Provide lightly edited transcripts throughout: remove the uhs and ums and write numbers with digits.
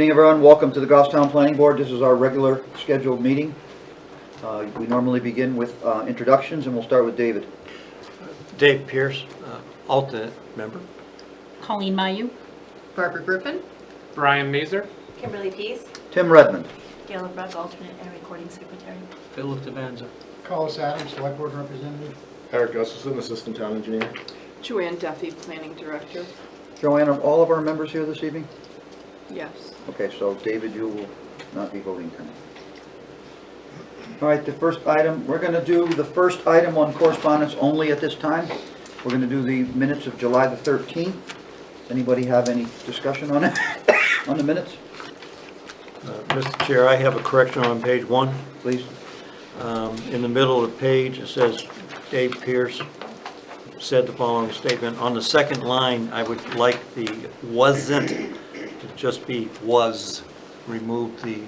evening, everyone. Welcome to the Goffstown Planning Board. This is our regular scheduled meeting. We normally begin with introductions, and we'll start with David. Dave Pierce, alternate member. Colleen Mayu. Barbara Griffin. Brian Mazer. Kimberly Pease. Tim Redmond. Gail Brugg, alternate and recording secretary. Philip Devanza. Collis Adams, Select Board Representative. Eric Gustafson, Assistant Town Engineer. Joanne Duffy, Planning Director. Joanne, are all of our members here this evening? Yes. Okay, so David, you will not be voting tonight. All right, the first item, we're going to do the first item on correspondence only at this time. We're going to do the minutes of July the 13th. Anybody have any discussion on it, on the minutes? Mr. Chair, I have a correction on page 1. Please. In the middle of the page, it says Dave Pierce said the following statement. On the second line, I would like the wasn't to just be was. Remove the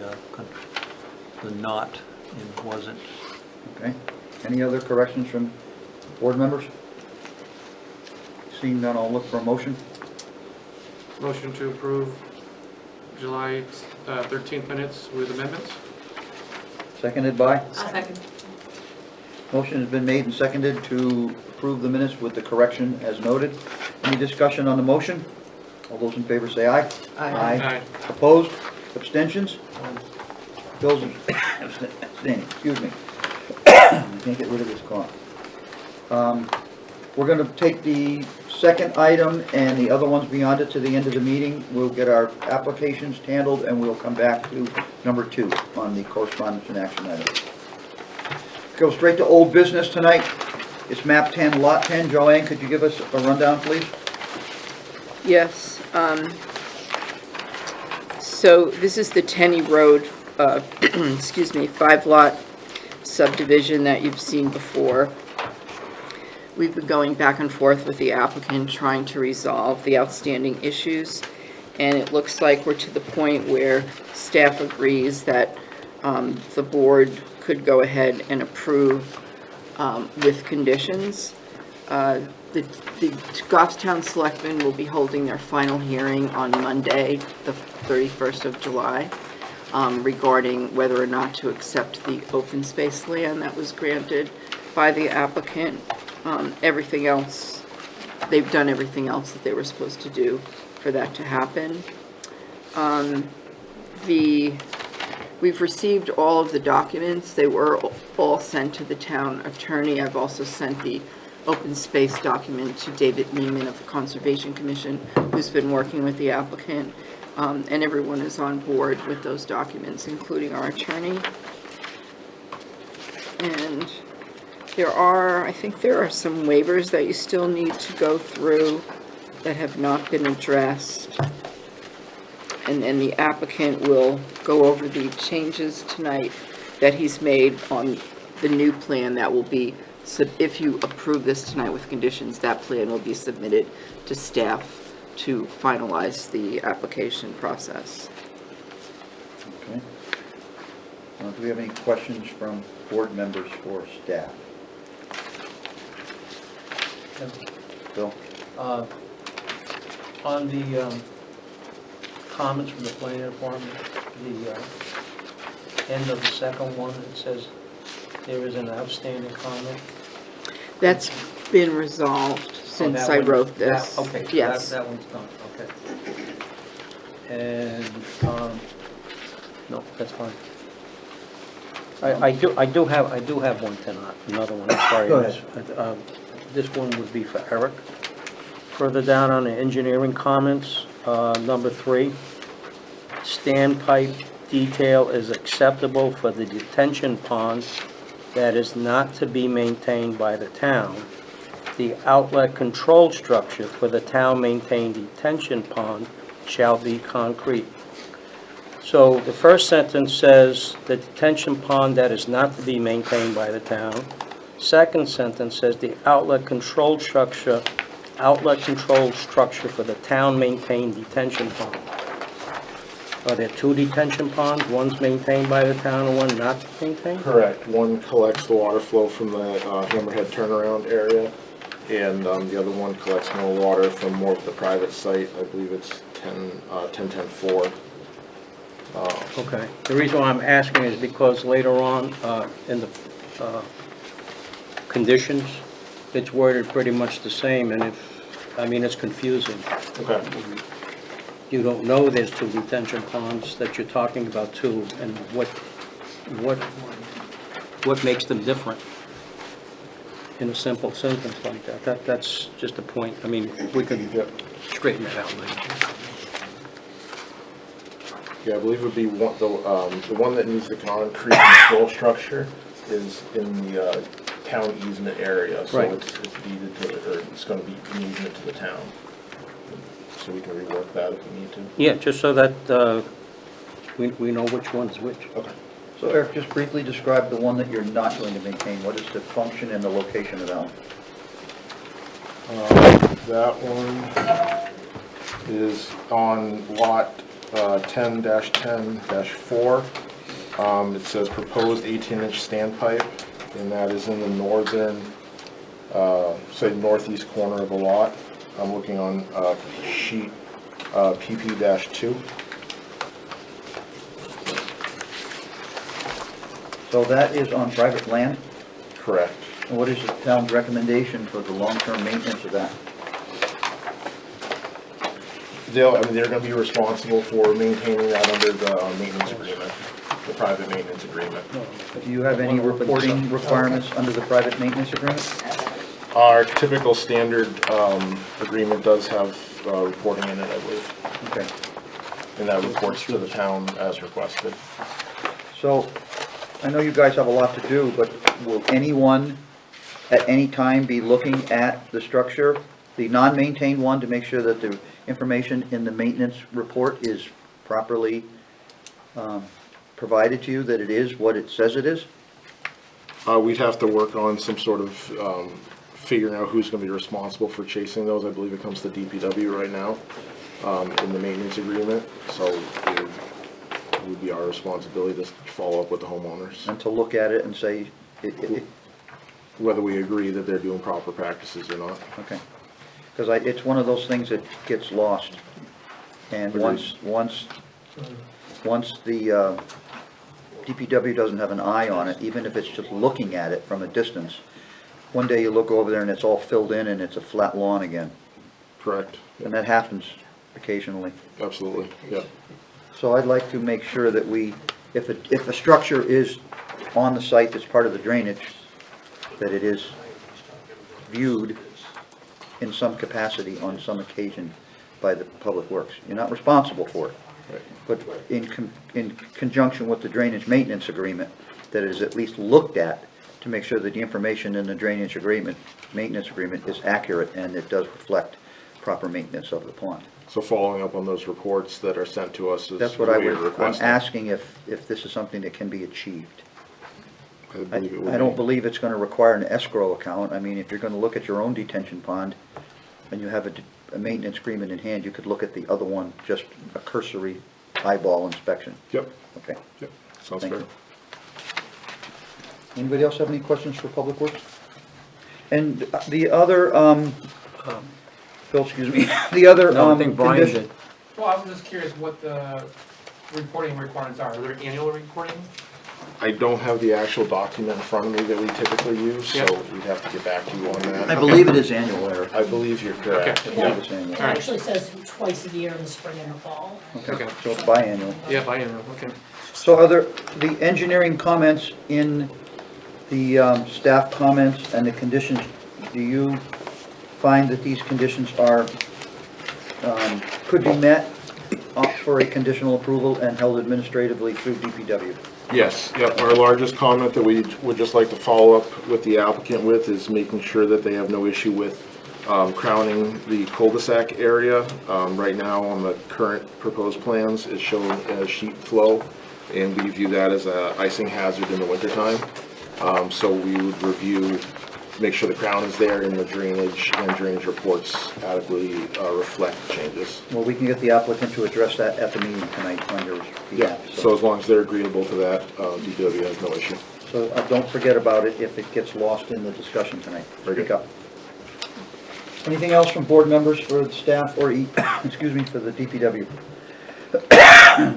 not in wasn't. Okay. Any other corrections from board members? Seeing none, I'll look for a motion. Motion to approve July 13th minutes with amendments. Seconded by? I'll second. Motion has been made and seconded to approve the minutes with the correction as noted. Any discussion on the motion? All those in favor say aye. Aye. Opposed? Abstentions? Bill's abstaining, excuse me. I can't get rid of this cough. We're going to take the second item and the other ones beyond it to the end of the meeting. We'll get our applications handled and we'll come back to number 2 on the correspondence and action items. Go straight to old business tonight. It's map 10, lot 10. Joanne, could you give us a rundown, please? Yes. So this is the Tenney Road, excuse me, 5-lot subdivision that you've seen before. We've been going back and forth with the applicant trying to resolve the outstanding issues. And it looks like we're to the point where staff agrees that the board could go ahead and approve with conditions. The Goffstown Selectmen will be holding their final hearing on Monday, the 31st of July, regarding whether or not to accept the open space land that was granted by the applicant. Everything else, they've done everything else that they were supposed to do for that to happen. We've received all of the documents. They were all sent to the town attorney. I've also sent the open space document to David Neiman of the Conservation Commission, who's been working with the applicant, and everyone is on board with those documents, including our attorney. And I think there are some waivers that you still need to go through that have not been addressed. And then the applicant will go over the changes tonight that he's made on the new plan that will be, if you approve this tonight with conditions, that plan will be submitted to staff to finalize the application process. Okay. Do we have any questions from board members for staff? Bill? On the comments from the planning department, the end of the second one, it says there is an outstanding comment. That's been resolved since I wrote this. Okay, so Yes. that one's done, okay. And, no, that's fine. I do have one tonight, another one, I'm sorry. Go ahead. This one would be for Eric. Further down on the engineering comments, number 3, standpipe detail is acceptable for the detention pond that is not to be maintained by the town. The outlet control structure for the town-maintained detention pond shall be concrete. So the first sentence says the detention pond that is not to be maintained by the town. Second sentence says the outlet control structure for the town-maintained detention pond. Are there 2 detention ponds? One's maintained by the town and one not maintained? Correct. One collects the water flow from the Hammerhead turnaround area, and the other one collects more water from more of the private site. I believe it's 1010-4. Okay. The reason why I'm asking is because later on in the conditions, it's worded pretty much the same, and it's confusing. Okay. You don't know there's two detention ponds that you're talking about too, and what makes them different in a simple sentence like that. That's just a point. I mean, we can straighten that out later. Yeah, I believe it would be the one that needs the concrete control structure is in the town easement area. So Right. it's deeded to, or it's gonna be an easement to the town. So we can rework that if we need to. Yeah, just so that we know which one's which. Okay. So Eric, just briefly describe the one that you're not going to maintain. What is the function and the location of that one? That one is on lot 10-10-4. It says proposed 18-inch standpipe, and that is in the northern, say northeast corner of the lot. I'm looking on sheet PP-2. So that is on private land? Correct. And what is the town's recommendation for the long-term maintenance of that? They're gonna be responsible for maintaining that under the maintenance agreement, the private maintenance agreement. Do you have any reporting requirements under the private maintenance agreement? Our typical standard agreement does have reporting in it, I believe, Okay. and that reports to the town as requested. So, I know you guys have a lot to do, but will anyone at any time be looking at the structure, the non-maintained one, to make sure that the information in the maintenance report is properly provided to you, that it is what it says it is? We'd have to work on some sort of figuring out who's gonna be responsible for chasing those. I believe it comes to DPW right now in the maintenance agreement, so it would be our responsibility to follow up with the homeowners, And to look at it and say, whether we agree that they're doing proper practices or not. okay. Because it's one of those things that gets lost. And once the DPW doesn't have an eye on it, even if it's just looking at it from a distance, one day you look over there and it's all filled in and it's a flat lawn again. Correct. And that happens occasionally. Absolutely, yeah. So I'd like to make sure that if a structure is on the site that's part of the drainage, that it is viewed in some capacity on some occasion by the Public Works. You're not responsible for it, Right. but in conjunction with the drainage maintenance agreement, that it is at least looked at to make sure that the information in the drainage agreement, maintenance agreement is accurate and it does reflect proper maintenance of the pond. So following up on those reports that are sent to us is That's what what I we are would, I'm requesting. asking if this is something that can be achieved. I believe it would I don't be. believe it's gonna require an escrow account. I mean, if you're gonna look at your own detention pond and you have a maintenance agreement in hand, you could look at the other one, just a cursory eyeball inspection. Yep, Okay. yep, sounds Thank fair. you. Anybody else have any questions for Public Works? And the other, Phil, excuse me, the other, No, I think Brian condition. did. Well, I was just curious what the reporting requirements are. Are there annual reporting? I don't have the actual document in front of me that we typically use, so Yep. we'd have to get back to you on that. I believe it is annual, Eric. I believe you're correct. I Okay. believe it's annual. It actually says twice a year in the spring and the fall. Okay. So it's biannual. Yeah, biannual, okay. So are there, the engineering comments in the staff comments and the conditions, do you find that these conditions are, could be met for a conditional approval and held administratively through DPW? Yes, yep, our largest comment that we would just like to follow up with the applicant with is making sure that they have no issue with crowning the cul-de-sac area. Right now, on the current proposed plans, it's shown as sheet flow, and we view that as a icing hazard in the wintertime. So we would review, make sure the crown is there and the drainage and drainage reports adequately reflect changes. Well, we can get the applicant to address that at the meeting tonight on your Yeah, behalf. so as long as they're agreeable to that, DPW has no issue. So don't forget about it if it gets lost in the discussion tonight. Very good. Speak up. Anything else from board members for the staff or, excuse me, for the DPW?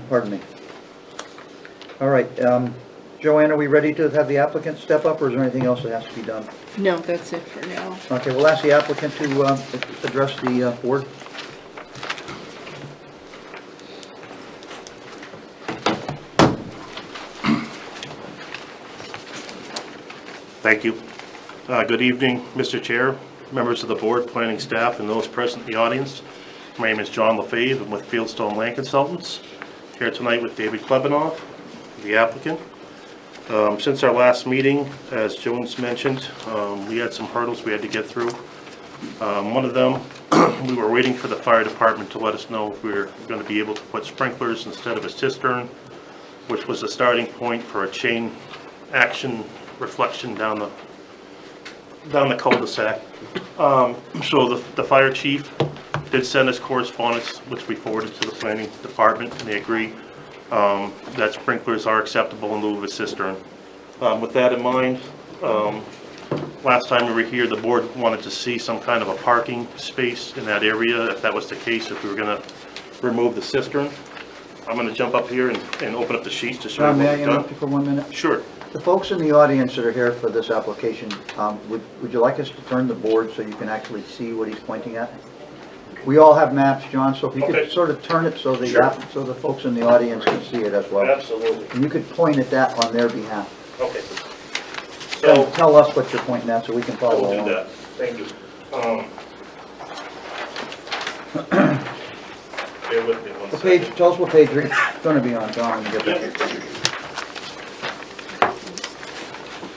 Pardon me. All right, Joanne, are we ready to have the applicant step up, or is there anything else that has to be done? No, that's it for now. Okay, we'll ask the applicant to address the board. Thank you. Good evening, Mr. Chair, members of the board, planning staff, and those present in the audience. My name is John LaFave. I'm with Fieldstone Land Consultants, here tonight with David Klebanoff, the applicant. Since our last meeting, as Jones mentioned, we had some hurdles we had to get through. One of them, we were waiting for the fire department to let us know if we were going to be able to put sprinklers instead of a cistern, which was the starting point for a chain action reflection down the cul-de-sac. So the fire chief did send us correspondence, which we forwarded to the planning department, and they agree that sprinklers are acceptable in lieu of a cistern. With that in mind, last time we were here, the board wanted to see some kind of a parking space in that area, if that was the case, if we were gonna remove the cistern. I'm gonna jump up here and open up the sheets to show you John, may what I we've done. interrupt you for 1 minute? Sure. The folks in the audience that are here for this application, would you like us to turn the board so you can actually see what he's pointing at? We all have maps, John, so if you could Okay. sort of turn it so the, Sure. So the folks in the audience can see it as well. Absolutely. And you could point at that on their behalf. Okay. So, Tell us what you're pointing at so we can I follow will do along. that. Thank you. Bear with me one The second. page, tell us what page you're gonna be on, John, when you get there. Yep.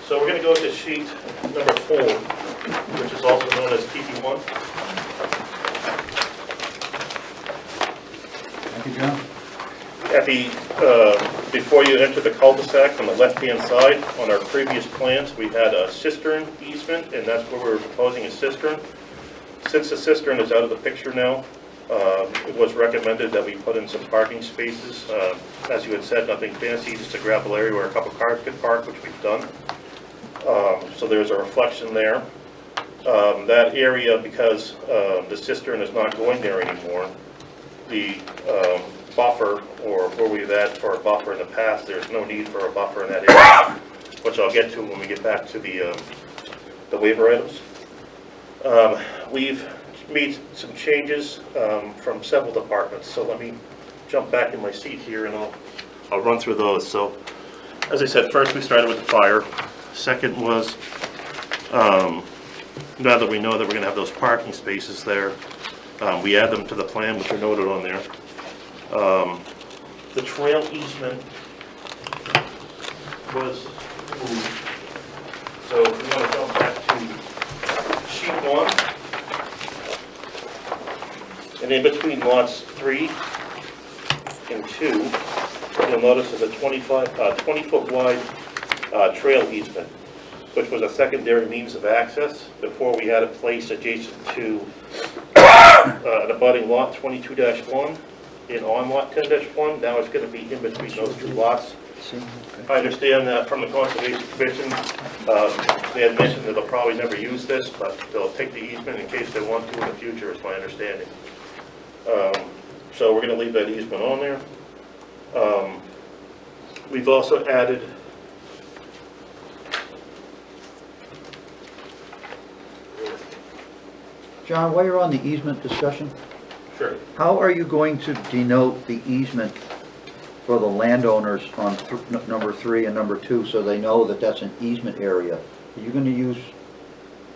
So we're going to go to sheet number 4, which is also known as TP1. Thank you, John. At the, before you enter the cul-de-sac on the left-hand side, on our previous plans, we had a cistern easement, and that's where we were proposing a cistern. Since the cistern is out of the picture now, it was recommended that we put in some parking spaces. As you had said, nothing fancy, just a gravel area where a couple cars could park, which we've done. So there's a reflection there. That area, because the cistern is not going there anymore, the buffer, or where we've had for a buffer in the past, there's no need for a buffer in that area, which I'll get to when we get back to the waiver items. We've made some changes from several departments, so let me jump back in my seat here and I'll run through those. So, as I said, first we started with the fire. Second was, now that we know that we're going to have those parking spaces there, we add them to the plan, which are noted on there. The trail easement was moved. So if we want to jump back to sheet 1. And in between lots 3 and 2, you'll notice there's a 20-foot wide trail easement, which was a secondary means of access. Before, we had a place adjacent to an abutting lot 22-1 and on lot 10-1. Now it's going to be in between those two lots. I understand that from the Conservation Commission, they had mentioned that they'll probably never use this, but they'll take the easement in case they want to in the future, is my understanding. So we're going to leave that easement on there. We've also added John, while you're on the easement discussion, Sure. how are you going to denote the easement for the landowners on number 3 and number 2 so they know that that's an easement area? Are you going to use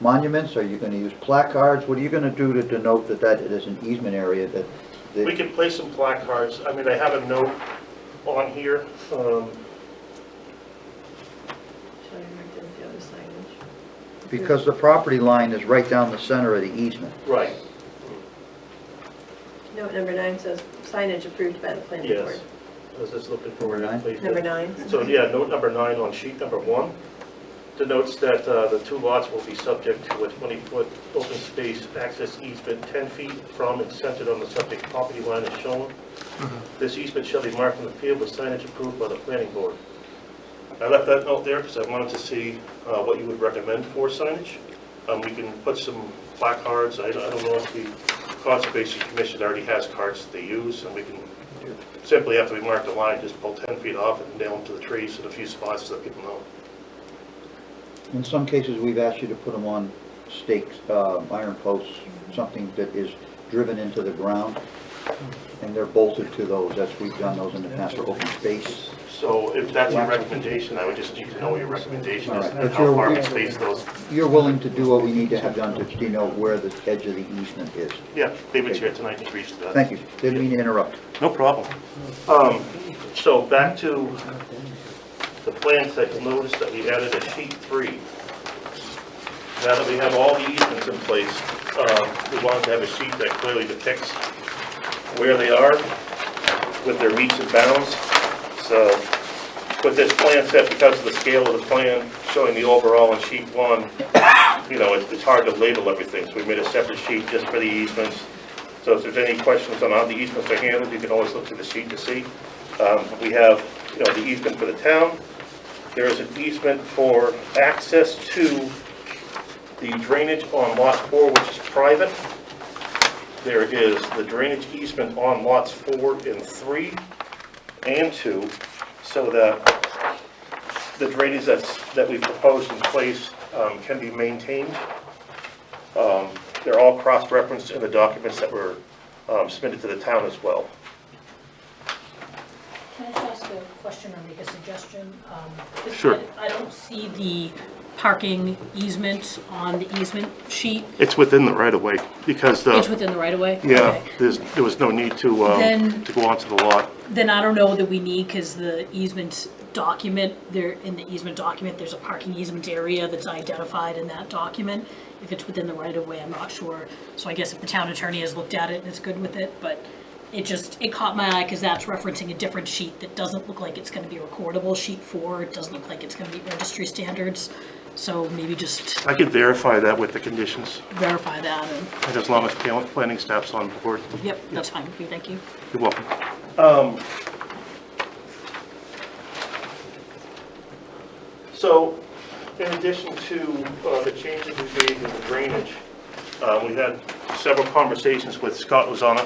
monuments? Are you going to use placards? What are you going to do to denote that it is an easement area that? We can place some placards. I mean, I have a note on here. Because the property line is right down the center of the easement. Right, Note number 9 says signage approved by the planning yes. board. I was just looking for Number where I 9? placed it. Number 9. So, yeah, note number 9 on sheet number 1 denotes that the two lots will be subject to a 20-foot open space access easement 10 feet from and centered on the subject property line as shown. This easement shall be marked in the field with signage approved by the planning board. I left that note there because I wanted to see what you would recommend for signage. We can put some placards. I don't know if the Conservation Commission already has cards that they use, and we can simply after we mark the line, just pull 10 feet off and nail them to the trees in a few spots so that people know. In some cases, we've asked you to put them on stakes, iron posts, something that is driven into the ground, and they're bolted to those, as we've done those in the past for open space. So if that's your recommendation, I would just need to know what your recommendation is All right, and but how you're- far we space those. You're willing to do what we need to have done to denote where the edge of the easement is. Yeah, David's here tonight to reach that. Thank you. Didn't mean to interrupt. No problem. So back to the plans that you'll notice that we added a sheet 3. Now that we have all the easements in place, we wanted to have a sheet that clearly depicts where they are with their meets and bounds. So with this plan set, because of the scale of the plan, showing the overall in sheet 1, you know, it's hard to label everything. So we made a separate sheet just for the easements. So if there's any questions on how the easements are handled, you can always look to the sheet to see. We have, you know, the easement for the town. There is an easement for access to the drainage on lot 4, which is private. There is the drainage easement on lots 4 and 3 and 2, so that the drainage that we've proposed in place can be maintained. They're all cross-referenced in the documents that were submitted to the town as well. Can I just ask a question or make a suggestion? 'Cause Sure. I don't see the parking easement on the easement sheet. It's within the right-of-way, because It's within the right-of-way? yeah, Okay. there was no need to Then- go onto the lot. Then I don't know that we need, because the easement document, in the easement document, there's a parking easement area that's identified in that document. If it's within the right-of-way, I'm not sure. So I guess if the town attorney has looked at it and is good with it, but it caught my eye because that's referencing a different sheet that doesn't look like it's gonna be recordable. Sheet 4, it doesn't look like it's gonna meet registry standards. So maybe just I could verify that with the conditions, verify that and, and as long as planning staff's on board. yep, that's fine with me, thank you. You're welcome. So, in addition to the changes we made in the drainage, we had several conversations with Scott Lozana.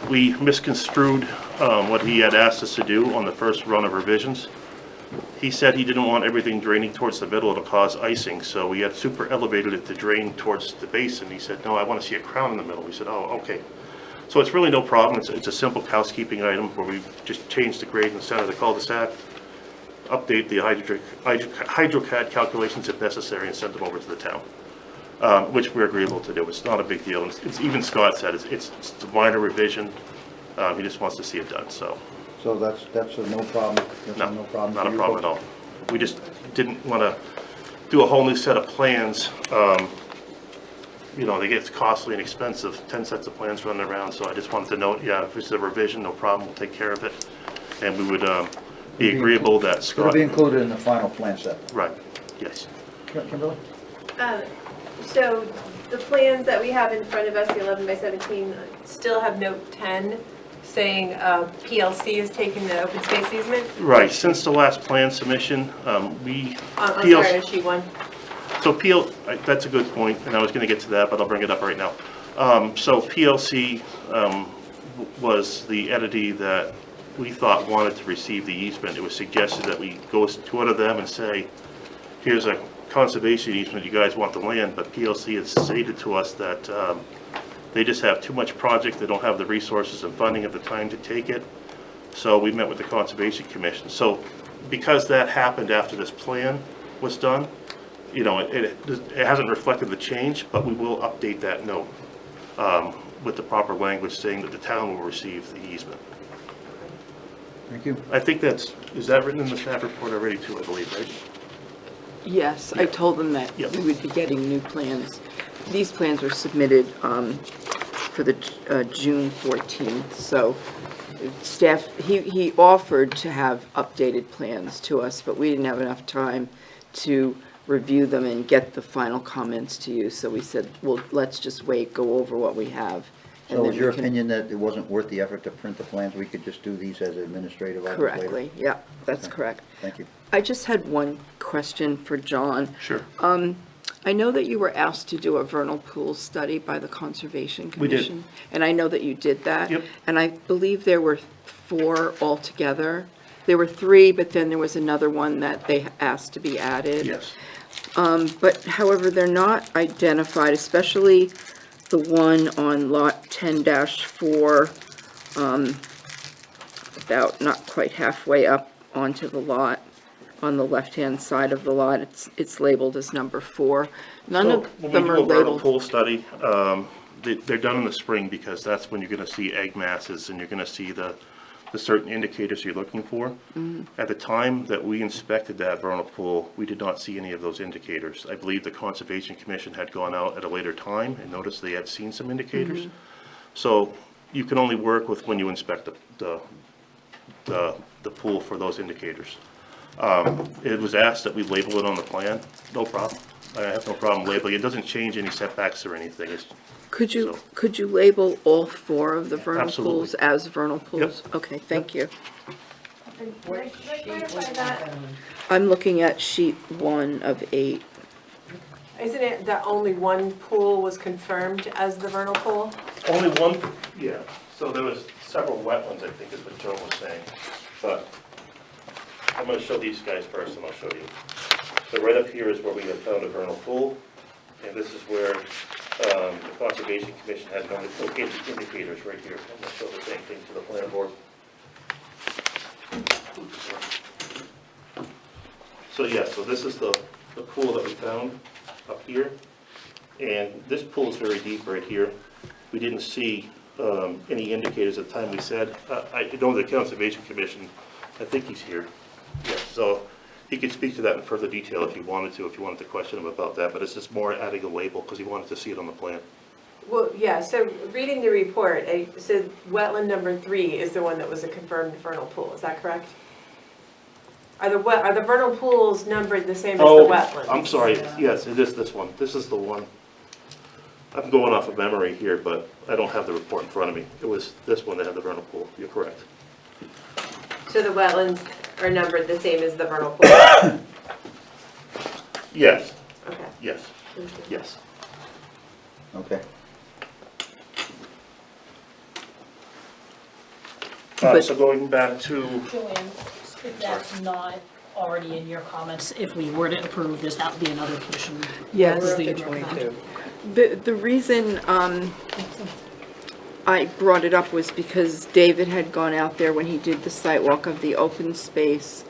We misconstrued what he had asked us to do on the first run of revisions. He said he didn't want everything draining towards the middle, it'll cause icing, so we had super elevated it to drain towards the basin. He said, no, I want to see a crown in the middle. We said, oh, okay. So it's really no problem, it's a simple housekeeping item where we just change the grade in the center of the cul-de-sac, update the HydroCAD calculations if necessary, and send them over to the town, which we're agreeable to do. It's not a big deal. It's even Scott said it's a minor revision. He just wants to see it done, so. So that's a no problem? That's a No, problem not for a you problem at folks? all. We just didn't want to do a whole new set of plans. You know, they get costly and expensive, 10 sets of plans running around, so I just wanted to note, yeah, if it's a revision, no problem, we'll take care of it. And we would be agreeable that It'll Scott, be included in the final plan set. right, yes. Kimberly? So the plans that we have in front of us, the 11 by 17, still have note 10 saying PLC is taking the open space easement? Right, since the last plan submission, I'm sorry, on sheet 1. So that's a good point, and I was gonna get to that, but I'll bring it up right now. So PLC was the entity that we thought wanted to receive the easement. It was suggested that we go to them and say, here's a conservation easement, you guys want the land, but PLC has stated to us that they just have too much project, they don't have the resources and funding at the time to take it. So we met with the Conservation Commission. So because that happened after this plan was done, you know, it hasn't reflected the change, but we will update that note with the proper language saying that the town will receive the easement. Thank you. I think is that written in the staff report already too, I believe, right? Yes, I told them that Yep. we would be getting new plans. These plans were submitted for the June 14th, so staff, he offered to have updated plans to us, but we didn't have enough time to review them and get the final comments to you, so we said, well, let's just wait, go over what we have. and So then is your we can- opinion that it wasn't worth the effort to print the plans? We could just do these as administrative items later? Correctly, yeah, that's Okay. correct. Thank you. I just had one question for John. Sure. I I know that you were asked to do a vernal pool study by the Conservation We did. Commission. And I know that you did that. Yep. And I believe there were 4 altogether. There were 3, but then there was another one that they asked to be added. Yes. But however, they're not identified, especially the one on lot 10-4, about not quite halfway up onto the lot, on the left-hand side of the lot. It's labeled as number 4. None of them are When we do a vernal labeled. pool study, they're done in the spring because that's when you're gonna see egg masses and you're gonna see the certain indicators you're looking for. At the time that we inspected that vernal pool, we did not see any of those indicators. I believe the Conservation Commission had gone out at a later time and noticed they had seen some indicators. So you can only work with when you inspect the pool for those indicators. It was asked that we label it on the plan, no problem. I have no problem labeling, it doesn't change any setbacks or anything, it's, Could you so- label all 4 of the vernal Absolutely. pools as vernal pools? Okay, thank you. And can I clarify that? I'm looking at sheet 1 of 8. Isn't it that only one pool was confirmed as the vernal pool? only one, yeah, so there was several wetlands, I think is what Joe was saying, but I'm gonna show these guys first and I'll show you. So right up here is where we have found a vernal pool, and this is where, the Conservation Commission had noted indicators right here. I'm gonna show the same thing to the planning board. So yeah, so this is the pool that we found up here. And this pool is very deep right here. We didn't see any indicators at the time we said. I know the Conservation Commission, I think he's here. Yeah, so he could speak to that in further detail if you wanted to question him about that. But it's just more adding a label because he wanted to see it on the plan. Well, yeah, so reading the report, it said wetland number 3 is the one that was a confirmed vernal pool, is that correct? Are the vernal pools numbered the same as the wetlands? I'm sorry, yes, it is this one. This is the one. I'm going off of memory here, but I don't have the report in front of me. It was this one that had the vernal pool. You're correct. So the wetlands are numbered the same as the vernal pool? Yes, Okay. yes, yes. Okay. So going back to, Joanne, if that's not already in your comments, if we were to approve this, that would be another condition. Yes. that you'd recommend. The reason I brought it up was because David had gone out there when he did the site walk of the open space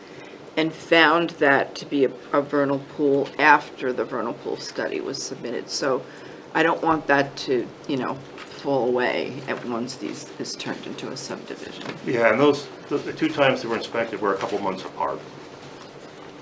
and found that to be a vernal pool after the vernal pool study was submitted. So I don't want that to, fall away at once these is turned into a subdivision. yeah, and the 2 times they were inspected were a couple months apart.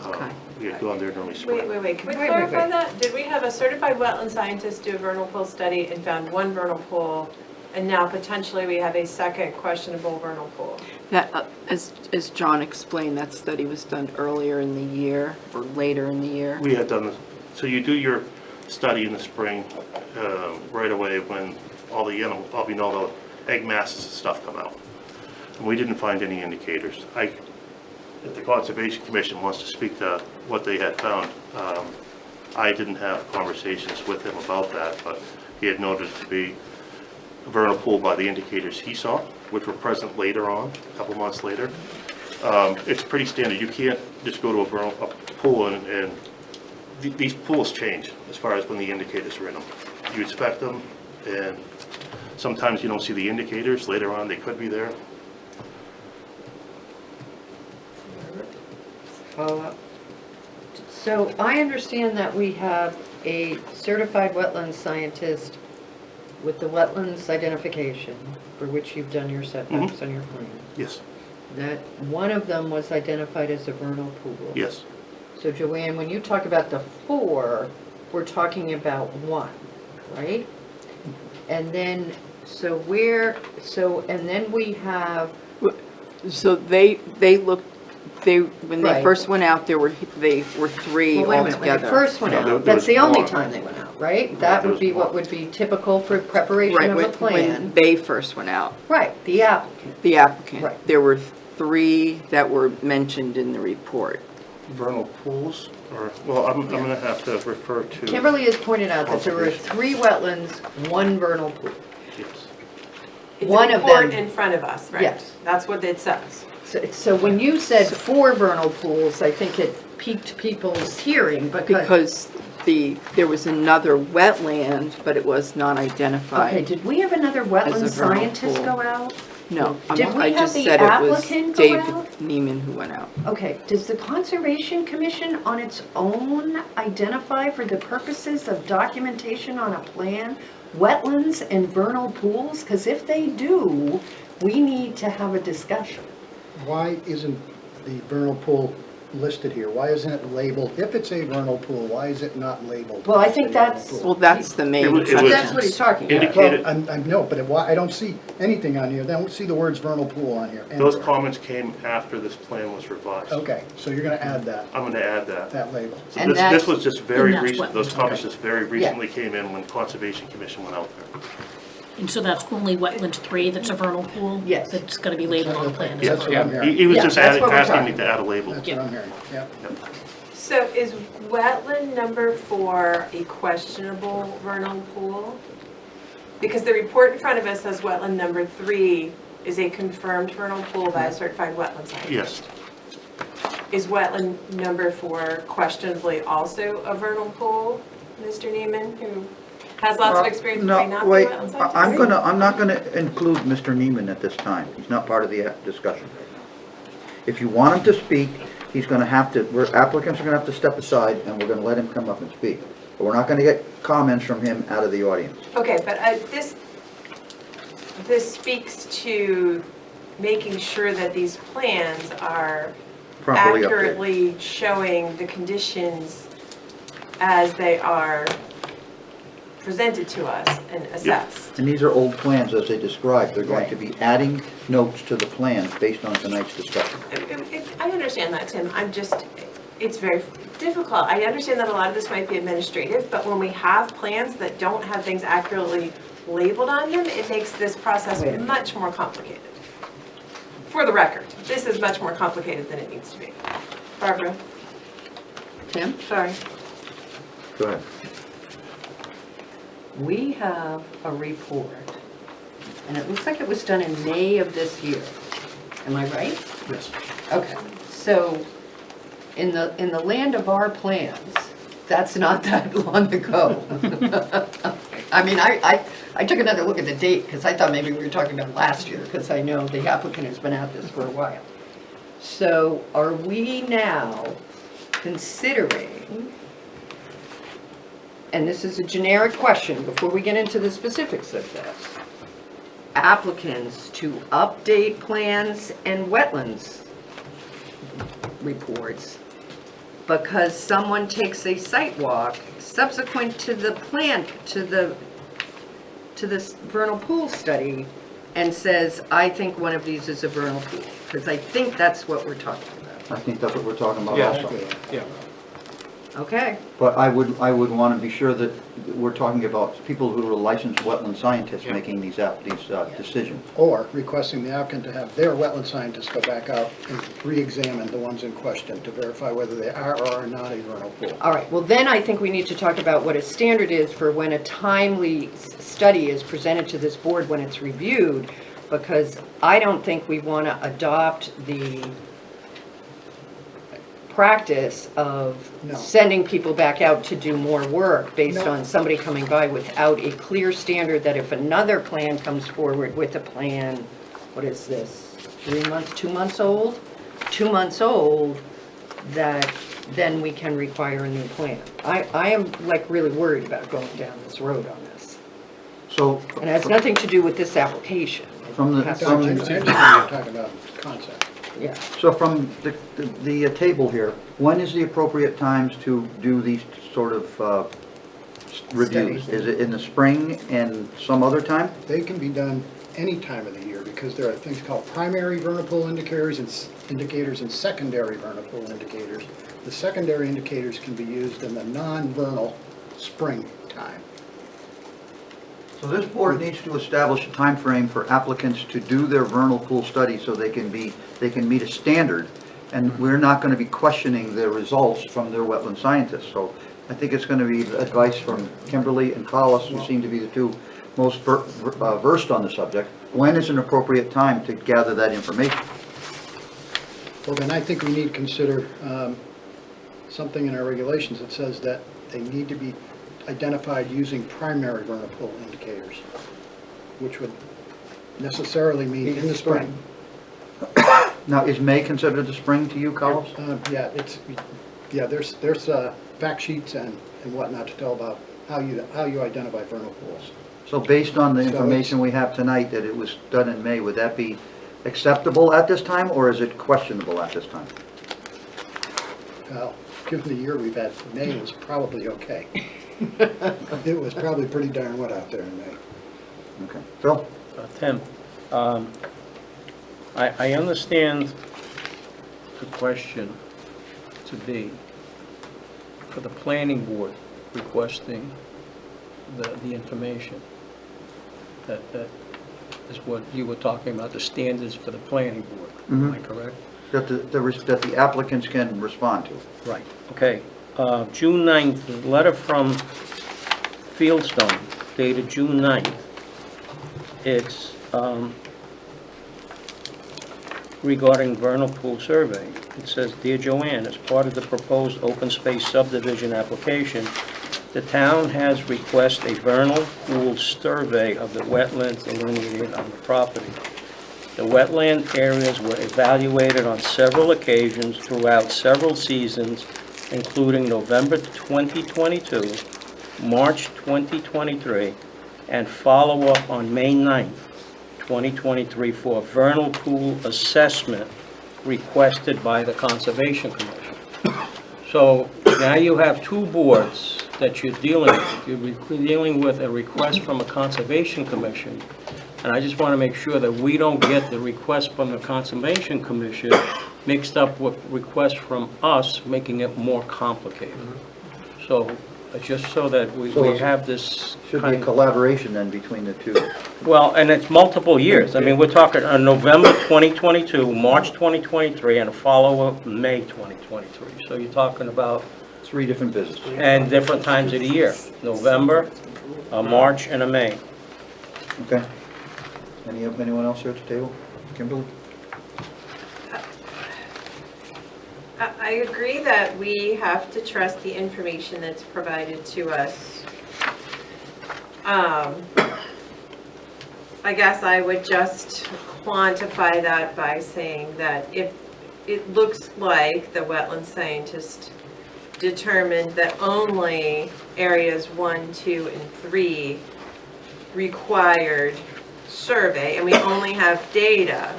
Okay. We had gone there during spring. Wait, can we clarify that? Did we have a certified wetland scientist do a vernal pool study and found one vernal pool, and now potentially we have a second questionable vernal pool? That, as John explained, that study was done earlier in the year or later in the year. We had done this, so you do your study in the spring, right away when all the egg masses and stuff come out. And we didn't find any indicators. If the Conservation Commission wants to speak to what they had found, I didn't have conversations with him about that, but he had noted it to be a vernal pool by the indicators he saw, which were present later on, a couple months later. It's pretty standard. You can't just go to a pool and these pools change as far as when the indicators are in them. You inspect them, and sometimes you don't see the indicators. Later on, they could be there. Follow-up. So I understand that we have a certified wetlands scientist with the wetlands identification, for which you've done your setbacks on your plan. Yes, That one of them was identified as a vernal pool. yes. So Joanne, when you talk about the 4, we're talking about 1, right? And then, and then we have, So they looked, when they Right. first went out, they were 3 well, wait a minute, when they altogether. first went No, there out, that's was the only one. time they went out, right? That there would be was what one. would be typical for preparation Right, of a when plan. they first went out, Right, the applicant. the applicant. Right. There were 3 that were mentioned in the report. Vernal pools, or, well, I'm gonna have to refer to. Kimberly has pointed out that there are 3 wetlands, 1 vernal pool. Yes. It's One a of report them- in front of us, right? Yes. That's what it says. So when you said 4 vernal pools, I think it piqued people's hearing because. Because there was another wetland, but it was not Okay, identified. did we have another As wetland a vernal scientist pool. go out? No, Did we I have just the said it was applicant go David out? Neiman who went out. Okay, does the Conservation Commission on its own identify for the purposes of documentation on a plan, wetlands and vernal pools? Because if they do, we need to have a discussion. Why isn't the vernal pool listed here? Why isn't it labeled? If it's a vernal pool, why is it not labeled? Well, I as think a vernal that's- pool? Well, that's the main It was- question. That's what he's talking about. Indicated, Well, I know, but I don't see anything on here. I don't see the words vernal pool on here. those anywhere. comments came after this plan was revised. Okay, so you're gonna add that, I'm gonna add that. that label. So And this that's- was just very And that's recent, what- those comments okay. just very recently came in when Conservation Commission went out there. And so that's only wetland 3 that's a vernal pool? Yes. That's gonna be labeled on the plan as That's well? what I'm Yeah, hearing. he was Yeah, just that's what we're asking me talking to add a label. That's what I'm hearing, yeah. So is wetland number 4 a questionable vernal pool? Because the report in front of us says wetland number 3 is a confirmed vernal pool by a certified wetland scientist. Yes, Is wetland number 4 questionably also a vernal pool, Mr. Neiman, who has lots of experience but may No, not be a wait, wetland scientist? I'm not gonna include Mr. Neiman at this time. He's not part of the discussion. If you want him to speak, he's gonna have to, applicants are gonna have to step aside, and we're gonna let him come up and speak. But we're not gonna get comments from him out of the audience. Okay, but this speaks to making sure that these plans are Properly updated. accurately showing the conditions as they are presented to us and assessed. And these are old plans as they described. They're going to be adding notes to the plans based on tonight's discussion. I understand that, Tim, it's very difficult. I understand that a lot of this might be administrative, but when we have plans that don't have things accurately labeled on them, it makes this process Wait a minute. much more complicated. For the record, this is much more complicated than it needs to be. Barbara, Tim? sorry. Go ahead. We have a report, and it looks like it was done in May of this year. Am I right? Yes. Okay, so in the land of our plans, that's not that long ago. I mean, I took another look at the date because I thought maybe we were talking about last year because I know the applicant has been at this for a while. So are we now considering, and this is a generic question before we get into the specifics of this, applicants to update plans and wetlands reports because someone takes a site walk subsequent to the plan, to this vernal pool study and says, I think one of these is a vernal pool, because I think that's what we're talking about. I think that's what we're talking about Yeah. also. Yeah. Okay, But I would want to be sure that we're talking about people who are licensed wetland scientists Yeah. making these decisions. Or requesting the applicant to have their wetland scientists go back out and re-examine the ones in question to verify whether they are or are not a vernal pool. all right, well then I think we need to talk about what a standard is for when a timely study is presented to this board when it's reviewed, because I don't think we want to adopt the practice of No. sending people back out to do more work based No. on somebody coming by without a clear standard that if another plan comes forward with a plan, what is this, 3 months, 2 months old? 2 months old, that then we can require a new plan. I am like really worried about going down this road on this. So, And it has nothing to do with this application. From the- It has to I from do the- understand with- you're talking about concept. Yeah. so from the table here, when is the appropriate times to do these sort of reviews? Studies. Is it in the spring and some other time? They can be done any time of the year because there are things called primary vernal pool indicators and indicators and secondary vernal pool indicators. The secondary indicators can be used in the non-vernal spring time. So this board needs to establish a time frame for applicants to do their vernal pool study so they can meet a standard. and we're not gonna be questioning their results from their wetland scientists. So I think it's gonna be advice from Kimberly and Collis, who seem to be the two most versed on the subject. When is an appropriate time to gather that information? Well, then I think we need to consider something in our regulations that says that they need to be identified using primary vernal pool indicators, which would necessarily mean in the spring. Now, is May considered the spring to you, Collis? Yeah, there's fact sheets and whatnot to tell about how you identify vernal pools. So based on the So information we have tonight that it was done in May, would that be acceptable at this time, or is it questionable at this time? Well, given the year we've had, May was probably okay. It was probably pretty darn wet out there in May. Okay. Phil? Tim, I understand the question to be for the planning board requesting the information. That is what you were talking about, the standards for the planning board. Am I correct? That the applicants can respond to. Right. Okay. June 9th, the letter from Fieldstone dated June 9th. It's regarding vernal pool survey. It says, "Dear Joanne, as part of the proposed open space subdivision application, the town has requested a vernal pool survey of the wetlands delineated on the property. The wetland areas were evaluated on several occasions throughout several seasons, including November 2022, March 2023, and follow-up on May 9th, 2023, for a vernal pool assessment requested by the Conservation Commission." So now you have two boards that you're dealing with. You're dealing with a request from a Conservation Commission, and I just want to make sure that we don't get the request from the Conservation Commission mixed up with requests from us, making it more complicated. So, just so that we have this Should be kind a of... collaboration then between the two. Well, and it's multiple years. I mean, we're talking November 2022, March 2023, and a follow-up May 2023. So you're talking about, 3 different visits. and different times of the year, November, a March, and a May. Okay. Anyone else here at the table? Kimberly? I agree that we have to trust the information that's provided to us. I guess I would just quantify that by saying that if it looks like the wetland scientist determined that only areas 1, 2, and 3 required survey, and we only have data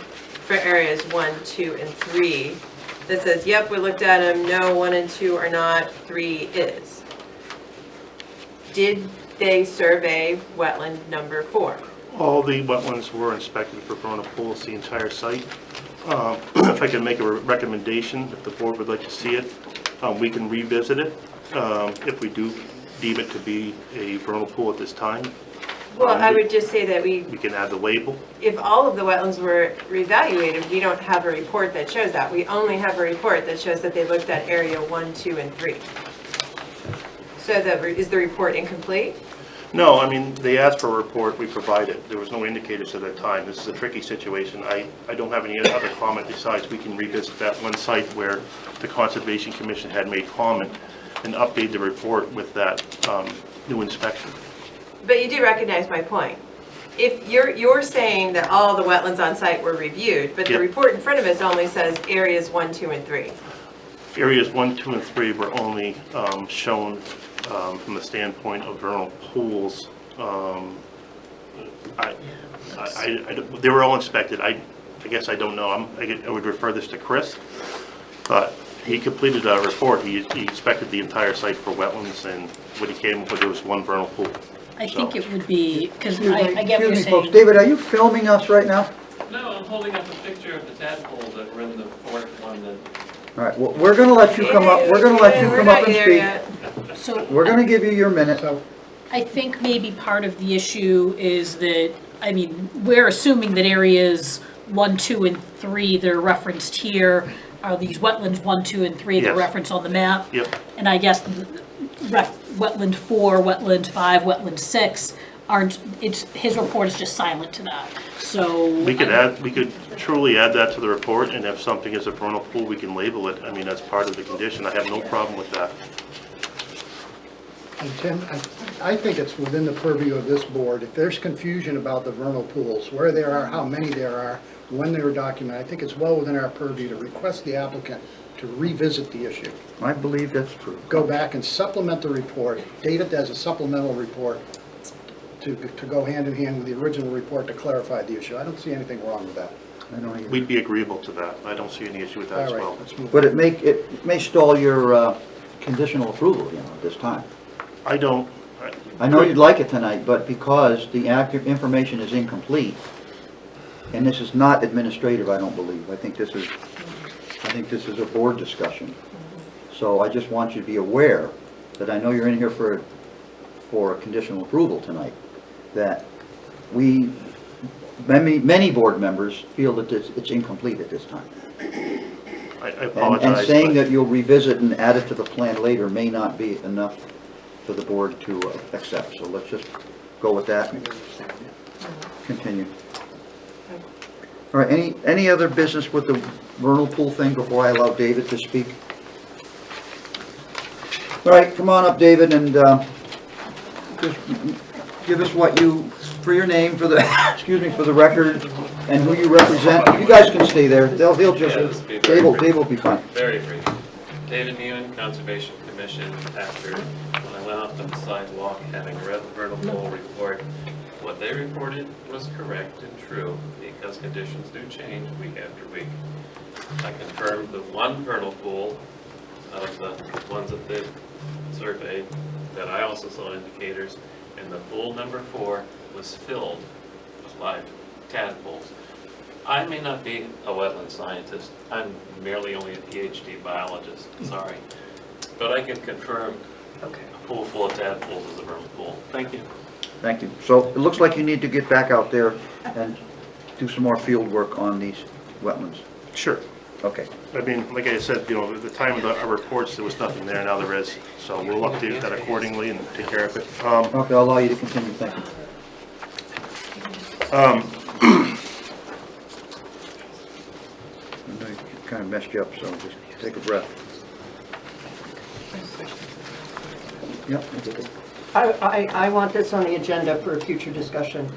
for areas 1, 2, and 3, that says, yep, we looked at them, no, 1 and 2 are not, 3 is. Did they survey wetland number 4? All the wetlands were inspected for vernal pools, the entire site. If I can make a recommendation, if the board would like to see it, we can revisit it if we do deem it to be a vernal pool at this time. Well, I would just say that We can add the label. if all of the wetlands were reevaluated, we don't have a report that shows that. We only have a report that shows that they looked at area 1, 2, and 3. So is the report incomplete? No, I mean, they asked for a report, we provided. There was no indicators at that time. This is a tricky situation. I don't have any other comment besides we can revisit that one site where the Conservation Commission had made comment and update the report with that new inspection. But you do recognize my point. If you're saying that all the wetlands on site were reviewed, but the Yep. report in front of us only says areas 1, 2, and 3. Areas 1, 2, and 3 were only shown from the standpoint of vernal pools. They were all inspected. I guess I don't know. I would refer this to Chris, but he completed a report. He inspected the entire site for wetlands, and what he came up with, there was 1 vernal pool. I think it would be, because Excuse I get what you're me, folks. saying. David, are you filming us right now? No, I'm holding up a picture of the tadpoles that were in the fourth one that... All right, well, we're gonna let you come up, we're gonna let you We're come not up and there speak. yet. So We're gonna give you your minute. So, I think maybe part of the issue is that, I mean, we're assuming that areas 1, 2, and 3 that are referenced here are these wetlands 1, 2, and 3 that are Yes. referenced on the map. Yep. And I guess wetland 4, wetland 5, wetland 6 aren't, his report is just silent to that, so. We could truly add that to the report, and if something is a vernal pool, we can label it. I mean, that's part of the condition. I have no problem with that. And Tim, I think it's within the purview of this board, if there's confusion about the vernal pools, where there are, how many there are, when they were documented, I think it's well within our purview to request the applicant to revisit the issue. I believe that's true. Go back and supplement the report, date it as a supplemental report to go hand in hand with the original report to clarify the issue. I don't see anything wrong with that. I don't either. We'd be agreeable to that. I don't see any issue with that as All well. right, let's move But on. it may stall your conditional approval, at this time. I don't. I know you'd like it tonight, but because the accurate information is incomplete, and this is not administrative, I don't believe. I think this is a board discussion. So I just want you to be aware that I know you're in here for a conditional approval tonight, that many board members feel that it's incomplete at this time. I And apologize. saying but- that you'll revisit and add it to the plan later may not be enough for the board to accept. So let's just go with that and continue. All right, any other business with the vernal pool thing before I allow David to speak? All right, come on up, David, and just give us what you, for your name, for the, excuse me, for the record, and who you represent. You guys can stay there. They'll Yeah, just, this will be very Dave will be fine. Very brief. David Newen, Conservation Commission, after, when I went off the sidewalk, having read the vernal pool report, what they reported was correct and true, because conditions do change week after week. I confirmed the one vernal pool of the ones that they surveyed, that I also saw indicators, and the pool number 4 was filled with live tadpoles. I may not be a wetland scientist, I'm merely only a PhD biologist, sorry. But I can confirm a pool full of tadpoles is a vernal pool. Thank you. Thank you. So it looks like you need to get back out there and do some more field work on these wetlands. Sure. Okay. I mean, like I said, at the time of our reports, there was nothing there, now there is. So we'll update that accordingly and take care of it. Okay, I'll allow you to continue. Thank you. I know you kind of messed you up, so just take a breath. Yep, I did it. I want this on the agenda for a future discussion,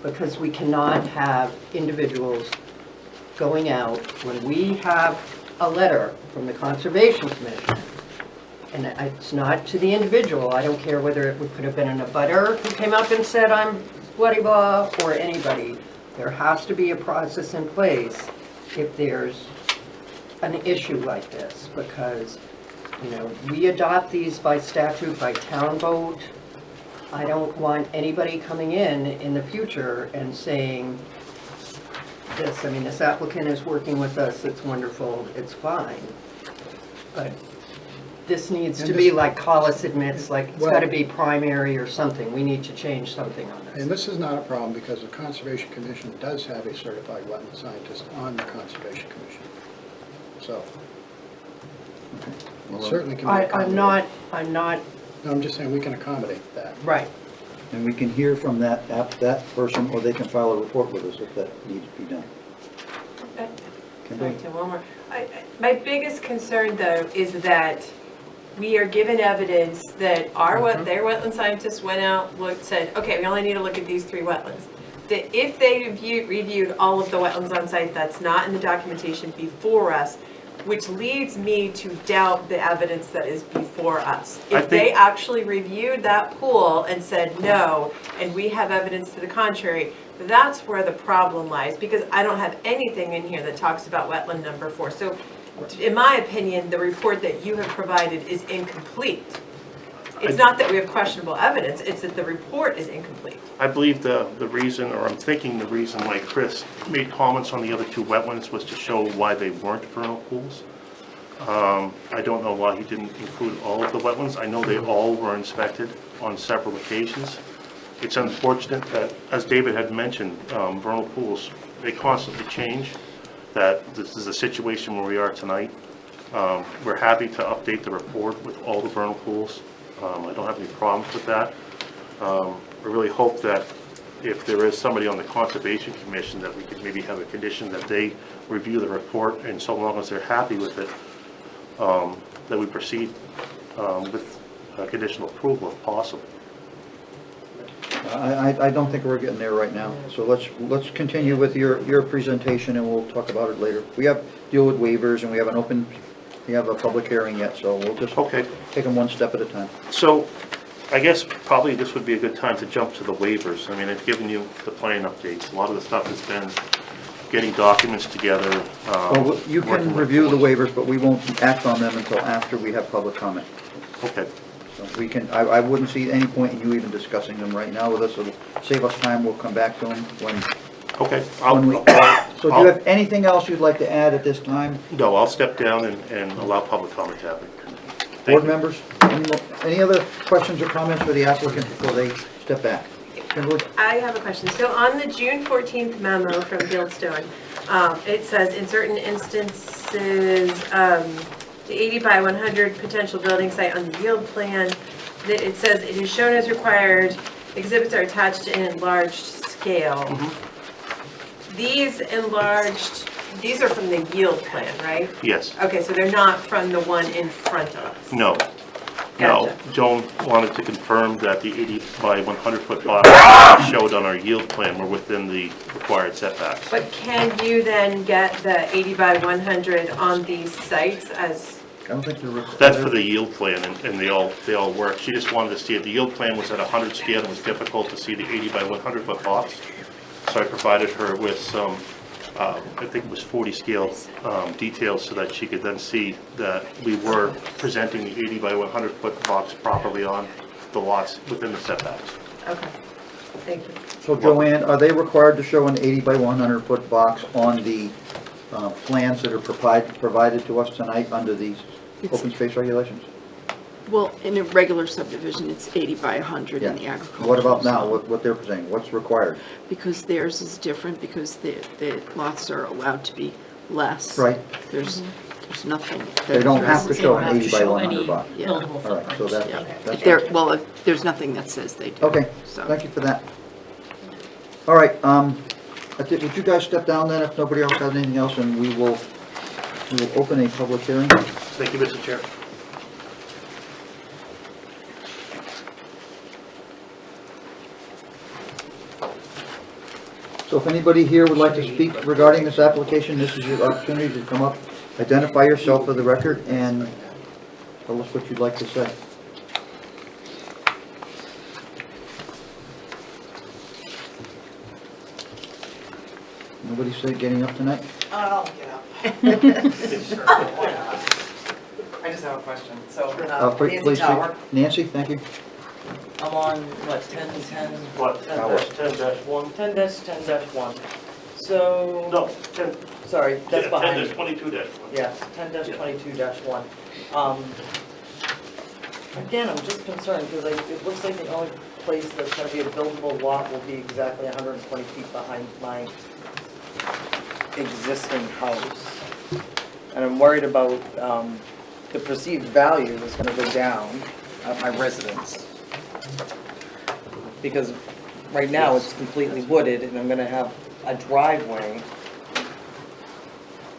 because we cannot have individuals going out when we have a letter from the Conservation Commission, and it's not to the individual, I don't care whether it could have been an abutter who came up and said, I'm bloody blah, or anybody. There has to be a process in place if there's an issue like this, because, we adopt these by statute, by town vote. I don't want anybody coming in the future and saying this. I mean, this applicant is working with us, it's wonderful, it's fine. But this needs to be like Collis admits, like it's got to be primary or something. We need to change something on this. And this is not a problem because the Conservation Commission does have a certified wetland scientist on the Conservation Commission. So, it certainly can be accommodated. I'm not, No, I'm just saying we can accommodate that. right. And we can hear from that person, or they can file a report with us if that needs to be done. Sorry, Tim, one more. My biggest concern, though, is that we are given evidence that their wetland scientists went out, said, okay, we only need to look at these 3 wetlands. That if they reviewed all of the wetlands on site, that's not in the documentation before us, which leads me to doubt the evidence that is before us. If they actually reviewed that pool and said no, and we have evidence to the contrary, that's where the problem lies, because I don't have anything in here that talks about wetland number 4. So in my opinion, the report that you have provided is incomplete. It's not that we have questionable evidence, it's that the report is incomplete. I believe the reason, or I'm thinking the reason why Chris made comments on the other 2 wetlands was to show why they weren't vernal pools. I don't know why he didn't include all of the wetlands. I know they all were inspected on several occasions. It's unfortunate that, as David had mentioned, vernal pools, they constantly change. that this is a situation where we are tonight. We're happy to update the report with all the vernal pools. I don't have any problems with that. We really hope that if there is somebody on the Conservation Commission, that we could maybe have a condition that they review the report, and so long as they're happy with it, that we proceed with conditional approval if possible. I don't think we're getting there right now, so let's continue with your presentation and we'll talk about it later. We have deal with waivers and we have a public hearing yet, so we'll just Okay. take them one step at a time. So I guess probably this would be a good time to jump to the waivers. I mean, I've given you the plan updates. A lot of the stuff has been getting documents together. Well, you working can with review the boards. waivers, but we won't act on them until after we have public comment. Okay. So we can, I wouldn't see any point in you even discussing them right now with us. It'll save us time. We'll come back to them Okay. when we, so do you have anything else you'd like to add at this time? No, I'll step down and allow public comment to happen. Thank Board you. members, any other questions or comments for the applicant before they step back? Kimberly? I have a question. So on the June 14th memo from Fieldstone, it says in certain instances, the 80 by 100 potential building site on the yield plan, that it says it is shown as required, exhibits are attached in enlarged scale. These are from the yield plan, right? Yes. Okay, so they're not from the one in front of us? No. No. Gotcha. Joan wanted to confirm that the 80 by 100 foot box showed on our yield plan were within the required setbacks. But can you then get the 80 by 100 on these sites as, I don't think they're required. That's for the yield plan, and they all work. She just wanted to see it. The yield plan was at 100 scale, and it was difficult to see the 80 by 100 foot box. So I provided her with some, I think it was 40 scale details, so that she could then see that we were presenting the 80 by 100 foot box properly on the lots within the setbacks. okay, thank you. So Joanne, are they required to show an 80 by 100 foot box on the plans that are provided to us tonight under these open space regulations? Well, in a regular subdivision, it's 80 by 100 in the Yeah. agricultural. What about now, zone. what they're saying, what's required? Because theirs is different, because the lots are allowed to be less. Right. There's nothing. They don't have to They show don't an have to 80 by show 100 any box. Yeah. buildable All right, so footprints. Yeah. that's. There, well, there's nothing that says they do. Okay, So- thank you for that. All right, would you guys step down then if nobody else has anything else, and we will open a public hearing. Thank you, Mr. Chair. So if anybody here would like to speak regarding this application, this is your opportunity to come up, identify yourself for the record, and tell us what you'd like to say. Nobody say getting up tonight? I'll get up. I just have a question. So, Nancy Please, Tower, Nancy, thank you. I'm on, what, 10-10? What, Tower. 10-1? 10-10-1. So, No, 10, sorry, that's behind. 10-22-1. Yeah, 10-22-1. Again, I'm just concerned because it looks like the only place that's going to be a buildable lot will be exactly 120 feet behind my existing house. And I'm worried about the perceived value is going to go down at my residence. Because right now it's completely wooded and I'm going to have a driveway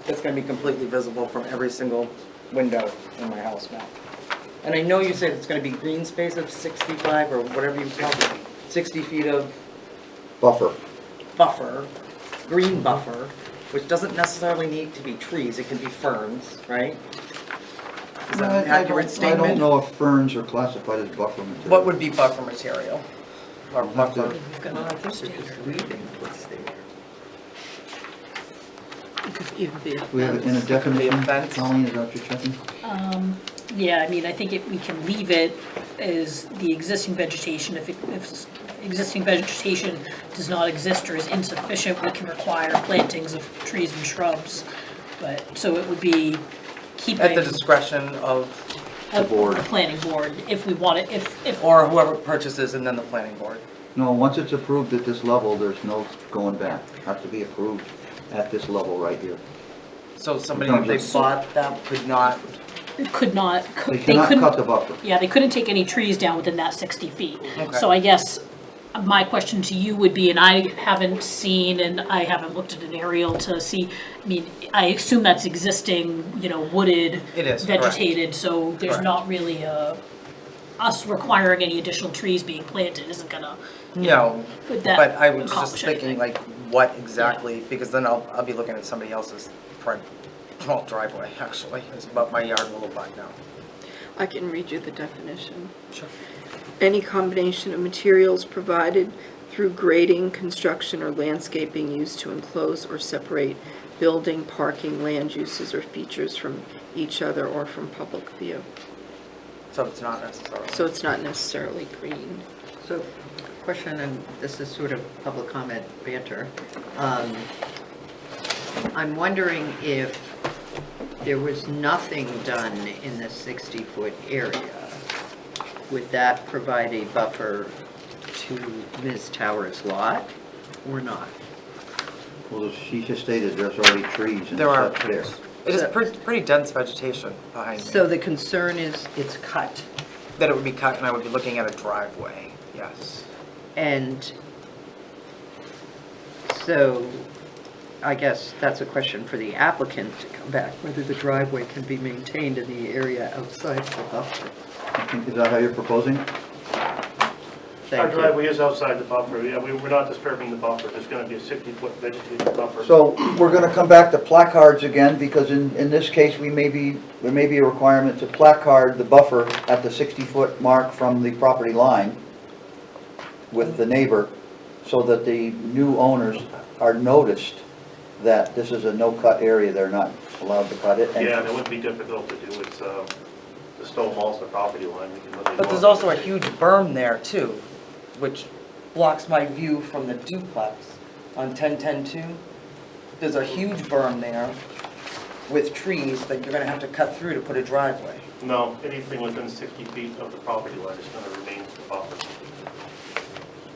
that's going to be completely visible from every single window in my house now. And I know you said it's going to be green space of 65 or whatever you call it, 60 feet of Buffer. buffer, green buffer, which doesn't necessarily need to be trees, it can be ferns, right? Is that an accurate I statement? don't know if ferns are classified as buffer material. What would be buffer material? Or We'll have to- buffer? We've got another state. It could even be a We have it in a fence. Could be a definition, fence. Colleen, is that what you're checking? Yeah, I mean, I think we can leave it as the existing vegetation. If existing vegetation does not exist or is insufficient, we can require plantings of trees and shrubs. But, so it would be keeping. At the discretion of, of board. The planning board, if we want it, if. or whoever purchases and then the planning board. No, once it's approved at this level, there's no going back. Has to be approved at this level right here. So somebody, In if terms they of- bought that, could not, Could not, They they cannot cut the couldn't, buffer. yeah, they couldn't take any trees down within that 60 feet. Okay. So I guess my question to you would be, and I haven't seen, and I haven't looked at an aerial to see, I mean, I assume that's existing, wooded. It is, correct. Vegetated, so there's Correct. not really us requiring any additional trees being planted isn't gonna, no. would that But I was just accomplish thinking anything? like, what exactly, because then I'll be looking at somebody else's front, well, driveway, actually. It's about my yard a little back now. I can read you the definition. Sure. Any combination of materials provided through grading, construction, or landscaping used to enclose or separate building, parking, land uses, or features from each other or from public view. So it's not necessarily. So it's not necessarily green. So, question, and this is sort of public comment banter. I'm wondering if there was nothing done in the 60-foot area, would that provide a buffer to Ms. Towers' lot or not? Well, she just stated there's already trees and There are such there. trees. It is pretty dense vegetation behind me. So the concern is it's cut, That it would be cut and I would be looking at a driveway, yes. and so I guess that's a question for the applicant to come back, whether the driveway can be maintained in the area outside the buffer. I think, is that how you're proposing? Our Thank you. driveway is outside the buffer, yeah, we're not disturbing the buffer, there's gonna be a 60-foot vegetated buffer. So we're gonna come back to placards again, because in this case, there may be a requirement to placard the buffer at the 60-foot mark from the property line with the neighbor, so that the new owners are noticed that this is a no-cut area, they're not allowed to cut it. And Yeah, and it wouldn't be difficult to do, it's, the stone walls the property line, we can really. But there's also a huge berm there too, which blocks my view from the duplex on 10-10-2. There's a huge berm there with trees that you're gonna have to cut through to put a driveway. No, anything within 60 feet of the property line is gonna remain the buffer.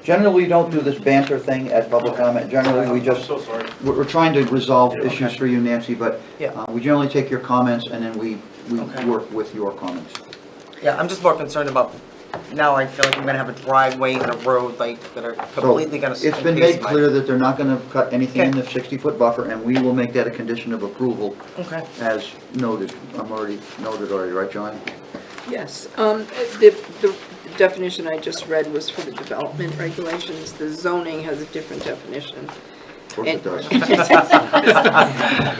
generally, we don't do this banter thing at public comment. Generally, we I'm just, so sorry. we're trying to resolve Yeah, issues okay. for you, Nancy, but Yeah. we generally take your comments and then we Okay. work with your comments. Yeah, I'm just more concerned about, now I feel like I'm gonna have a driveway and a road like that are So, completely gonna. it's been encase made my- clear that they're not gonna cut anything in Okay. the 60-foot buffer, and we will make that a condition of approval Okay. as noted. I'm already noted already, right, John? Yes, the definition I just read was for the development regulations. The zoning has a different definition. Of course it does.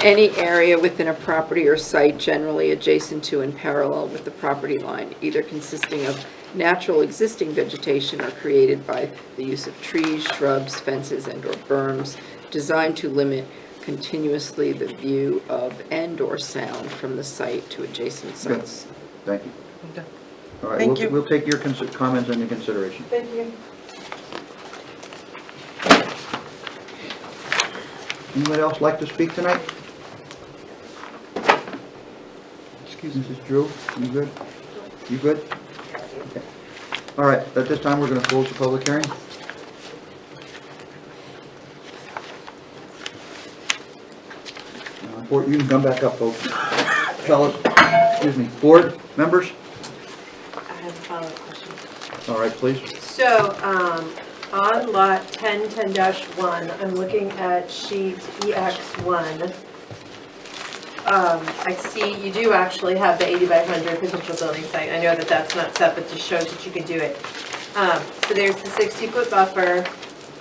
Any area within a property or site generally adjacent to and parallel with the property line, either consisting of natural existing vegetation or created by the use of trees, shrubs, fences, and/or berms, designed to limit continuously the view of and/or sound from the site to adjacent sites. Thank you. Okay. All right, Thank you. we'll take your comments into consideration. Thank you. Anybody else like to speak tonight? Excuse me, Mrs. Drew, you good? You good? Okay. All right, at this time, we're gonna close the public hearing. Board, you can come back up, folks. Fellas, excuse me, board members? I have a follow-up question. All right, please. So, on lot 10-1, I'm looking at sheet EX1. I see you do actually have the 80 by 100 potential building site. I know that that's not set, but just shows that you can do it. So there's the 60-foot buffer,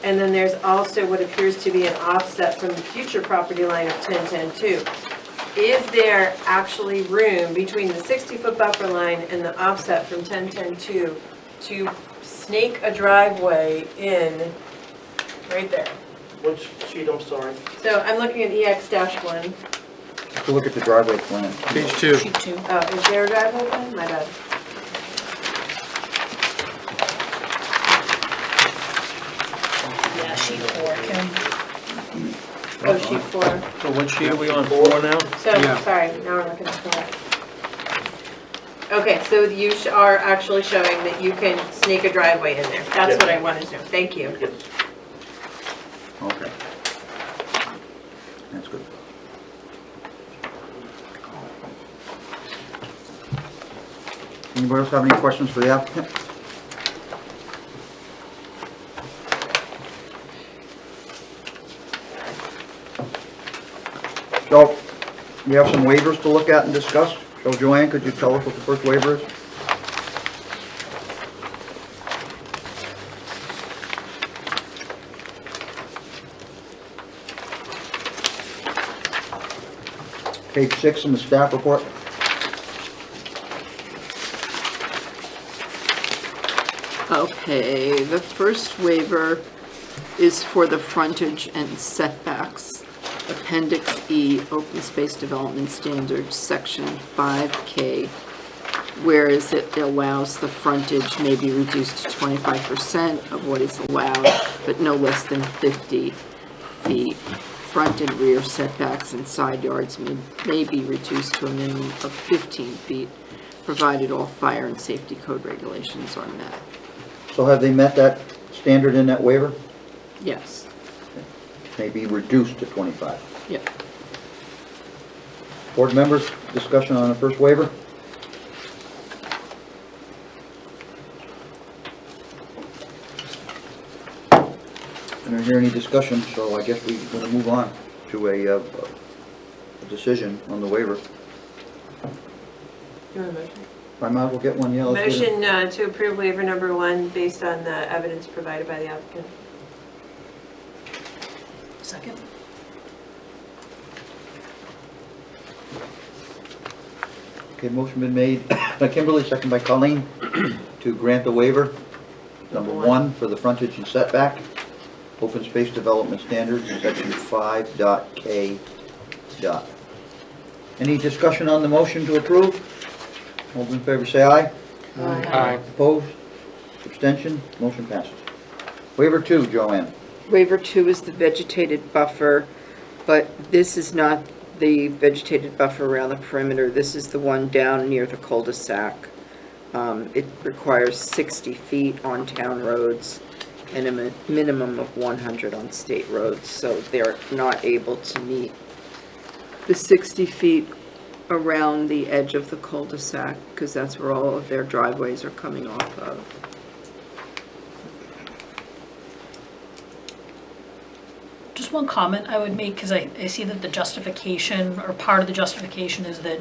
and then there's also what appears to be an offset from the future property line of 10-2. Is there actually room between the 60-foot buffer line and the offset from 10-2 to snake a driveway in right there? Which sheet, I'm sorry? So I'm looking at EX-1. Take a look at the driveway plan. Page 2. Sheet 2. Oh, is there a driveway plan? My bad. Yeah, sheet 4, Kim. Oh, sheet 4. So what sheet are we on, 4 now? So, sorry, now we're looking at 4. Okay, so you are actually showing that you can snake a driveway in there. That's what I wanted to know. Thank you. Yes. Okay. That's good. Anybody else have any questions for the applicant? So, we have some waivers to look at and discuss. So Joanne, could you tell us what the first waiver is? Page 6 in the staff report. Okay, the first waiver is for the frontage and setbacks. Appendix E, Open Space Development Standards, Section 5K, whereas it allows the frontage may be reduced to 25% of what is allowed, but no less than 50 feet. Front and rear setbacks and side yards may be reduced to a minimum of 15 feet, provided all fire and safety code regulations are met. So have they met that standard in that waiver? Yes. May be reduced to 25. Yep. Board members, discussion on the first waiver? I don't hear any discussion, so I guess we're going to move on to a decision on the waiver. You want a motion? I might as well get one, yeah. Let's get it. Motion to approve waiver number 1 based on the evidence provided by the applicant. Second? Okay, motion been made by Kimberly, second by Colleen, to grant the waiver. Number 1 for the frontage and setback. Open Space Development Standards, Section 5.K. Any discussion on the motion to approve? All those in favor say aye. Aye. Opposed? Abstention? Motion passes. Waiver 2, Joanne. Waiver 2 is the vegetated buffer, but this is not the vegetated buffer around the perimeter. This is the one down near the cul-de-sac. It requires 60 feet on town roads and a minimum of 100 on state roads, so they're not able to meet the 60 feet around the edge of the cul-de-sac, because that's where all of their driveways are coming off of. Just one comment I would make, because I see that the justification, or part of the justification is that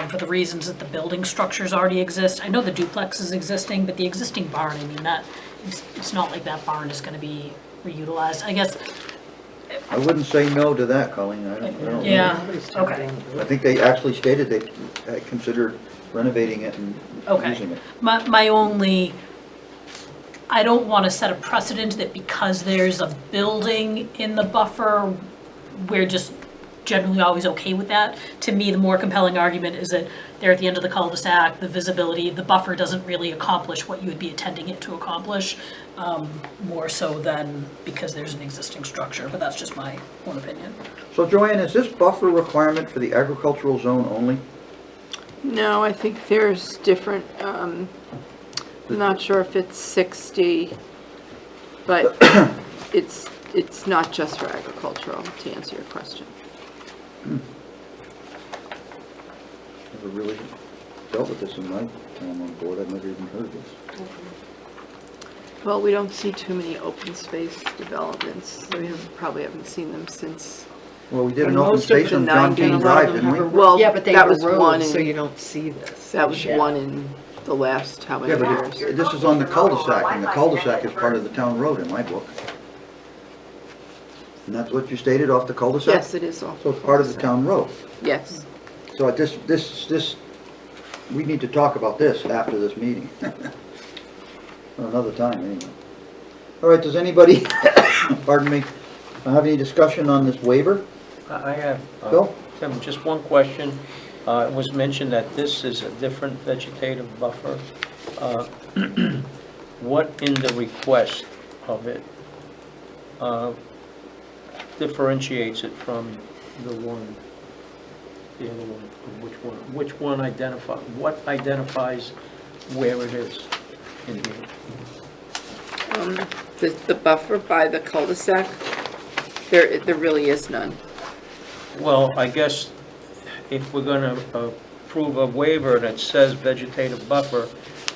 for the reasons that the building structures already exist. I know the duplex is existing, but the existing barn, I mean, it's not like that barn is going to be reutilized. I guess, I wouldn't say no to that, Colleen. I don't know. yeah, okay. I think they actually stated they considered renovating it and using it. My only, I don't want to set a precedent that because there's a building in the buffer, we're just generally always okay with that. To me, the more compelling argument is that they're at the end of the cul-de-sac, the visibility, the buffer doesn't really accomplish what you would be intending it to accomplish, more so than because there's an existing structure, but that's just my own opinion. So Joanne, is this buffer requirement for the agricultural zone only? No, I think there's different, I'm not sure if it's 60, but it's not just for agricultural, to answer your question. Never really dealt with this in my time on board. I've never even heard of this. Well, we don't see too many open space developments. We probably haven't seen them since, Well, we did And an open most of space the on John 90s, King a lot of Drive, them didn't we? have a well, Yeah, but they that were was one roads, so in, you don't see this. that was one in the last how many Yeah, but years? this is on the cul-de-sac, and the cul-de-sac is part of the town road in my book. And that's what you stated, off the cul-de-sac? Yes, it is off. So it's part of the town road. Yes. So this, we need to talk about this after this meeting. Or another time, anyway. All right, does anybody, pardon me, have any discussion on this waiver? I have, Bill? Tim, just one question. It was mentioned that this is a different vegetative buffer. What in the request of it differentiates it from the other one? Which one what identifies where it is in here? The buffer by the cul-de-sac, there really is none. Well, I guess if we're gonna approve a waiver that says vegetative buffer,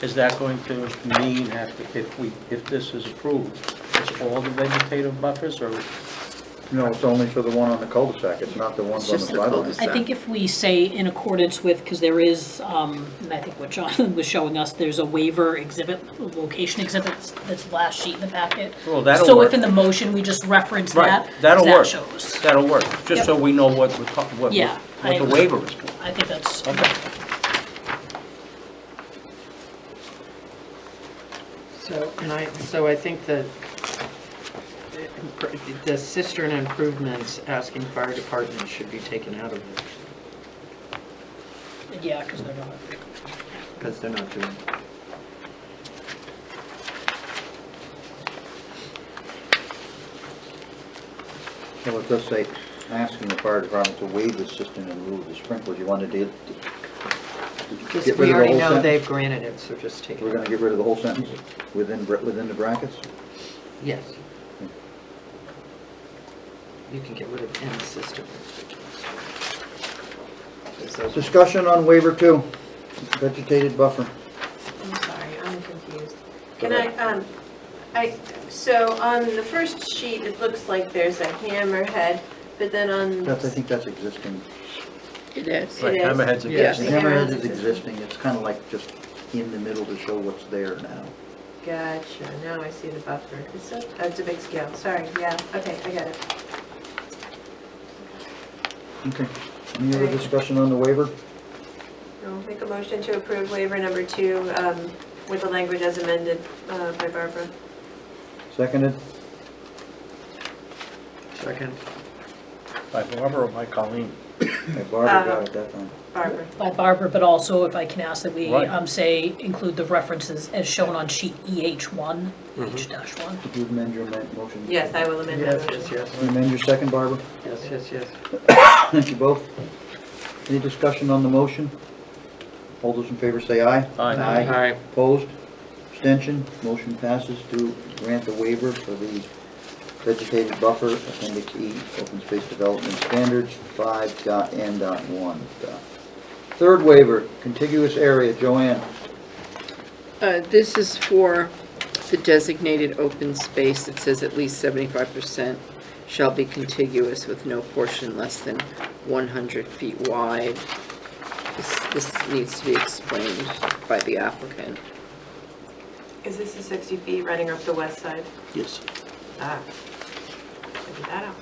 is that going to mean if this is approved, it's all the vegetative buffers, or? No, it's only for the one on the cul-de-sac, it's not the ones It's on the just the sideline. cul-de-sac. I think if we say in accordance with, because there is, and I think what John was showing us, there's a waiver exhibit, location exhibit, that's the last sheet in the packet. Well, that'll So work. if in the motion, we just reference Right, that, that'll that work. shows. That'll work, just so we know what we're what Yeah, the waiver is for. I think that's, Okay. So I think that the cistern improvements, asking fire department should be taken out of it, yeah, because they're not. because they're not doing it. Well, it does say, asking the fire department to waive the cistern in lieu of the sprinklers. You wanted to Just, get we rid of the already whole know sentence? they've granted it, so just take it We're out. gonna get rid of the whole sentence within the brackets? Yes. You can get rid of any cistern. Because those- Discussion on waiver 2, vegetated buffer. I'm sorry, I'm confused. Can so on the first sheet, it looks like there's a hammerhead, but then on. I think that's existing. It is. Right, It is. hammerheads Yes. The The hammerhead hammerhead's is existing, it's kind of like just in the middle to show what's there now. Gotcha, now I see the buffer. It's a big scale, sorry, yeah, okay, I got it. Okay. Any other discussion on the waiver? I'll make a motion to approve waiver number 2 with the language as amended by Barbara. Seconded? Second. By Barbara or by Colleen? Okay, Barbara got it that time. Barbara. By Barbara, but also if I can ask that we Right. say, include the references as shown on sheet EH1, H-1. Did you amend your motion? Yes, I will amend that Yes, motion. yes, yes, You amend your second, Barbara? yes. Thank you both. Any discussion on the motion? All those in favor say aye. Aye. Aye. Opposed? Abstention? Motion passes to grant the waiver for the vegetated buffer, Appendix E, Open Space Development Standards 5.N.1. Third waiver, contiguous area, Joanne. This is for the designated open space. It says at least 75% shall be contiguous with no portion less than 100 feet wide. This needs to be explained by the applicant. Is this the 60 feet running up the west side? Yes. Ah, figured that out.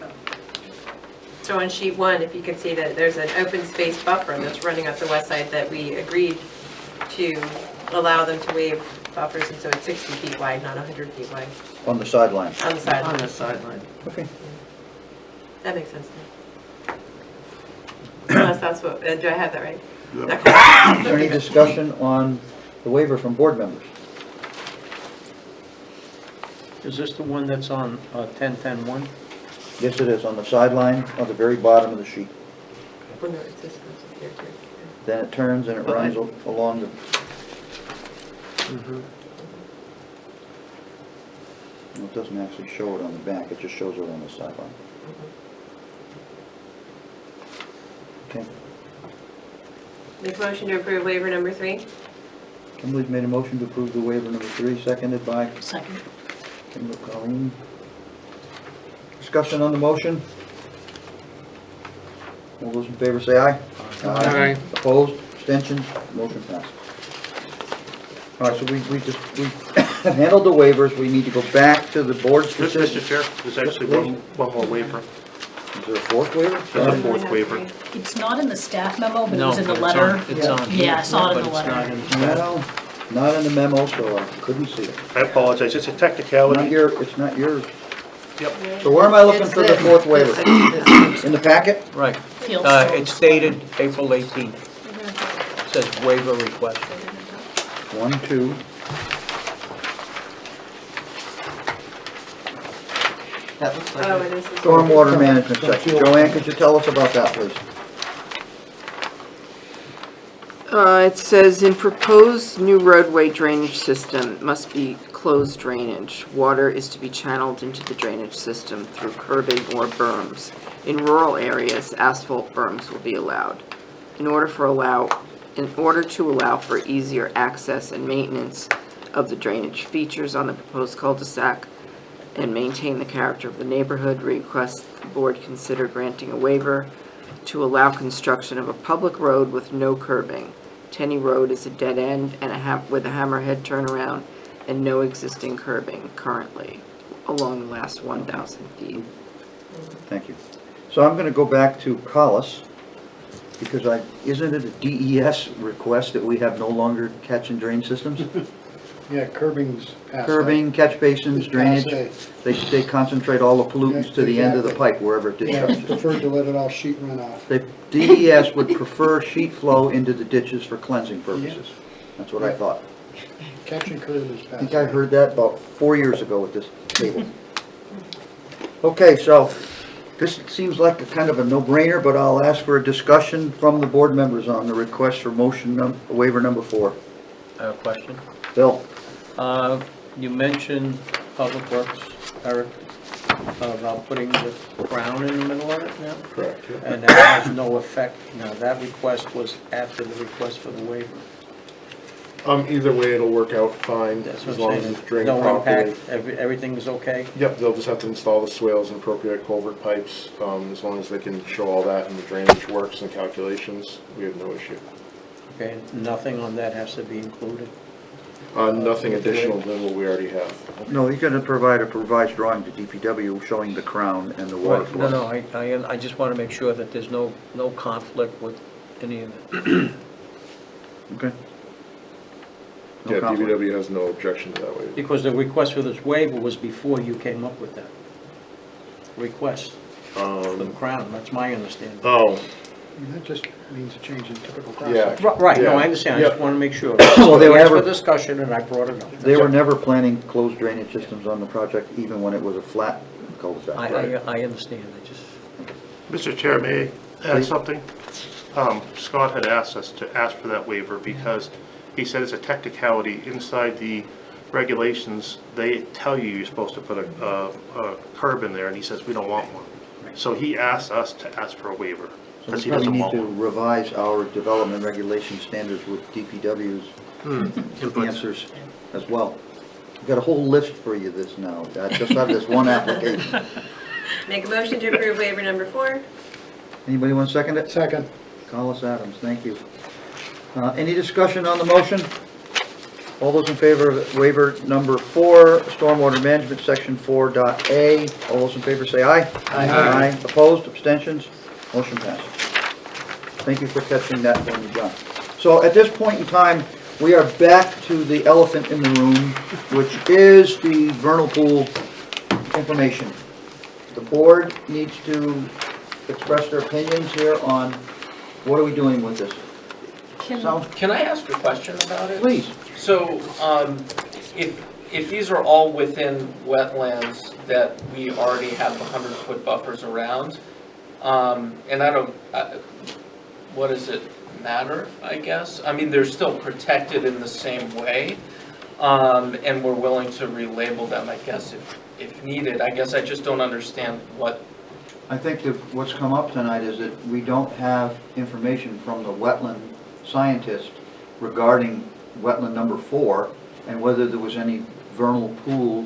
So on sheet 1, if you can see that there's an open space buffer that's running up the west side that we agreed to allow them to waive buffers, and so it's 60 feet wide, not 100 feet wide, On the sideline. on the side. On the sideline. Okay. That makes sense to me. Unless that's what, do I have that right? Okay. Is there any discussion on the waiver from board members? Is this the one that's on 10.10.1? Yes, it is, on the sideline, on the very bottom of the sheet. Well, no, it's this goes up here too. Then it turns and it runs along the... Well, it doesn't actually show it on the back, it just shows it on the sideline. Okay. Make motion to approve waiver number 3. Kimberly's made a motion to approve the waiver number 3, seconded by Second. Kimberly Colleen. Discussion on the motion? All those in favor say aye. Aye. Opposed, abstentions, motion passes. All right, so we have handled the waivers, we need to go back to the board specific. Mr. Chair, there's actually one more waiver. Is there a fourth waiver? There's a fourth waiver. It's not in the staff memo, but it No, was in the but letter. it's on here, Yeah, I saw it in but the it's not letter. in the staff. No, not in the memo, so I couldn't see it. I apologize, it's a Not technicality. it's not yours. Yep. So where am I looking for the fourth waiver? In the packet? Right. Field It's stones. dated April 18th. It says waiver request. 1, 2. That looks like Oh, it. it is. Stormwater management section. Joanne, could you tell us about that, please? It says, in proposed new roadway drainage system must be closed drainage. Water is to be channeled into the drainage system through curbing or berms. In rural areas, asphalt berms will be allowed. In order to allow in order to allow for easier access and maintenance of the drainage features on the proposed cul-de-sac and maintain the character of the neighborhood, request the board consider granting a waiver to allow construction of a public road with no curbing. Tenney Road is a dead end and with a hammerhead turnaround and no existing curbing currently along the last 1,000 feet. Thank you. So I'm going to go back to Collis, because isn't it a DES request that we have no longer catch and drain systems? Yeah, curbing's past. Curbing, catch basins, drainage, they concentrate all the pollutants to the end of the pipe wherever it Yeah, discharges. prefer to let it all sheet run off. The DES would prefer sheet flow into the ditches for cleansing purposes. That's what I thought. Catch and curb is I past. think I heard that about 4 years ago at this table. Okay, so this seems like a kind of a no-brainer, but I'll ask for a discussion from the board members on the request for waiver number 4. I have a question. Bill? You mentioned Public Works, Eric, about putting the crown in the middle of it now? Correct. And that has no effect. Now, that request was after the request for the waiver. Either way, it'll work out fine, That's as what long I'm as saying. it's drained No properly. impact, everything is okay? Yep, they'll just have to install the swales and appropriate culvert pipes, as long as they can show all that and the drainage works and calculations, we have no issue. Okay, nothing on that has to be included? Nothing additional than what we already have. No, he's going to provide a revised drawing to DPW showing the crown and the water flow. No, I just want to make sure that there's no conflict with any of it. Okay. No Yeah, conflict. DPW has no objection to that waiver. Because the request for this waiver was before you came up with that request for the crown, that's my understanding. Oh, And that just means a change in typical Yeah. cross-section. Right, no, Yeah. I understand, I just Yep. want to make sure. Well, they were Thanks never- for discussion, and I brought it up. They were never planning closed drainage systems on the project, even when it was a flat cul-de-sac. I understand, I just, Mr. Chair, may I add Please. something? Scott had asked us to ask for that waiver because he said it's a technicality inside the regulations. They tell you you're supposed to put a curb in there, and he says we don't want one. So he asked us to ask for a waiver So because we he probably doesn't need want to one. revise our development regulation standards with DPW's answers as well. We've got a whole list for you this now, just out of this one application. Make a motion to approve waiver number 4. Anybody want to second it? Second. Collis Adams, thank you. Any discussion on the motion? All those in favor of waiver number 4, Stormwater Management, Section 4.A. All those in favor say aye. Aye. Opposed, abstentions? Motion passes. Thank you for catching that for me, John. So at this point in time, we are back to the elephant in the room, which is the vernal pool information. The board needs to express their opinions here on what are we doing with this. Sounds, Can I ask a question about it? please. So, if these are all within wetlands that we already have 100-foot buffers around, and what does it matter, I guess? I mean, they're still protected in the same way, and we're willing to relabel them, I guess, if needed. I guess I just don't understand what. I think that what's come up tonight is that we don't have information from the wetland scientist regarding wetland number 4 and whether there was any vernal pool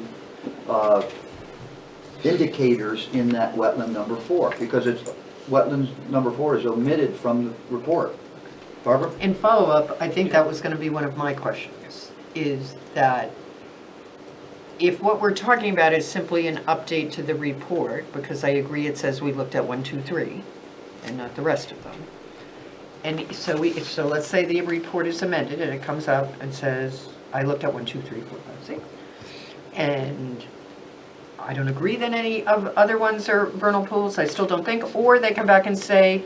indicators in that wetland number 4, because it's wetlands number 4 is omitted from the report. Barbara? In follow-up, I think that was going to be one of my questions, is that if what we're talking about is simply an update to the report, because I agree it says we looked at 1, 2, 3, and not the rest of them. And so let's say the report is amended and it comes out and says, I looked at 1, 2, 3, 4, 5, 6. And I don't agree that any of other ones are vernal pools, I still don't think, or they come back and say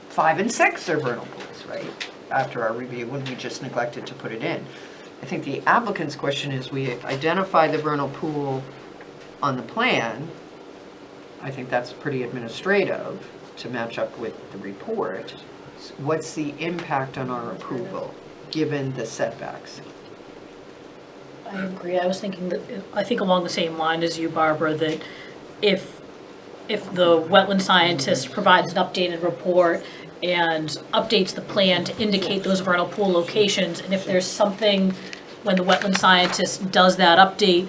5 and 6 are vernal pools, right? After our review, when we just neglected to put it in. I think the applicant's question is, we identify the vernal pool on the plan. I think that's pretty administrative to match up with the report. What's the impact on our approval, given the setbacks? I agree. I was thinking that, I think along the same line as you, Barbara, that if the wetland scientist provides an updated report and updates the plan to indicate those vernal pool locations. And if there's something, when the wetland scientist does that update,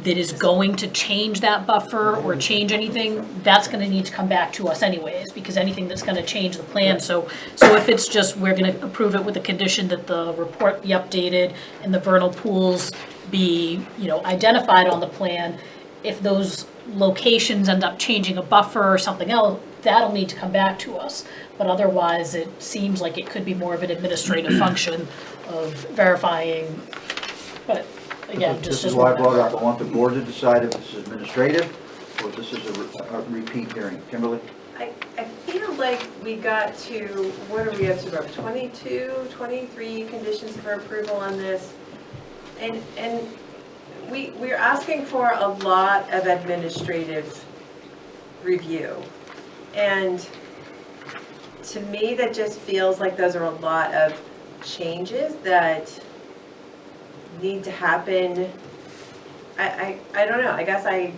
that is going to change that buffer or change anything, that's gonna need to come back to us anyways, because anything that's gonna change the plan, so if it's just, we're gonna approve it with the condition that the report be updated and the vernal pools be, identified on the plan, if those locations end up changing a buffer or something else, that'll need to come back to us. But otherwise, it seems like it could be more of an administrative function of verifying, but again, This just. is why I brought it up. I want the board to decide if this is administrative or if this is a repeat hearing. Kimberly? I feel like we got to, what are we up to, Rob? 22, 23 conditions for approval on this. And we're asking for a lot of administrative review. And to me, that just feels like those are a lot of changes that need to happen. I don't know, I guess I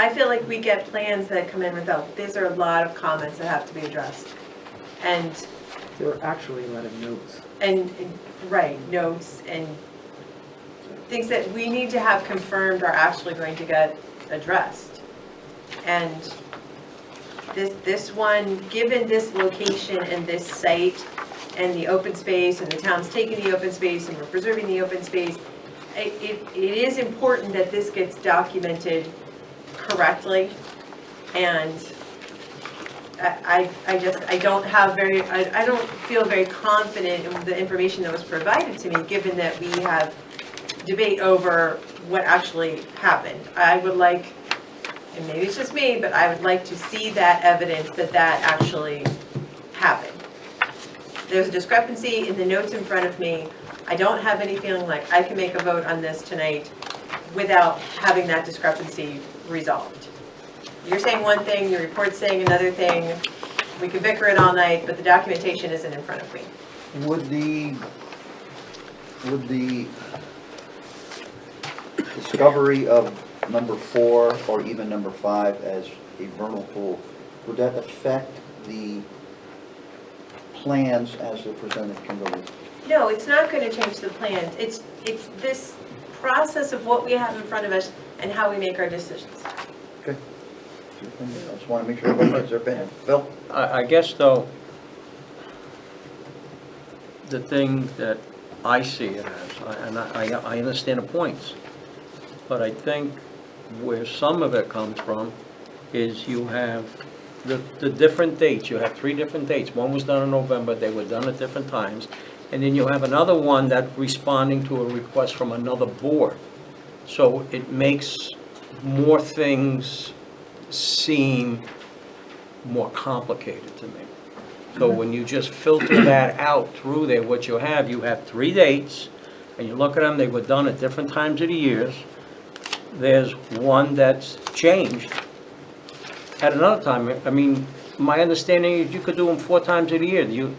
feel like we get plans that come in without, these are a lot of comments that have to be addressed. And There were actually a lot of notes. right, notes and things that we need to have confirmed are actually going to get addressed. And this one, given this location and this site and the open space and the town's taking the open space and we're preserving the open space, it is important that this gets documented correctly. And I don't feel very confident in the information that was provided to me, given that we have debate over what actually happened. I would like, and maybe it's just me, but I would like to see that evidence that that actually happened. There's a discrepancy in the notes in front of me. I don't have any feeling like I can make a vote on this tonight without having that discrepancy resolved. You're saying one thing, your report's saying another thing. We can bicker it all night, but the documentation isn't in front of me. Would the discovery of number 4 or even number 5 as a vernal pool, would that affect the plans as they're presented, Kimberly? No, it's not going to change the plans. It's this process of what we have in front of us and how we make our decisions. Okay. I just want to make sure everybody has their opinion. Bill? I guess, though, the thing that I see it as, and I understand the points, but I think where some of it comes from is you have the different dates. You have 3 different dates. One was done in November, they were done at different times, and then you have another one that's responding to a request from another board. So it makes more things seem more complicated to me. So when you just filter that out through there, what you have 3 dates, and you look at them, they were done at different times of the years. There's one that's changed at another time. I mean, my understanding is you could do them 4 times of the year.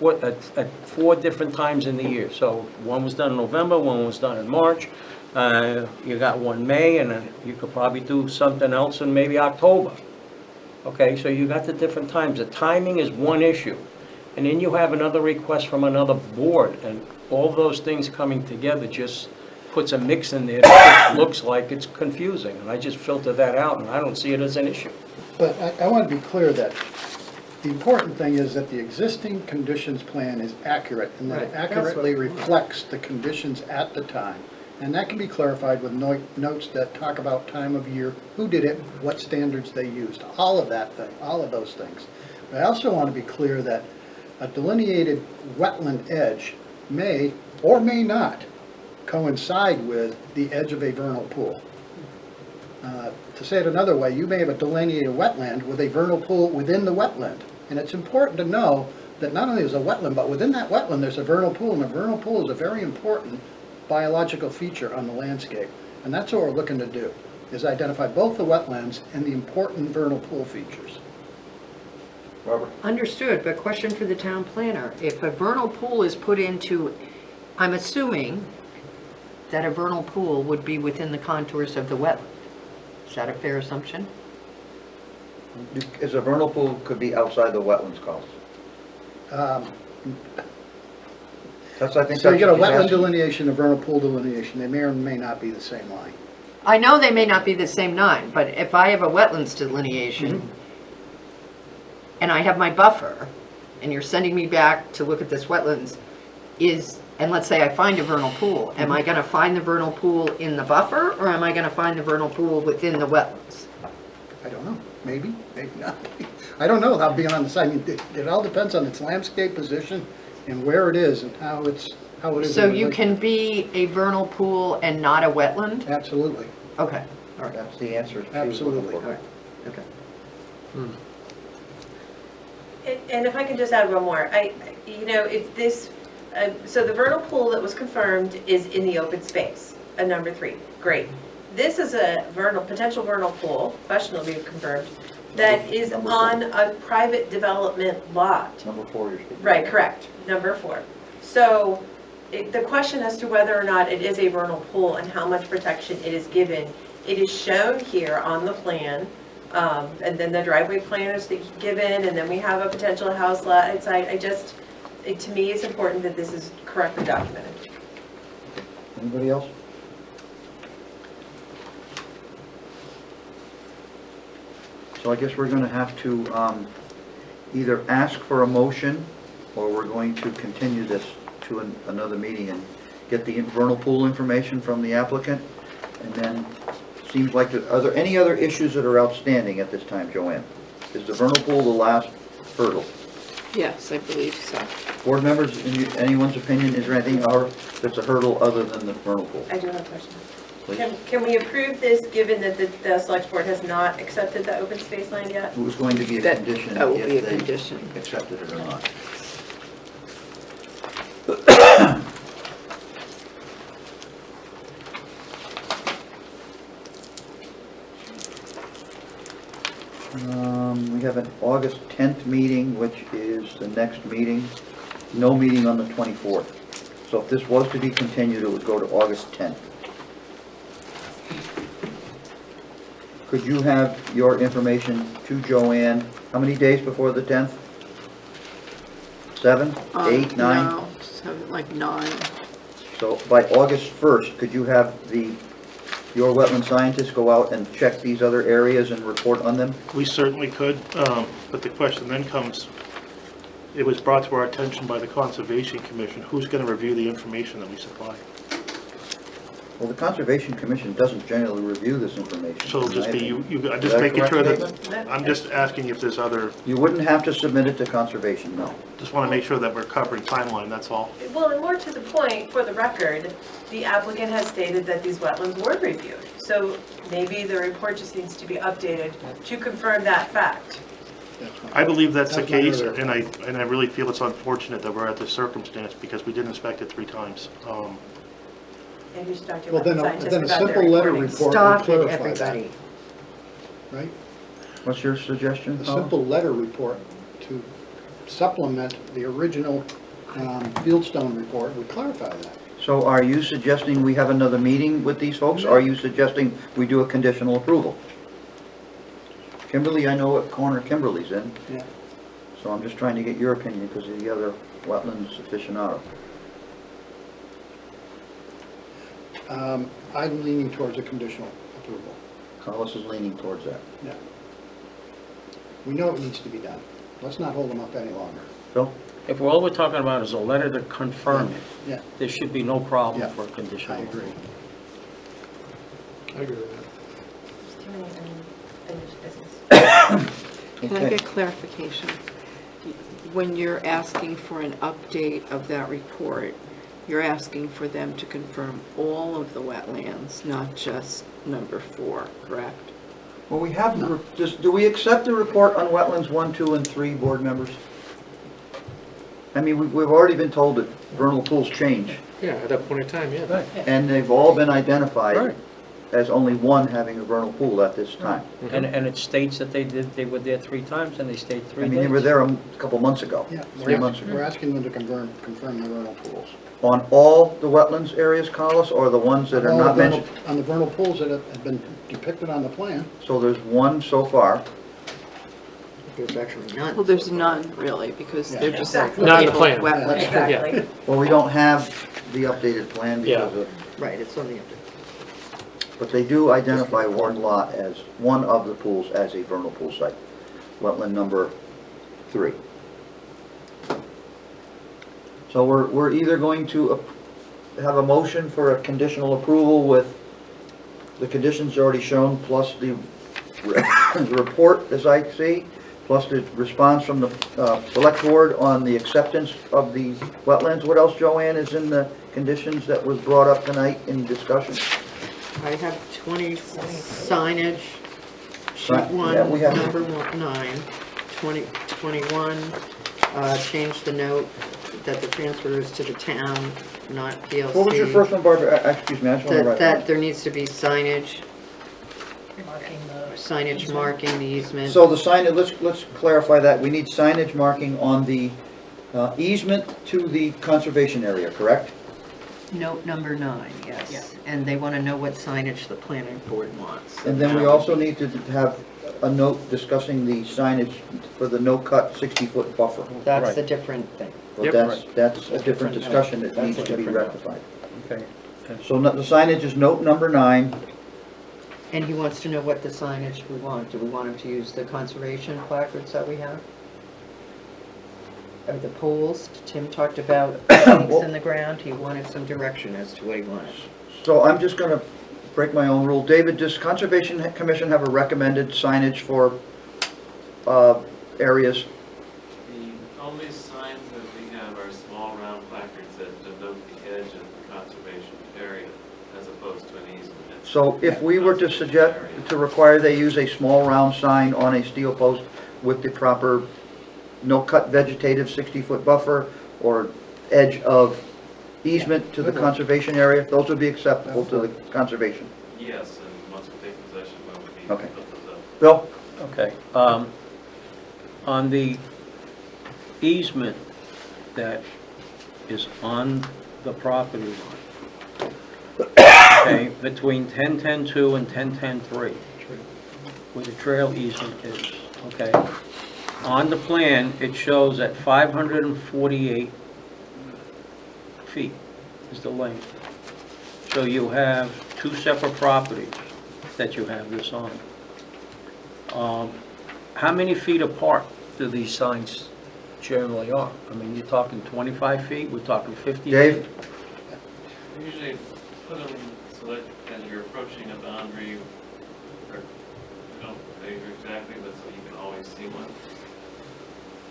At 4 different times in the year. So one was done in November, one was done in March. You got one May, and you could probably do something else in maybe October. Okay, so you got the different times. The timing is one issue. And then you have another request from another board, and all those things coming together just puts a mix in there that looks like it's confusing. And I just filter that out, and I don't see it as an issue. But I want to be clear that the important thing is that the existing conditions plan is accurate and that it accurately reflects the conditions at the time. And that can be clarified with notes that talk about time of year, who did it, what standards they used, all of those things. But I also want to be clear that a delineated wetland edge may or may not coincide with the edge of a vernal pool. To say it another way, you may have a delineated wetland with a vernal pool within the wetland. And it's important to know that not only is a wetland, but within that wetland there's a vernal pool, and a vernal pool is a very important biological feature on the landscape. And that's what we're looking to do, is identify both the wetlands and the important vernal pool features. Robert? Understood, but question for the town planner. If a vernal pool is put into, I'm assuming that a vernal pool would be within the contours of the wetland. Is that a fair assumption? Is a vernal pool could be outside the wetlands, Carlos? That's, I think. So you get a that's what he's wetland asking. delineation, a vernal pool delineation, they may or may not be the same line. I know they may not be the same line, but if I have a wetlands delineation and I have my buffer, and you're sending me back to look at this wetlands, and let's say I find a vernal pool, am I gonna find the vernal pool in the buffer, or am I gonna find the vernal pool within the wetlands? I don't know, maybe, maybe not. I don't know, without being on the site, I mean, it all depends on its landscape position and where it is and how it is. So in you relation- can be a vernal pool and not a wetland? Absolutely, Okay. That's the answer. to absolutely. Okay. And if I can just add one more, if this, so the vernal pool that was confirmed is in the open space, number 3, great. This is a potential vernal pool, questionably confirmed, that is Number on a private development lot. Number 4, you're speaking. Right, correct, number 4. So the question as to whether or not it is a vernal pool and how much protection it is given, it is shown here on the plan. And then the driveway plan is given, and then we have a potential house lot. To me, it's important that this is correctly documented. Anybody else? So I guess we're gonna have to, either ask for a motion, or we're going to continue this to another meeting and get the vernal pool information from the applicant. And then, seems like, are there any other issues that are outstanding at this time, Joanne? Is the vernal pool the last hurdle? Yes, I believe so. Board members, in anyone's opinion, is there anything that's a hurdle other than the vernal pool? I do have a question. Please. Can we approve this, given that the select board has not accepted the open space land yet? It was going to be a That- condition that will be a if they condition. accepted it or not. We have an August 10th meeting, which is the next meeting. No meeting on the 24th. So if this was to be continued, it would go to August 10th. Could you have your information to Joanne, how many days before the 10th? 7, 8, 9? No, something like 9. So by August 1st, could you have your wetland scientists go out and check these other areas and report on them? We certainly could, but the question then comes, it was brought to our attention by the Conservation Commission, who's going to review the information that we supply? Well, the Conservation Commission doesn't generally review this information. So it'll just be in my you, opinion. I'm Is just that making correct, sure Caitlin? that, I'm just asking if there's other, You wouldn't have to submit it to Conservation, no. just want to make sure that we're covering timeline, that's all. Well, and more to the point, for the record, the applicant has stated that these wetlands were reviewed. So maybe the report just needs to be updated to confirm that fact. I believe that's the That's my case, earlier and I really feel it's unfortunate that we're at this circumstance, because we did inspect it 3 times. Maybe you should talk to Well, your then scientist a about their simple letter recordings. report would Stop it, clarify that, everybody. right? What's your suggestion, A Paul? simple letter report to supplement the original Fieldstone report would clarify that. So are you suggesting we have another meeting with these folks? Or are you suggesting we do a conditional approval? Kimberly, I know what corner Kimberly's in. Yeah. So I'm just trying to get your opinion because of the other wetlands aficionado. I'm leaning towards a conditional approval. Carlos is leaning towards that. Yeah. We know it needs to be done. Let's not hold them up any longer. Phil? If all we're talking about is a letter to confirm it, Yeah, there should be no problem Yeah. for a conditional I agree. approval. I agree with that. There's too many unfinished business. Can I Okay. get clarification? When you're asking for an update of that report, you're asking for them to confirm all of the wetlands, not just number 4, correct? Well, we have, do we accept the report on wetlands 1, 2, and 3, board members? I mean, we've already been told that vernal pools change, Yeah, at that point in time, yeah. and they've all been identified Right. as only one having a vernal pool at this time. And it states that they were there 3 times and they stayed 3 I days. mean, they were there a couple months ago, Yeah, 3 months ago. we're asking them to confirm the vernal pools. On all the wetlands areas, Carlos, or the ones that are All the not vernal- mentioned? On the vernal pools that have been depicted on the plan, So there's one so far. There's actually none. Well, there's none really, because they're just. Exactly. Not in the plan. Wetlands. Exactly. Well, we don't have the updated plan because Yeah. of, Right, it's on the, but they do identify one lot as, one of the pools as a vernal pool site, wetland number 3. So we're either going to have a motion for a conditional approval with the conditions already shown, plus the the report, as I see, plus the response from the select board on the acceptance of the wetlands. What else, Joanne, is in the conditions that was brought up tonight in discussion? I have 20 signage, sheet Right, one, yeah, we have- number 9, 21, change the note that the transfer is to the town, not PLC. What was your first one, Barbara? Excuse me, I just want to That, write that that. there needs to be signage, Marking the. signage marking the easement. So the signage, let's clarify that. We need signage marking on the easement to the conservation area, correct? Note number 9, yes. And they want to know what signage the planning board wants. And then we also need to have a note discussing the signage for the no-cut 60-foot buffer. That's Right. a different thing. But that's a different discussion that That's needs a to be different note. rectified. Okay. So the signage is note number 9. And he wants to know what the signage we want. Do we want him to use the conservation placards that we have? Or the poles? Tim talked about stakes in the ground. He wanted some direction as to what he wanted. So I'm just going to break my own rule. David, does Conservation Commission have a recommended signage for areas? The only signs that we have are small round placards that denote the edge of the conservation area as opposed to an easement. So if we were to suggest, to require they use a small round sign on a steel post with the proper no-cut vegetative 60-foot buffer or edge of easement to the conservation area, those would be acceptable to the conservation. Yes, and once we take possession, we would need to Okay. put those up. Bill? Okay, on the easement that is on the property line, okay, between 10-10-2 and 10-10-3, where the trail easement is, okay? On the plan, it shows that 548 feet is the length. So you have two separate properties that you have this on. How many feet apart do these signs generally are? I mean, you're talking 25 feet, we're talking 50 feet? Dave? We usually put them so that as you're approaching a boundary, or we don't measure exactly, but so you can always see one.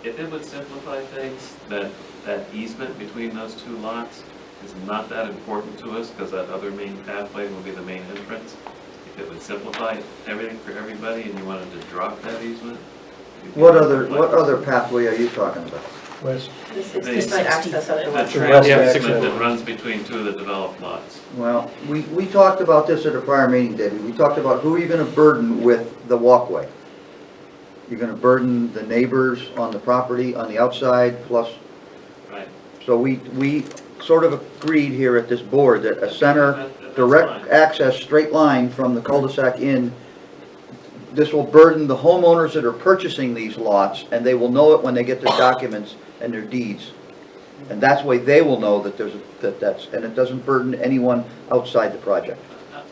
If it would simplify things, that easement between those two lots is not that important to us, because that other main pathway will be the main entrance. If it would simplify everything for everybody and you wanted to drop that easement. What other pathway are you talking about? West. This The- 60-foot access of the The wetland. trail Yeah, easement 60. that runs between two of the developed lots. Well, we talked about this at a prior meeting, David. We talked about who you're going to burden with the walkway. You're going to burden the neighbors on the property on the outside, plus, Right. so we sort of agreed here at this board that a center That's direct fine. access, straight line from the cul-de-sac in, this will burden the homeowners that are purchasing these lots, and they will know it when they get their documents and their deeds. And that's why they will know that and it doesn't burden anyone outside the project.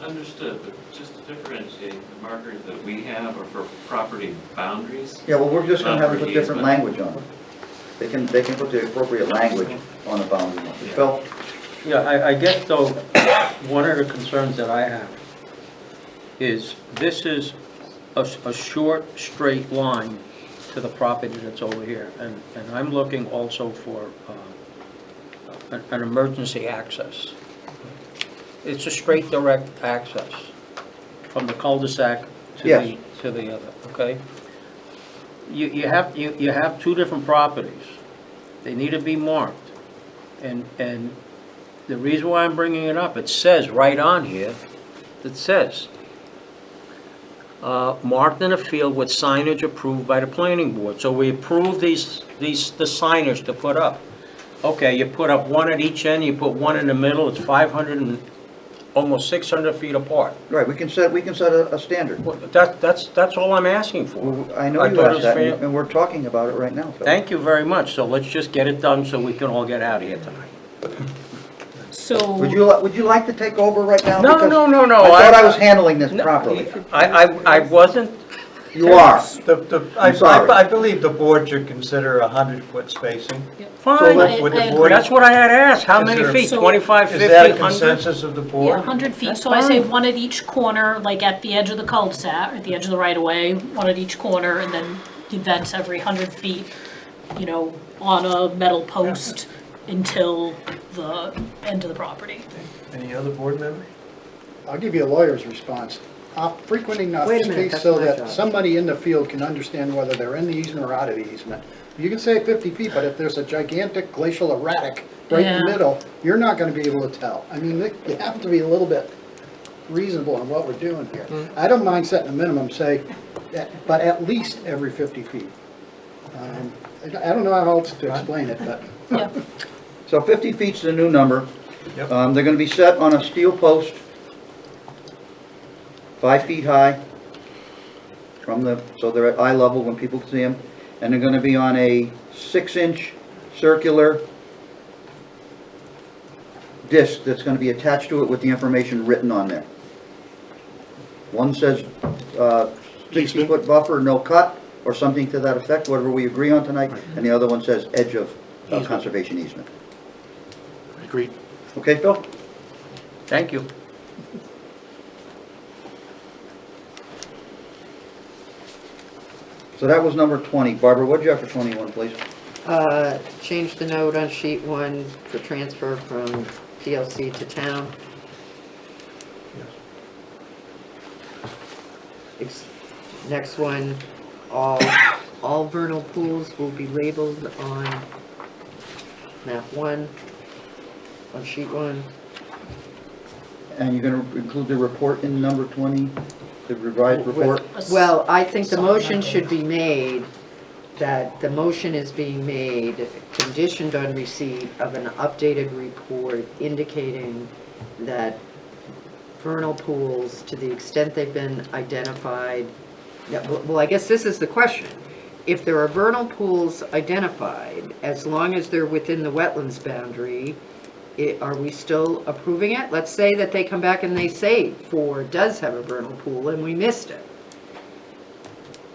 Understood, but just to differentiate, the markers that we have are for property boundaries. Yeah, well, we're just gonna have to Not for put different easement. language on it. They can put the appropriate language on the boundary line. Phil? Yeah, I guess though, one of the concerns that I have is this is a short, straight line to the property that's over here. And I'm looking also for an emergency access. It's a straight, direct access from the cul-de-sac to Yes. the other, okay? You have two different properties. They need to be marked. And the reason why I'm bringing it up, it says right on here, it says, marked in a field with signage approved by the planning board. So we approve the signage to put up. Okay, you put up one at each end, you put one in the middle, it's 500 and almost 600 feet apart. Right, we can set a standard. Well, that's all I'm asking for. Well, I know I you thought it asked was that, fair. and we're talking about it right now, Phil. Thank you very much, so let's just get it done so we can all get out of here tonight. So. Would you like to take over right now? No, Because no. I thought I was handling this properly. I wasn't, You are. I sorry. believe the board should consider 100-foot spacing. fine, let's- Would the I board- that's what I had asked, how Is many there- feet, So- 25, Is 50, that a 100? consensus of the Yeah, board? 100 feet, That's so I say fine. one at each corner, like at the edge of the cul-de-sac, or at the edge of the right-of-way, one at each corner, and then the vents every 100 feet, you know, on a metal post until the end of the property. Any other board member? I'll give you a lawyer's response. Frequenting enough Wait a minute, space that's so my that job. somebody in the field can understand whether they're in the easement or out of the easement. You can say 50 feet, but if there's a gigantic glacial erratic right in the Yeah. middle, you're not gonna be able to tell. I mean, you have to be a little bit reasonable in what we're doing here. I don't mind setting a minimum, say, but at least every 50 feet. I don't know how else to explain it, but. Yeah, So 50 feet's the new number. Yep. They're gonna be set on a steel post, 5 feet high, so they're at eye level when people can see them. And they're gonna be on a 6-inch circular disc that's gonna be attached to it with the information written on there. One says, 60-foot buffer, no cut, or something to that effect, whatever we agree on tonight. And the other one says edge of conservation easement. Agreed. Okay, Phil? Thank you. So that was number 20. Barbara, what'd you have for 21, please? Change the note on sheet 1 for transfer from PLC to town. Next one, all vernal pools will be labeled on map 1, on sheet 1. And you're gonna include the report in number 20, the revised report? Well, I think the motion should be made, that the motion is being made conditioned on receipt of an updated report indicating that vernal pools, to the extent they've been identified, well, I guess this is the question. If there are vernal pools identified, as long as they're within the wetlands boundary, are we still approving it? Let's say that they come back and they say 4 does have a vernal pool and we missed it.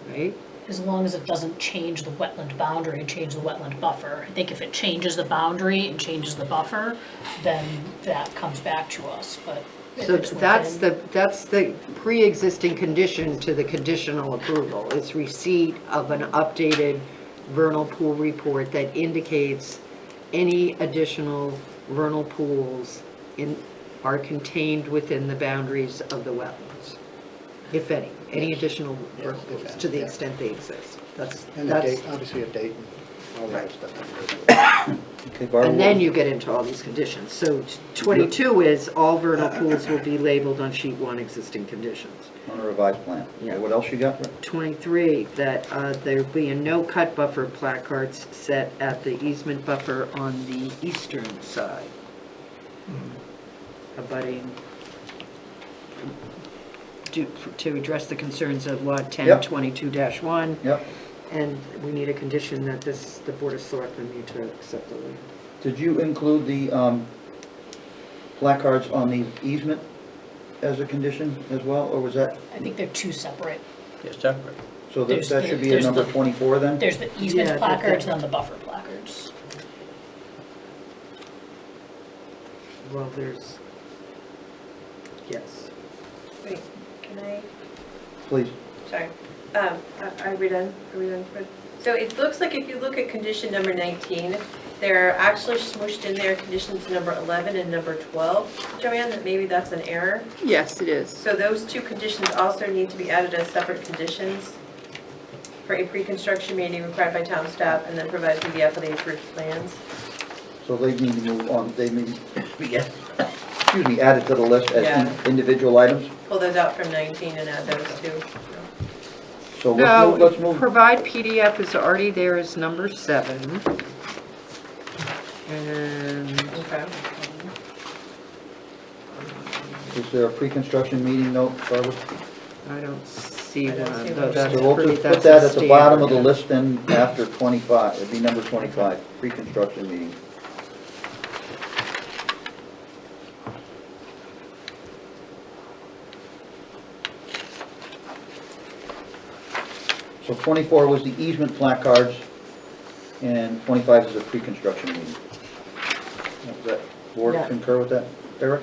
Right? as long as it doesn't change the wetland boundary and change the wetland buffer. I think if it changes the boundary and changes the buffer, then that comes back to us, but if So it's that's within- that's the pre-existing condition to the conditional approval. It's receipt of an updated vernal pool report that indicates any additional vernal pools are contained within the boundaries of the wetlands, if any additional vernal pools, to the extent they exist. And a date, obviously a date and all that stuff. Okay, Barbara. And then you get into all these conditions. So 22 is all vernal pools will be labeled on sheet 1 existing conditions. On a revised plan. Yeah. Okay, what else you got? 23, that there be a no-cut buffer placards set at the easement buffer on the eastern side, abutting, to address the concerns of Lot 10, Yep. 22-1. Yep. And we need a condition that the Board of Selectmen need to accept the waiver. Did you include the placards on the easement as a condition as well, or was that, I think they're two separate. They're separate. so that There's that the- should be a there's number the- 24 then? There's the easement Yeah, placards and then the buffer placards. Well, there's, yes. Wait, can I, Please. sorry. Are we done? Are we done? So it looks like if you look at condition number 19, they're actually smooshed in there, conditions number 11 and number 12. Joanne, that maybe that's an error. Yes, it is. So those two conditions also need to be added as separate conditions for a pre-construction meeting required by town staff and then provide PDF of the approved plans. So they need to move on, they need to be, excuse me, added to the list as Yeah. individual items? Pull those out from 19 and add those two. So No, let's move. provide PDF is already there as number 7. And Okay. Is there a pre-construction meeting note, Barbara? I don't see I don't one, see though one. that's So we'll pretty, just put that's that a at the bottom of the standard. list then after 25, it'd be number 25, pre-construction meeting. So 24 was the easement placards, and 25 is a pre-construction meeting. Does that board Yeah. concur with that, Eric?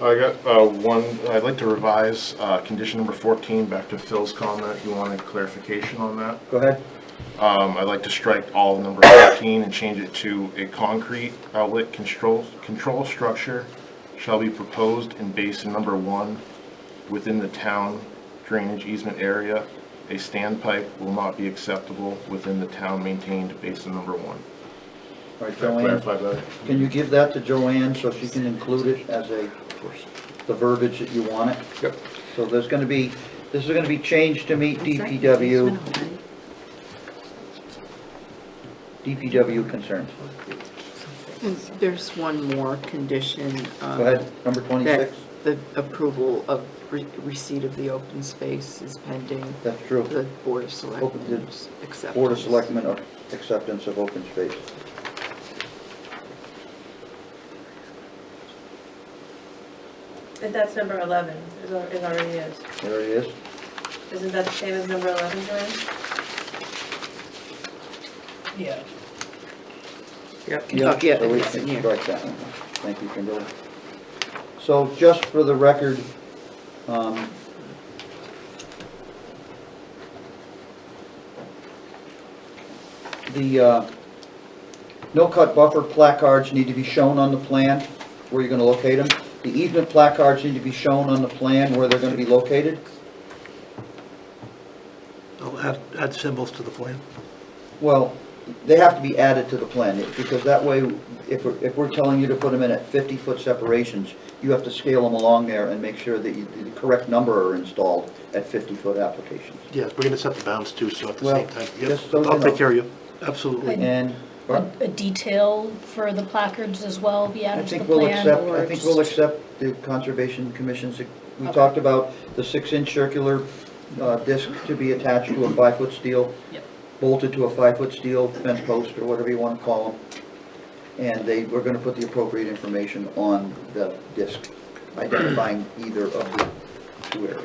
I got one, I'd like to revise condition number 14 back to Phil's comment. You wanted clarification on that? Go ahead. I'd like to strike all of number 14 and change it to a concrete outlet control structure shall be proposed in basin number 1 within the town drainage easement area. A standpipe will not be acceptable within the town maintained basin number 1. All right, Can I Joanne, clarify that? can you give that to Joanne so she can include it as a, the verbiage that you want it? Yep. So there's gonna be, this is gonna be changed to meet Is that DPW, easement already? DPW concerns. And there's one more condition. Go ahead, number 26. The approval of receipt of the open space is pending. That's true. The Board of Selectmen's Board acceptance. of Selectmen of acceptance of open space. And that's number 11, it already is. There he is. Isn't that the same as number 11, Joanne? Yeah. Yep. Yeah, Yeah, so we it's in can here. strike that one. Thank you, Kimberly. So just for the record, the no-cut buffer placards need to be shown on the plan where you're gonna locate them. The easement placards need to be shown on the plan where they're gonna be located. I'll add symbols to the plan. Well, they have to be added to the plan, because that way, if we're telling you to put them in at 50-foot separations, you have to scale them along there and make sure that the correct number are installed at 50-foot applications. Yes, we're gonna set the bounds too, so at the Well, same time. Yep, just so you I'll know. take care of you, absolutely. And A detail for the placards as well be I added to the think we'll plan, accept, or I think we'll just- accept the Conservation Commission's, we Okay. talked about the 6-inch circular disc to be attached to a 5-foot steel, Yep. bolted to a 5-foot steel fence post, or whatever you want to call them. And we're going to put the appropriate information on the disc, identifying either of the two areas.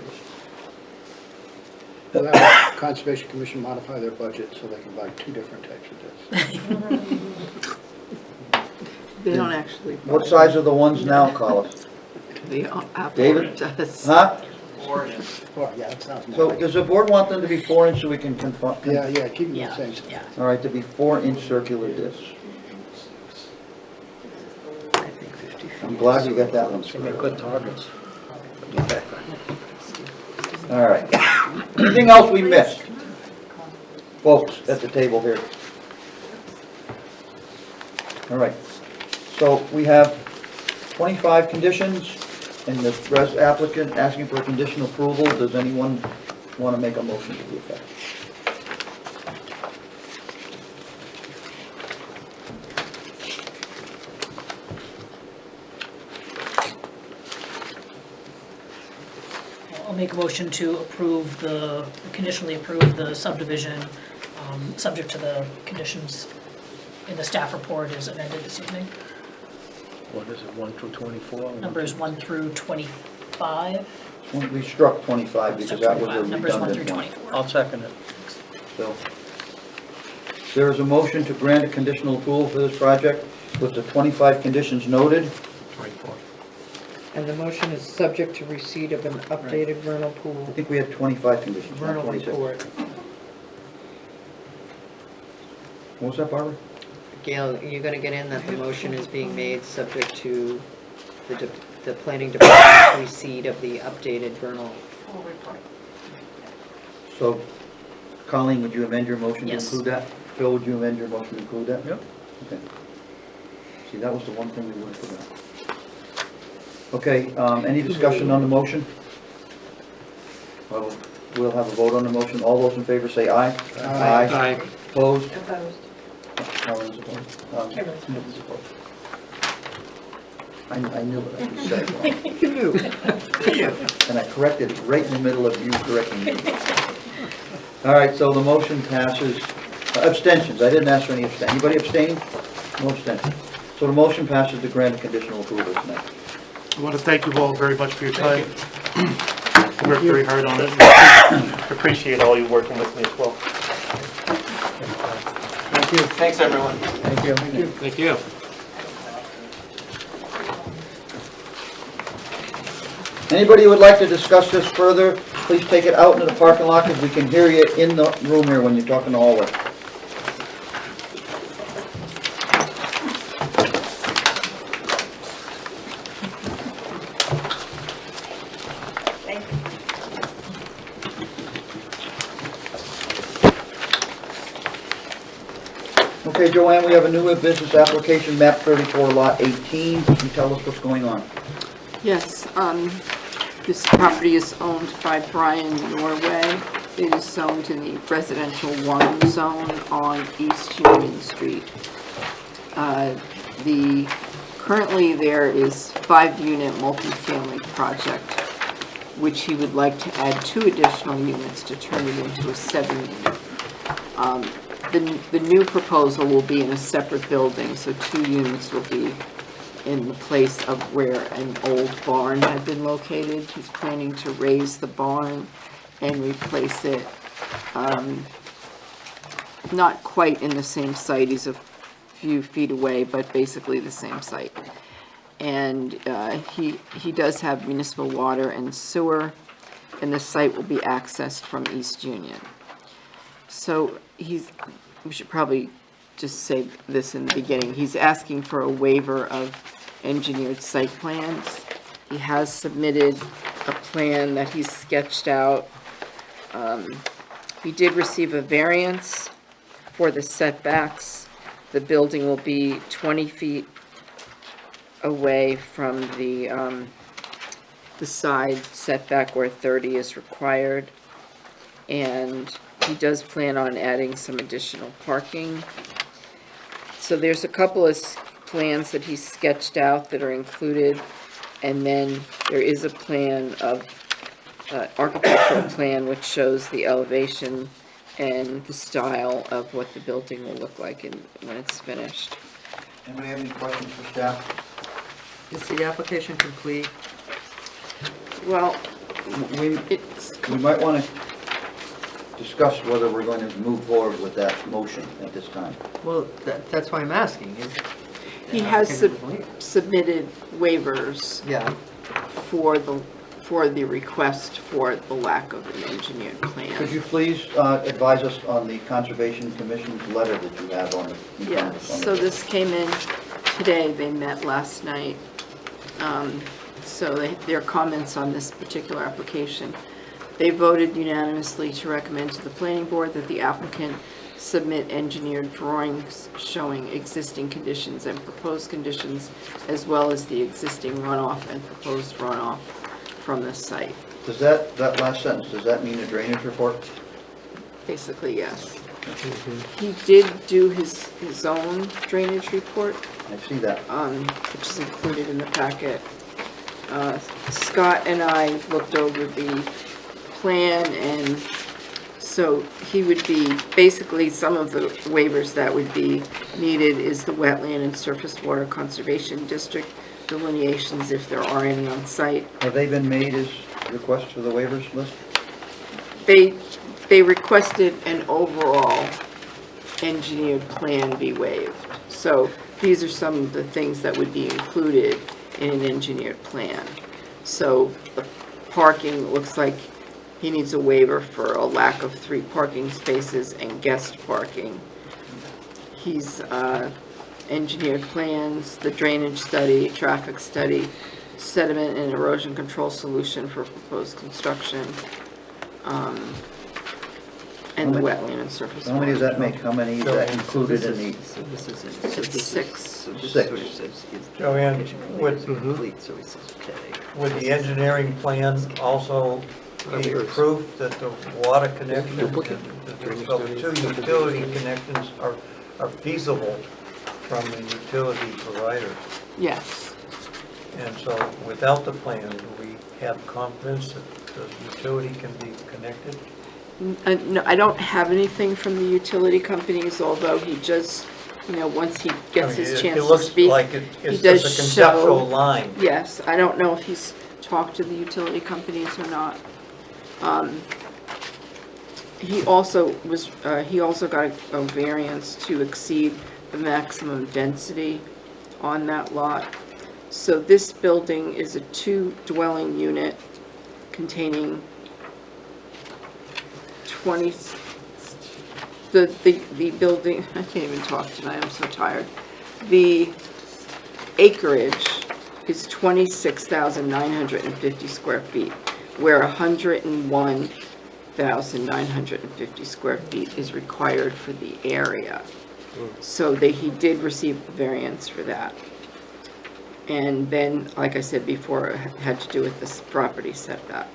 Will that Conservation Commission modify their budget so they can buy 2 different types of discs? They don't actually. What size are the ones now, Collis? The David? applicant does. Huh? 4, yeah, that sounds So more like it. does the board want them to be 4-inch so we can confirm? Yeah, keep them the Yeah, same. yeah. All right, to be 4-inch circular discs. I think 50 feet. I'm glad you got that one. Make good targets. All right. Anything else we missed? Folks at the table here. All right. So we have 25 conditions, and the rest applicant asking for conditional approval. Does anyone want to make a motion to the effect? I'll make a motion to approve conditionally approve the subdivision, subject to the conditions in the staff report as amended this evening. What is it, 1 through 24? Numbers 1 through 25. We struck 25 because that was a Numbers 1 through redundant one. 24. I'll second it. So, there is a motion to grant a conditional approval for this project with the 25 conditions noted. 24. And the motion is subject to receipt of an updated vernal I pool, think we had 25 conditions, not vernal 26. report. What was that, Barbara? Gail, you're gonna get in that the motion is being made subject to the planning department's receipt of the updated vernal. So, Colleen, would you amend your motion to Yes. include that? Phil, would you amend your motion to include that? Yep. Okay. See, that was the one thing we would have forgot. Okay, any discussion on the motion? Well, we'll have a vote on the motion. All those in favor say aye. Aye. Opposed? Opposed. Colin's opposed. Kimberly. Kimberly's opposed. I knew what I was saying. You knew. And I corrected it right in the middle of you correcting me. All right, so the motion passes. Abstentions, I didn't ask for any abstentions. Anybody abstaining? No abstentions. So the motion passes to grant conditional approval tonight. I want to thank you all very much for your time. You worked very hard on it. Appreciate all you working with me as well. Thank you. Thanks, everyone. Thank you. Thank you. Thank you. Anybody who would like to discuss this further, please take it out into the parking lot because we can hear you in the room here when you're talking in the hallway. Okay, Joanne, we have a new business application, map 34, lot 18. Can you tell us what's going on? Yes, this property is owned by Brian Norway. It is zoned in the residential 1 zone on East Union Street. Currently there is 5-unit multifamily project, which he would like to add 2 additional units to turn it into a 7-unit. The new proposal will be in a separate building, so 2 units will be in the place of where an old barn had been located. He's planning to raise the barn and replace it, not quite in the same site. He's a few feet away, but basically the same site. And he does have municipal water and sewer, and the site will be accessed from East Union. So we should probably just say this in the beginning. He's asking for a waiver of engineered site plans. He has submitted a plan that he's sketched out. He did receive a variance for the setbacks. The building will be 20 feet away from the side setback where 30 is required. And he does plan on adding some additional parking. So there's a couple of plans that he's sketched out that are included, and then there is a plan of architectural plan which shows the elevation and the style of what the building will look like when it's finished. Anybody have any questions for staff? Is the application complete? Well, We might want to discuss whether we're going to move forward with that motion at this time. Well, that's why I'm asking. he has submitted waivers Yeah. for the request for the lack of an engineered plan. Could you please advise us on the Conservation Commission's letter that you have on the... Yeah, so this came in today. They met last night. So their comments on this particular application. They voted unanimously to recommend to the planning board that the applicant submit engineered drawings showing existing conditions and proposed conditions, as well as the existing runoff and proposed runoff from the site. Does that last sentence, does that mean a drainage report? Basically, yes. He did do his own drainage report, I see that. which is included in the packet. Scott and I looked over the plan, and so he would be, basically some of the waivers that would be needed is the wetland and surface water conservation district delineations, if there are any on site. Have they been made as requests for the waivers list? They requested an overall engineered plan be waived. So these are some of the things that would be included in an engineered plan. So the parking looks like he needs a waiver for a lack of 3 parking spaces and guest parking. He's engineered plans, the drainage study, traffic study, sediment and erosion control solution for proposed construction, and the wetland and surface water. How many does that make? How many is that included in the... So this is it. So it's 6. So this is Six. what it says, is the Joanne, application with- complete, so he says, okay. Would the engineering plan also be proof that the water connection, and the 2 utility connections are feasible from the utility provider? Yes. And so without the plan, do we have confidence that the utility can be connected? No, I don't have anything from the utility companies, although he just, once he gets his chance It to looks speak. like he it's does just a conceptual show- line. Yes, I don't know if he's talked to the utility companies or not. He also got a variance to exceed the maximum density on that lot. So this building is a 2-dwelling unit containing 20, the building, I can't even talk tonight, I'm so tired. The acreage is 26,950 square feet, where 101,950 square feet is required for the area. So he did receive a variance for that. And then, like I said before, it had to do with this property setback.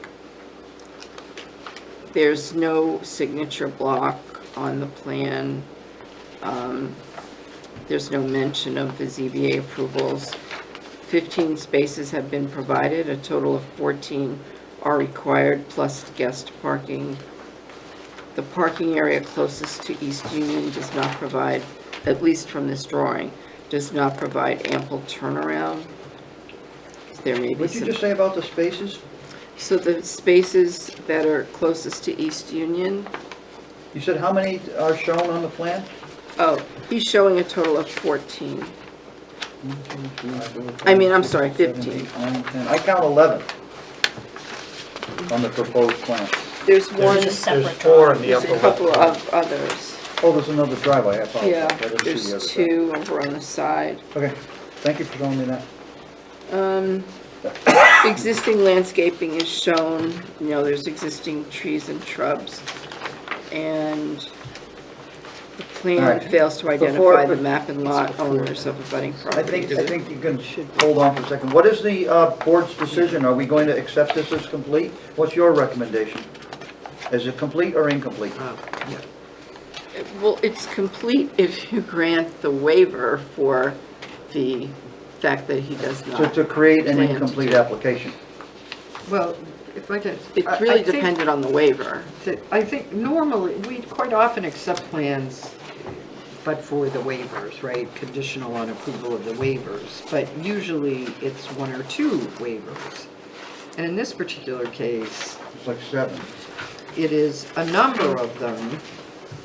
There's no signature block on the plan. There's no mention of the ZBA approvals. 15 spaces have been provided, a total of 14 are required, plus guest parking. The parking area closest to East Union does not provide, at least from this drawing, does not provide ample turnaround. There may be What'd you some. just say about the spaces? So the spaces that are closest to East Union, You said how many are shown on the plan? he's showing a total of 14. I'm sorry, 15. 7, 8, 9, 10. I count 11 on the proposed plan. There's one, There's a separate There's 4 in the there's upper a couple left. of others. Oh, there's another driveway, I apologize. Yeah, I didn't see the there's other side. 2 over on the side. Okay, thank you for showing me that. Existing landscaping is shown, there's existing trees and shrubs. And the All plan right. fails to Before- identify the map and lot owners of abutting I properties. think you can hold on for a second. What is the board's decision? Are we going to accept this as complete? What's your recommendation? Is it complete or incomplete? Well, it's complete if you grant the waiver for the fact that he does not. To create an plan to incomplete do it. application? Well, if I can. It I really think depended on the waiver. I think normally, we quite often accept plans, but for the waivers, right? Conditional on approval of the waivers, but usually it's 1 or 2 waivers. And in this particular case, It's like 7. it is a number of them.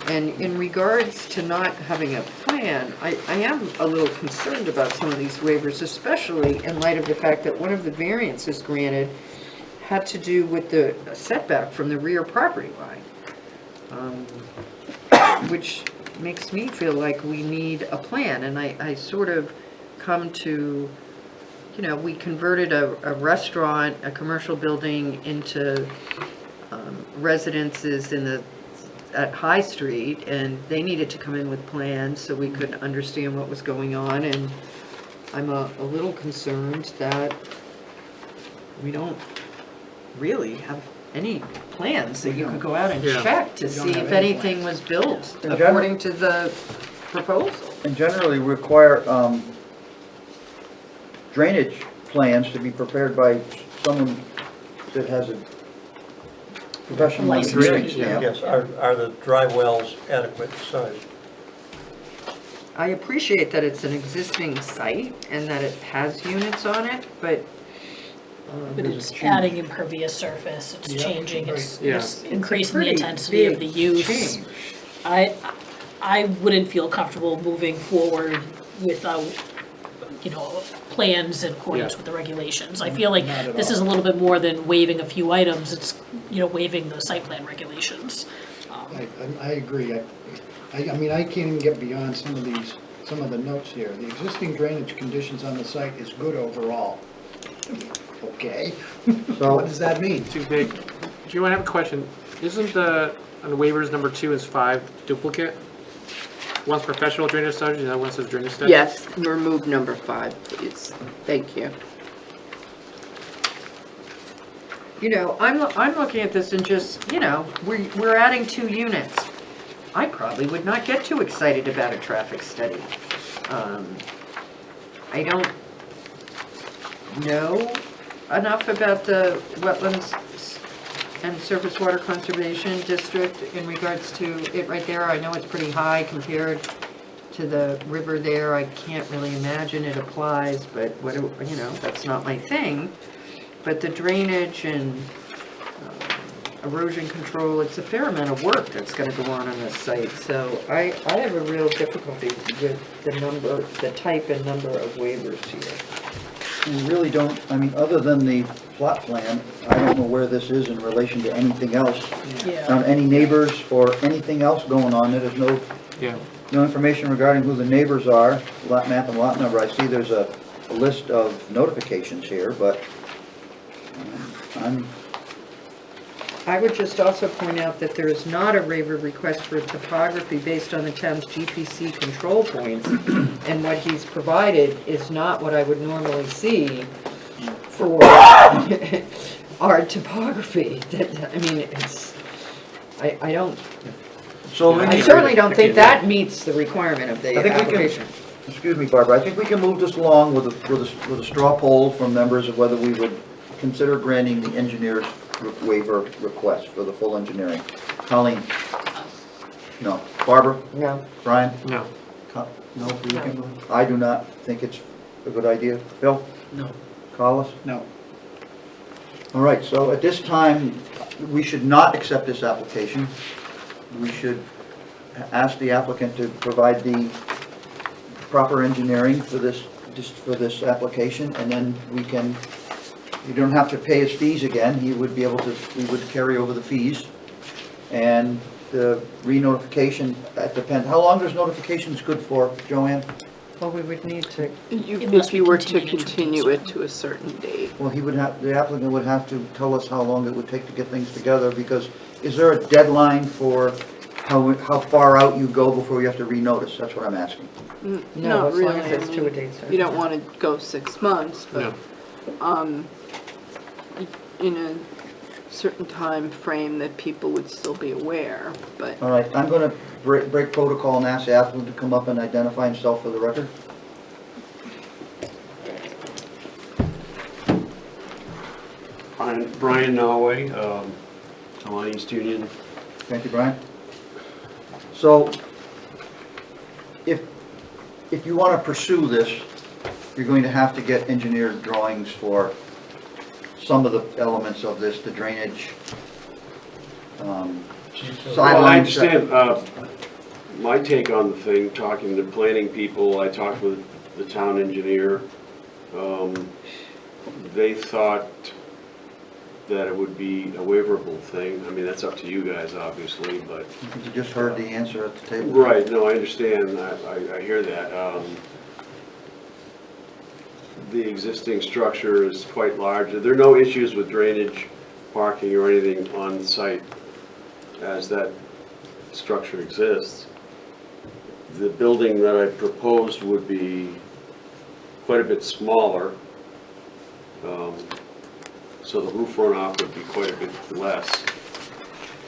And in regards to not having a plan, I am a little concerned about some of these waivers, especially in light of the fact that one of the variances granted had to do with the setback from the rear property line, which makes me feel like we need a plan. And I sort of come to, we converted a restaurant, a commercial building into residences at High Street, and they needed to come in with plans so we could understand what was going on. And I'm a little concerned that we don't really have any plans that you could go out and Yeah. check to We don't see have if any anything was built In general- according to the proposal. And generally require drainage plans to be prepared by someone that has a professional Licensed engineering drainage, yeah. stamp. Yes, are the dry wells adequate size? I appreciate that it's an existing site and that it has units on it, but But it's adding impervious surface, it's changing, it's Yeah. it's increasing the pretty intensity of the big use. change. I wouldn't feel comfortable moving forward without, plans in accordance Yeah. with the regulations. I feel like Not at this all. is a little bit more than waiving a few items, it's, waiving the site plan regulations. I agree. I mean, I can't even get beyond some of the notes here. The existing drainage conditions on the site is good overall. Okay, So- what does that mean? Too big. Do you want to have a question? Isn't on the waivers, number 2 is 5 duplicate? One's professional drainage study, the other one says drainage study? Yes, remove number 5, please. Thank you. I'm looking at this and just, we're adding 2 units. I probably would not get too excited about a traffic study. I don't, know enough about the wetlands and surface water conservation district in regards to it right there. I know it's pretty high compared to the river there. I can't really imagine it applies, but what, you know, that's not my thing. But the drainage and erosion control, it's a fair amount of work that's gonna go on this site. So I have a real difficulty with the type and number of waivers here. We really don't, I mean, other than the plot plan, I don't know where this is in relation to anything else. Yeah. On any neighbors or anything else going on, there's no, Yeah. no information regarding who the neighbors are, lot map and lot number. I see there's a list of notifications here, but I would just also point out that there is not a waiver request for topography based on the town's GPC control points, and what he's provided is not what I would normally see for our topography. I mean, it's, I don't, I certainly don't think that meets the requirement of the I think we can- application. excuse me, Barbara, I think we can move this along with a straw poll from members of whether we would consider granting the engineer's waiver request for the full engineering. Colleen? No. Barbara? No. Brian? No. No, for you, Kimberly? I do not think it's a good idea. Phil? No. Collis? No. All right, so at this time, we should not accept this application. We should ask the applicant to provide the proper engineering for this application, and then we can, you don't have to pay his fees again. He would be able to, we would carry over the fees. And the re-notification, that depends, how long does notifications good for, Joanne? Well, we would need to, If you were to continue it to a certain date. Well, he would have, the applicant would have to tell us how long it would take to get things together, because is there a deadline for how far out you go before you have to renotice? That's what I'm asking. no, Not as long really. as it's to a date certain. You don't want to go 6 months, but, in a certain time frame that people would still be aware, but. All right, I'm going to break protocol and ask the applicant to come up and identify himself for the record. Brian Norway, I'm on East Union. Thank you, Brian. So, if you want to pursue this, you're going to have to get engineered drawings for some of the elements of this, the drainage, Well, I sidelines. understand, my take on the thing, talking to planning people, I talked with the town engineer. They thought that it would be a waiverable thing. I mean, that's up to you guys, obviously, but. You just heard the answer at the table. Right, no, I understand, I hear that. The existing structure is quite large. There are no issues with drainage, parking, or anything on site as that structure exists. The building that I proposed would be quite a bit smaller, so the roof runoff would be quite a bit less.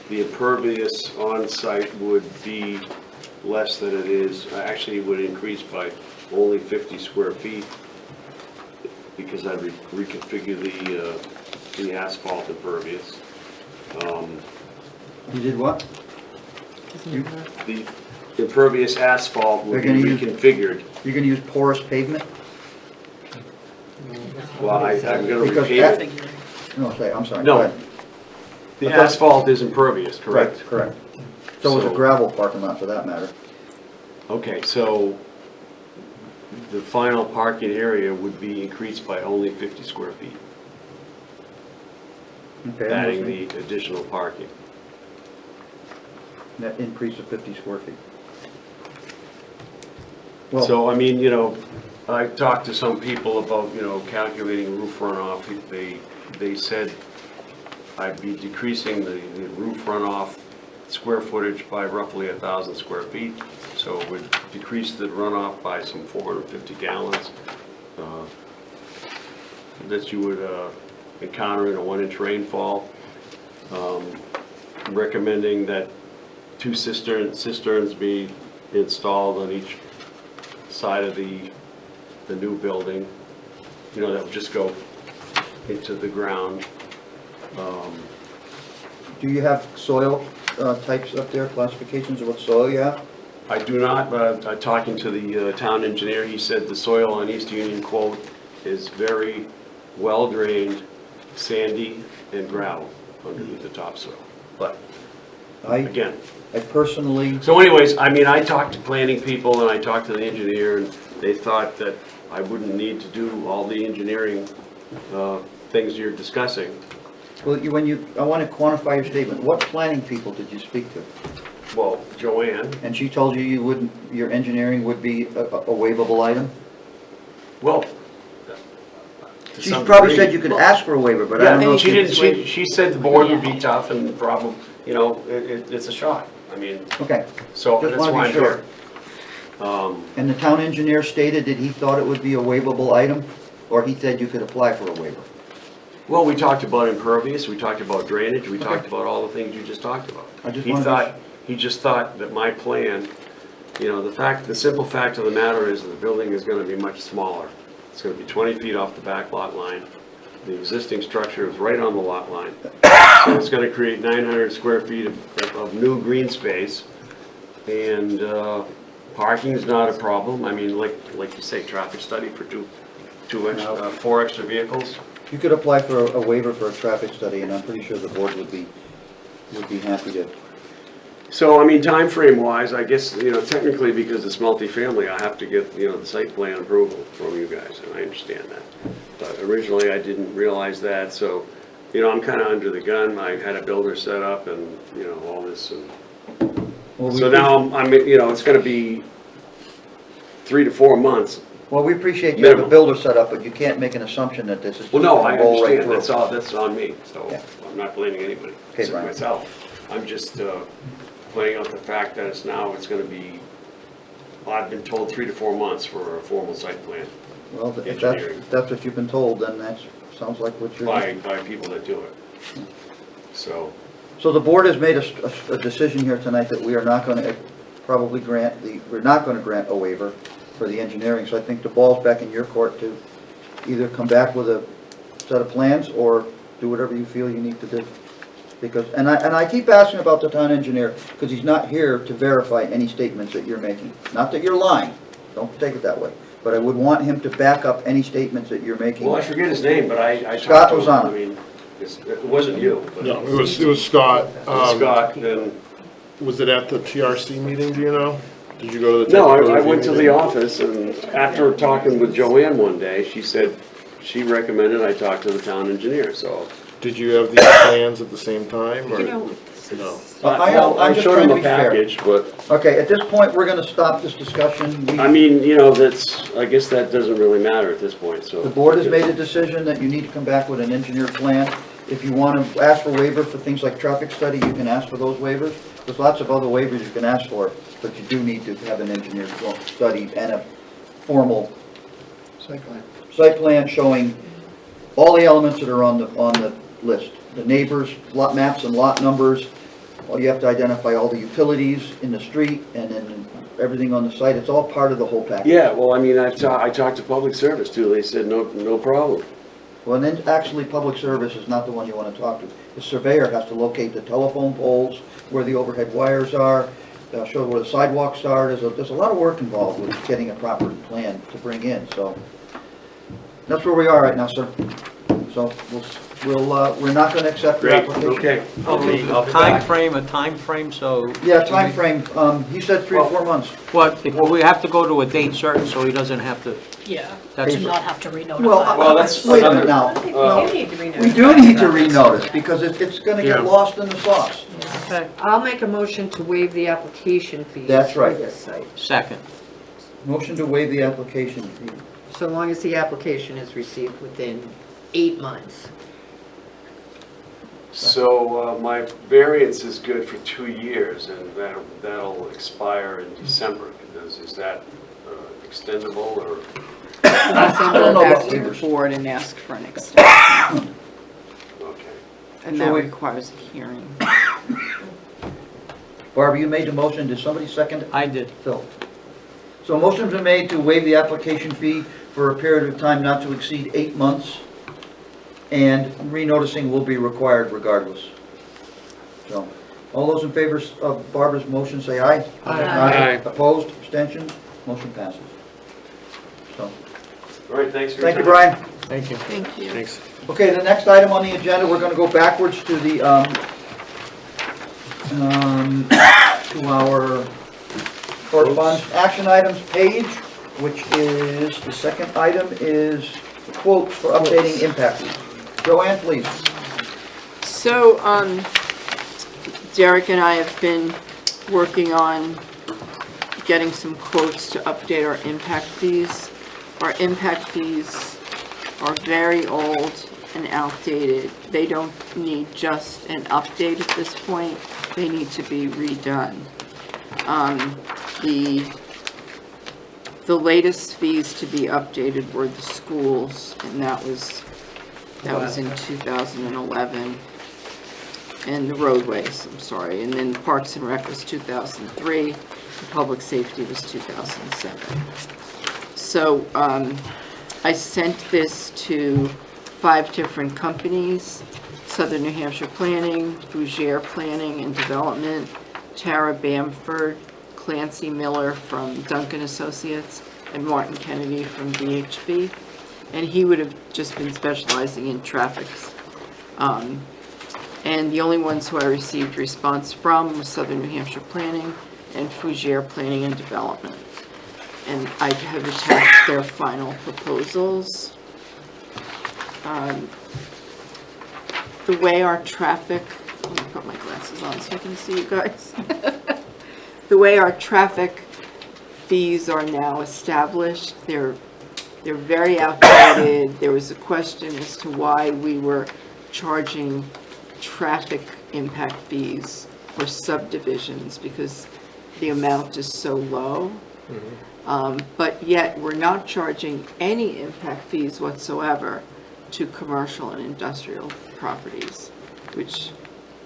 The impervious on site would be less than it is, actually it would increase by only 50 square feet because I'd reconfigure the asphalt impervious. You did what? The impervious asphalt would be They're gonna use- reconfigured. You're going to use porous pavement? Well, I'm gonna Because repave it. No, I'm sorry. No. Go ahead. The asphalt is impervious, correct? Correct. So is a So- gravel parking lot for that matter. Okay, so the final parking area would be increased by only 50 square feet, Okay, I'm adding listening. the additional parking. Net increase of 50 square feet. Well, So, I mean, I talked to some people about, calculating roof runoff. They said I'd be decreasing the roof runoff square footage by roughly 1,000 square feet. So it would decrease the runoff by some 450 gallons that you would encounter in a 1-inch rainfall. Recommending that 2 cisterns be installed on each side of the new building. that would just go into the ground. Do you have soil types up there, classifications of what soil you have? I do not, but talking to the town engineer, he said the soil on East Union quote is very well drained, sandy, and gravel underneath the topsoil. But again, I personally, so anyways, I mean, I talked to planning people and I talked to the engineer, and they thought that I wouldn't need to do all the engineering things you're discussing. well, I want to quantify your statement. What planning people did you speak to? Well, Joanne. And she told you your engineering would be a waivable item? Well, She probably said you could ask for a waiver, but I don't know. Yeah, if she you- didn't, she said the board would be tough and the problem, it's a shot. I mean, Okay. so Just that's wanna be why I'm sure. here. And the town engineer stated that he thought it would be a waivable item, or he said you could apply for a waiver? Well, we talked about impervious, we talked about drainage, we talked about all the things you just talked about. I just wanted to- He just thought that my plan, the simple fact of the matter is that the building is gonna be much smaller. It's gonna be 20 feet off the back lot line. The existing structure is right on the lot line. So it's gonna create 900 square feet of new green space. And parking's not a problem. I mean, like you say, traffic study for four extra vehicles. You could apply for a waiver for a traffic study, and I'm pretty sure the board would be happy to. So, I mean, time frame wise, I guess, technically because it's multifamily, I have to get, the site plan approval from you guys, and I understand that. But originally, I didn't realize that, so, I'm kinda under the gun. I had a builder set up and, all this, and so now it's gonna be 3 to 4 months. Well, we appreciate you have a Minimum. builder set up, but you can't make an assumption that this is just Well, no, gonna I roll right understand, through. that's on me, so Yeah. I'm not blaming anybody, Okay, except Brian. myself. I'm just, pointing out the fact that it's gonna be, I've been told 3 to 4 months for a formal site plan Well, if engineering. that's what you've been told, then sounds like what you're. by people that do it. So, So the board has made a decision here tonight that we are not going to probably we're not going to grant a waiver for the engineering. So I think the ball's back in your court to either come back with a set of plans or do whatever you feel you need to do. Because, and I keep asking about the town engineer, because he's not here to verify any statements that you're making. Not that you're lying, don't take it that way. But I would want him to back up any statements that you're making. well, I forget his name, but I talked Scott to him. Lozano. I mean, it wasn't you. But No, it was Scott. Scott, then, Was it at the TRC meeting, do you know? Did you go to the? no, technical I review went to the meeting? office, and after talking with Joanne one day, she said, she recommended I talk to the town engineer, so. Did you have these plans at the same time, or? No. I'm just showed trying him to a be fair. package, but. Okay, at this point, we're going to stop this discussion. I mean, I guess that doesn't really matter at this point, so. The board has made a decision that you need to come back with an engineered plan. If you want to ask for waiver for things like traffic study, you can ask for those waivers. There's lots of other waivers you can ask for, but you do need to have an engineered study and a formal site plan showing all the elements that are on the list. The neighbors, lot maps and lot numbers. Well, you have to identify all the utilities in the street and then everything on the site. It's all part of the whole package. Yeah, well, I mean, I talked to public service too, they said no problem. Well, and then actually, public service is not the one you want to talk to. The surveyor has to locate the telephone poles, where the overhead wires are, show where the sidewalks are. There's a lot of work involved with getting a proper plan to bring in, so. That's where we are right now, sir. So we're not going to accept your Great, application. okay. I'll be A back. time frame, so. Yeah, time frame. He said 3 or 4 months. What, if we have to go to a date certain, so he doesn't have to, Yeah, That's- to not have to re-notify. Well, that's Wait a minute another- now. You need to renotice. We do need to renotice because it's going to get Yeah. lost in the sauce. okay, I'll make a motion to waive the application fees. That's right. For this site, second. Motion to waive the application fee. so long as the application is received within 8 months. So, my variance is good for 2 years, and that'll expire in December. Is that extendable, or? I don't know about to the waivers. board and ask for an extension, Okay. and So that we- requires a hearing. Barbara, you made the motion. Did somebody second it? I did. Phil. So a motion's been made to waive the application fee for a period of time not to exceed 8 months, and renoticing will be required regardless. So, all those in favor of Barbara's motion, say aye. Aye. Opposed, abstentions, motion passes. So, All right, thanks for your thank you, time. Brian. Thank you. Thank you. Thanks. Okay, the next item on the agenda, we're gonna go backwards to the, to our correspondence action items page, which is, the second item is quotes for updating impact fees. Joanne, please. So, Derek and I have been working on getting some quotes to update our impact fees. Our impact fees are very old and outdated. They don't need just an update at this point. They need to be redone. The latest fees to be updated were the schools, and that was in 2011. And the roadways, I'm sorry, and then Parks and Rec was 2003, the public safety was 2007. So, I sent this to 5 different companies: Southern New Hampshire Planning, Fougere Planning and Development, Tara Bamford, Clancy Miller from Duncan Associates, and Martin Kennedy from VHB. And he would have just been specializing in traffic. And the only ones who I received response from was Southern New Hampshire Planning and Fougere Planning and Development. And I have attached their final proposals. The way our traffic, let me put my glasses on so I can see you guys. The way our traffic fees are now established, they're very outdated. There was a question as to why we were charging traffic impact fees for subdivisions, because the amount is so low. But yet we're not charging any impact fees whatsoever to commercial and industrial properties, which,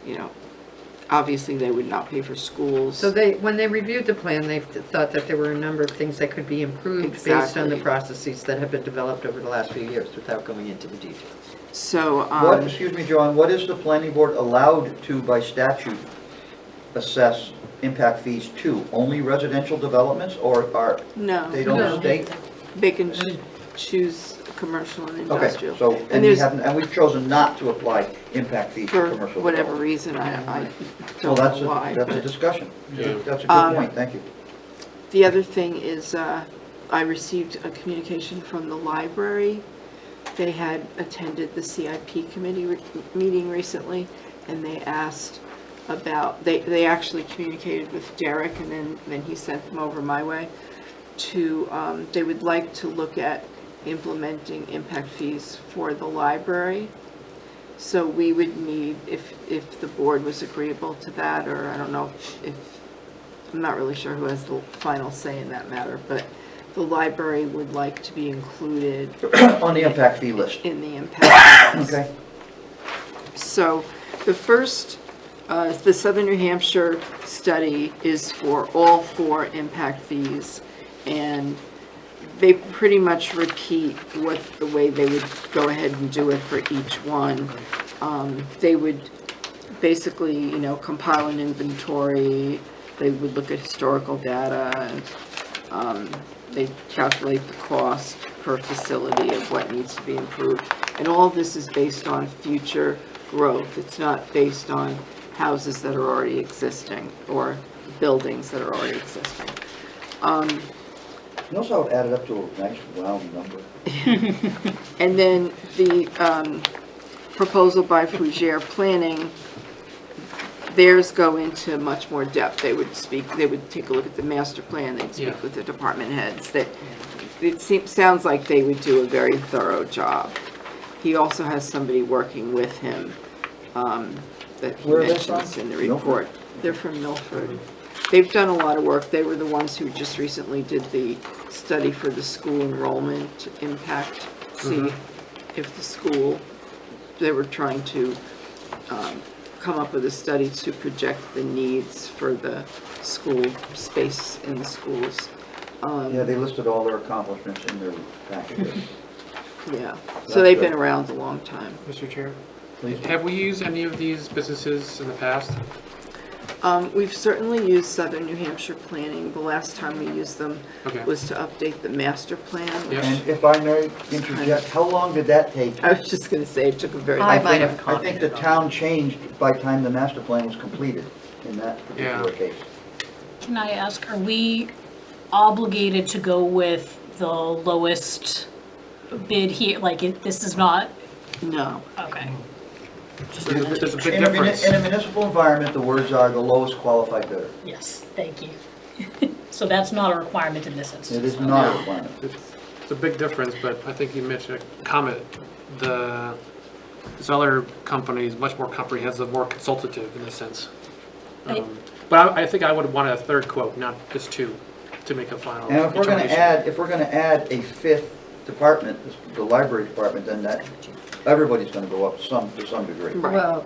you know, obviously they would not pay for schools. So when they reviewed the plan, they thought that there were a number of things that could be improved based on the Exactly. processes that have been developed over the last few years, without going into the details. So, What, excuse me, Joanne, what is the planning board allowed to, by statute, assess impact fees to? Only residential developments, or are, no, they don't state? they can choose commercial and Okay, industrial. so, And and we there's, haven't, and we've chosen not to apply impact fees to for commercial whatever development. reason, I Well, don't that's know why. that's a but- discussion. Yeah. That's a good point, thank you. The other thing is, I received a communication from the library. They had attended the CIP committee meeting recently, and they asked about, they actually communicated with Derek, and then he sent them over my way, to, they would like to look at implementing impact fees for the library. So we would need, if the board was agreeable to that, or I don't know if I'm not really sure who has the final say in that matter, but the library would like to be included On the impact fee list. in the impact fees. Okay. So the first, the Southern New Hampshire study is for all 4 impact fees, and they pretty much repeat what the way they would go ahead and do it for each one. They would basically, you know, compile an inventory. They would look at historical data, and they calculate the cost per facility of what needs to be improved. And all of this is based on future growth. It's not based on houses that are already existing or buildings that are already existing. Notice how it added up to a nice round number. And then the proposal by Fougere Planning, theirs go into much more depth. They would take a look at the master plan, they'd speak with the department heads. Sounds like they would do a very thorough job. He also has somebody working with him that he Where are they mentions from? in the Milford? report. They're from Milford. They've done a lot of work. They were the ones who just recently did the study for the school enrollment impact. See if the school, they were trying to come up with a study to project the needs for the school space in the schools. Yeah, they listed all their accomplishments in their package. Yeah, That's so they've good. been around a long time. Mr. Chair, Please. have we used any of these businesses in the past? We've certainly used Southern New Hampshire Planning. The last time we used them Okay. was to update the master plan. Yes. And if I may interject, how long did that take? I was just gonna say, it took a very. I might have I think the commented on town changed by the time the master plan was completed in that particular Yeah. case. Can I ask, are we obligated to go with the lowest bid here? Like, this is not, No. okay. There's a big In a difference. in a municipal environment, the words are the lowest qualified bidder. Yes, thank you. So that's not a requirement in this instance. It is not a requirement. It's a big difference, but I think you mentioned a comment. This other company is much more comprehensive, more consultative in a sense. But I think I would want a third quote, not just two, to make a final And determination. if we're gonna add a fifth department, the library department, then that, everybody's gonna go up to some degree. Right. Well,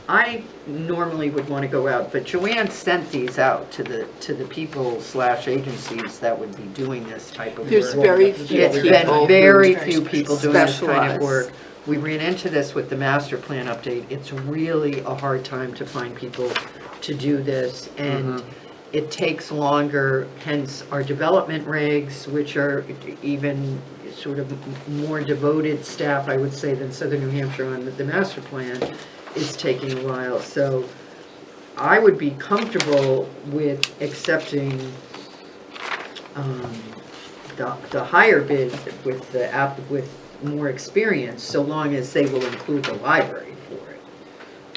I normally would want to go out, but Joanne sent these out to the people/agencies that would be doing this type of work. There's very few It's people been very Very few people doing this kind specialize. of work. We ran into this with the master plan update. It's really a hard time to find people to do this, and it takes longer, hence our development regs, which are even sort of more devoted staff, I would say, than Southern New Hampshire on the master plan, is taking a while. So I would be comfortable with accepting the higher bid with the app, with more experience, so long as they will include the library for it.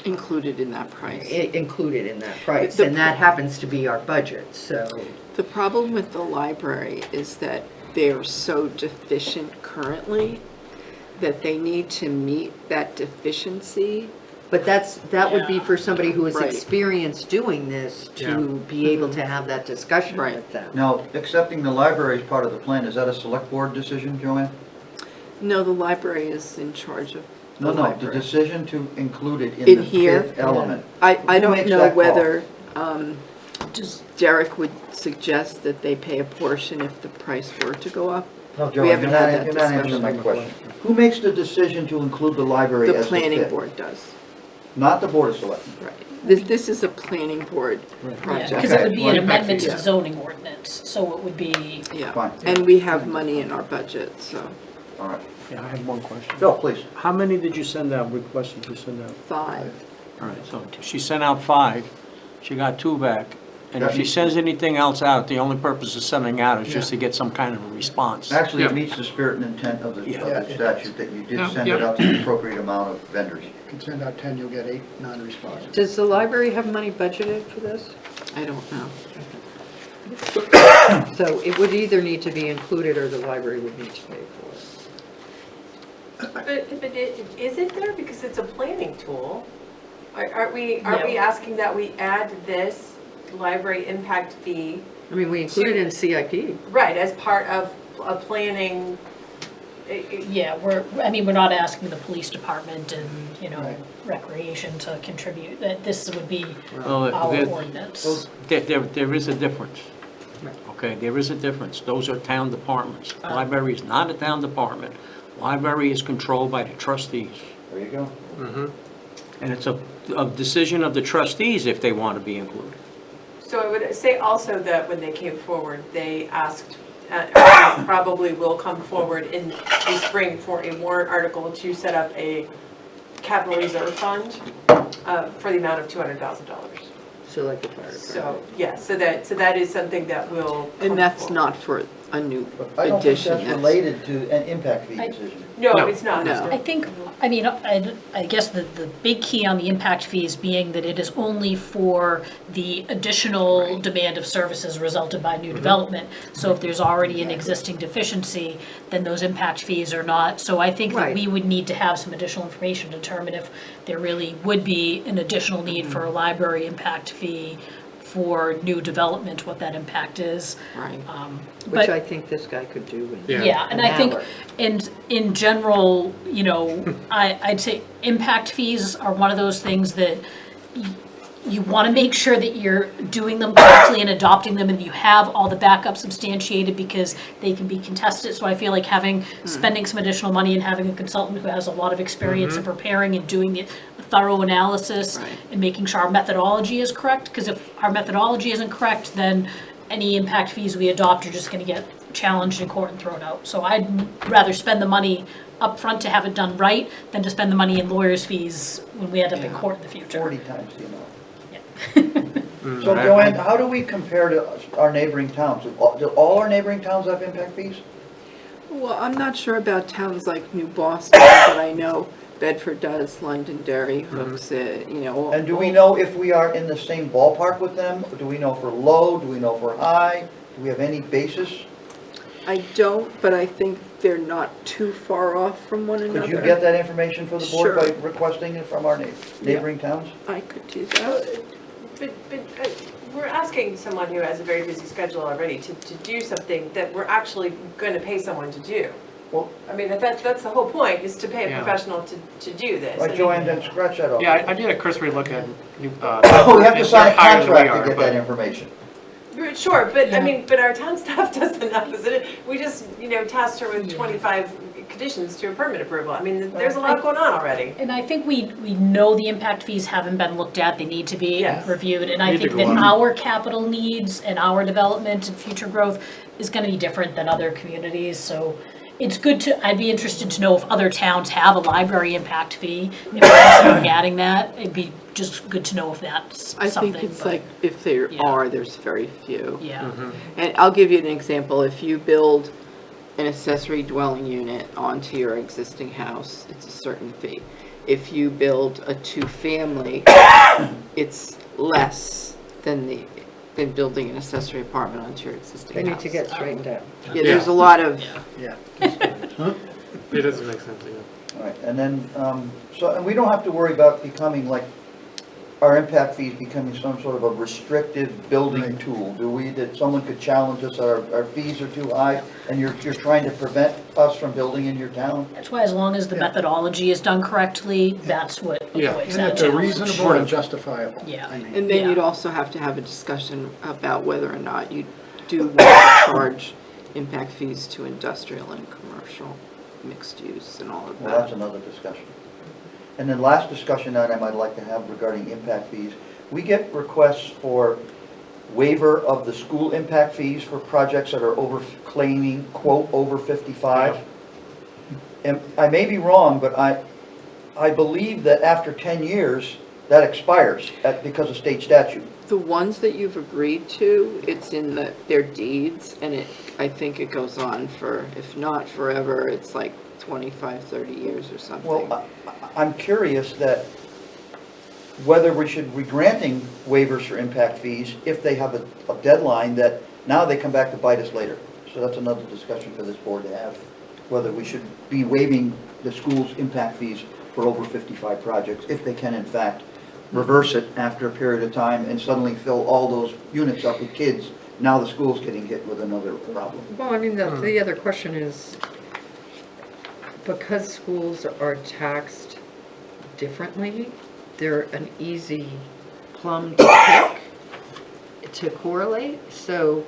Included in that price. Included in that price, The- and that happens to be our budget, so. The problem with the library is that they're so deficient currently that they need to meet that deficiency. But that would be for somebody who has Right. experienced doing this to be able to have that discussion Right. with them. Now, accepting the library as part of the plan, is that a select board decision, Joanne? No, the library is in charge of the No, the library. decision to include it in In the here? fifth element. I Who don't makes know that call? whether Derek would suggest that they pay a portion if the price were to go up. No, We Joanne, haven't you're not, had that you're not answering my discussion. question. Who makes the decision to include the library The as the planning fifth? board does. Not the board of selectmen. Right. This is a planning board project. Because it would be an Okay. amendment to Yeah. the zoning ordinance, so it would be, Yeah, Fine. and we have money in our budget, so All right. Yeah, I have one question. Phil, please. How many did you send out, requested you send out? 5. All right, so she sent out 5, she got 2 back. And if Yeah. she sends anything else out, the only purpose of sending out is just to get some kind of a response. Actually, it Yeah. meets the spirit and intent of the Yeah. statute that you did Yeah, send yeah. it out to the appropriate amount of vendors. You can send out 10, you'll get 8 non-responsive. Does the library have money budgeted for this? I don't know. So it would either need to be included or the library would need to pay for it. But is it there? Because it's a planning tool. Aren't we Yeah. asking that we add this library impact fee, I mean, we include it in CIP. right, as part of a planning? yeah, we're not asking the police department and, Right. recreation to contribute, that this would be Well, our there- ordinance. There is a difference. Right. Okay, there is a difference. Those are town departments. Library is not a town department. Library is controlled by the trustees. There you go. And it's a decision of the trustees if they want to be included. So I would say also that when they came forward, they asked, probably will come forward in the spring for a warrant article to set up a capital reserve fund for the amount of $200,000. So like the fire So, department. yeah, so that is something that will. come And that's forward. not for a new But I don't think addition. that's related to an impact fee decision. No, No. it's not. No. I think, I guess the big key on the impact fees being that it is only for the additional demand of services resulted by new development. So if there's already an existing deficiency, then those impact fees are not. So I think that Right. we would need to have some additional information to determine if there really would be an additional need for a library impact fee for new development, what that impact is. Right. Which But- I think this guy could do in Yeah, and an I think, hour. in general, I'd say impact fees are one of those things that you want to make sure that you're doing them correctly and adopting them, and you have all the backup substantiated, because they can be contested. So I feel like spending some additional money and having a consultant who has a lot of experience in preparing and doing the thorough analysis and making sure our methodology is correct, because if our methodology isn't correct, then any impact fees we adopt are just going to get challenged in court and thrown out. So I'd rather spend the money up front to have it done right than to spend the money in lawyers' fees when we end up in court in the future. 40 times the amount. So Joanne, how do we compare to our neighboring towns? Do all our neighboring towns have impact fees? Well, I'm not sure about towns like New Boston, but I know Bedford does, Londonderry hooks it, you know. And do we know if we are in the same ballpark with them? Do we know if we're low? Do we know if we're high? Do we have any basis? I don't, but I think they're not too far off from one another. Could you get that information for the board by Sure. requesting it from our neighboring towns? I could do that. But we're asking someone who has a very busy schedule already to do something that we're actually going to pay someone to do. Well, I mean, that's the whole point, is to pay a Yeah. professional to do this. Right, Joanne, then scratch that off. Yeah, I did a cursory look at. We have to sign a higher than we contract are, to get but- that information. Sure, but I mean, but our town staff does enough, isn't it? We just, tasked her with 25 conditions to a permit approval. I mean, there's a lot going on already. And I think we know the impact fees haven't been looked at, they need to be Yes. reviewed. And I Need to think go that up. our capital needs and our development and future growth is gonna be different than other communities, so it's good I'd be interested to know if other towns have a library impact fee. If we're considering adding that, it'd be just good to know if that's I something. think it's but- like, if there yeah. are, there's very few. Yeah. And I'll give you an example. If you build an accessory dwelling unit onto your existing house, it's a certain fee. If you build a two-family, it's less than building an accessory apartment onto your existing They house. need to get straightened out. Yeah, there's a lot of, Yeah. It doesn't make sense, yeah. All right, and then, and we don't have to worry about becoming like, our impact fees becoming some sort of a restrictive building tool, do we? That someone could challenge us, our fees are too high, and you're trying to prevent us from building in your town? That's why, as long as the methodology is done correctly, that's what Yeah. avoids And that that they're challenge. reasonable and justifiable. Yeah. I mean, and then Yeah. you'd also have to have a discussion about whether or not you do want to charge impact fees to industrial and commercial mixed use and all of Well, that's that. another discussion. And then last discussion item I'd like to have regarding impact fees. We get requests for waiver of the school impact fees for projects that are claiming, quote, over 55. And I may be wrong, but I believe that after 10 years, that expires because of state statute. The ones that you've agreed to, it's in their deeds, and I think it goes on for, if not forever, it's like 25, 30 years or something. Well, I'm curious that whether we should be granting waivers for impact fees if they have a deadline that now they come back to bite us later. So that's another discussion for this board to have, whether we should be waiving the school's impact fees for over 55 projects, if they can in fact reverse it after a period of time and suddenly fill all those units up with kids. Now the school's getting hit with another problem. Well, I mean, the other question is, because schools are taxed differently, they're an easy plum to pick, to correlate, so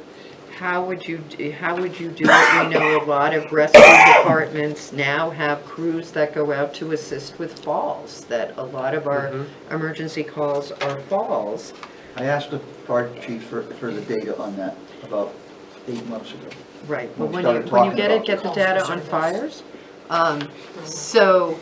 how would you do it? We know a lot of rescue departments now have crews that go out to assist with falls, that a lot of our emergency calls are falls. I asked the fire chief for the data on that about 8 months ago. Right, but We when started you talking get it, about get the this. data on fires. So,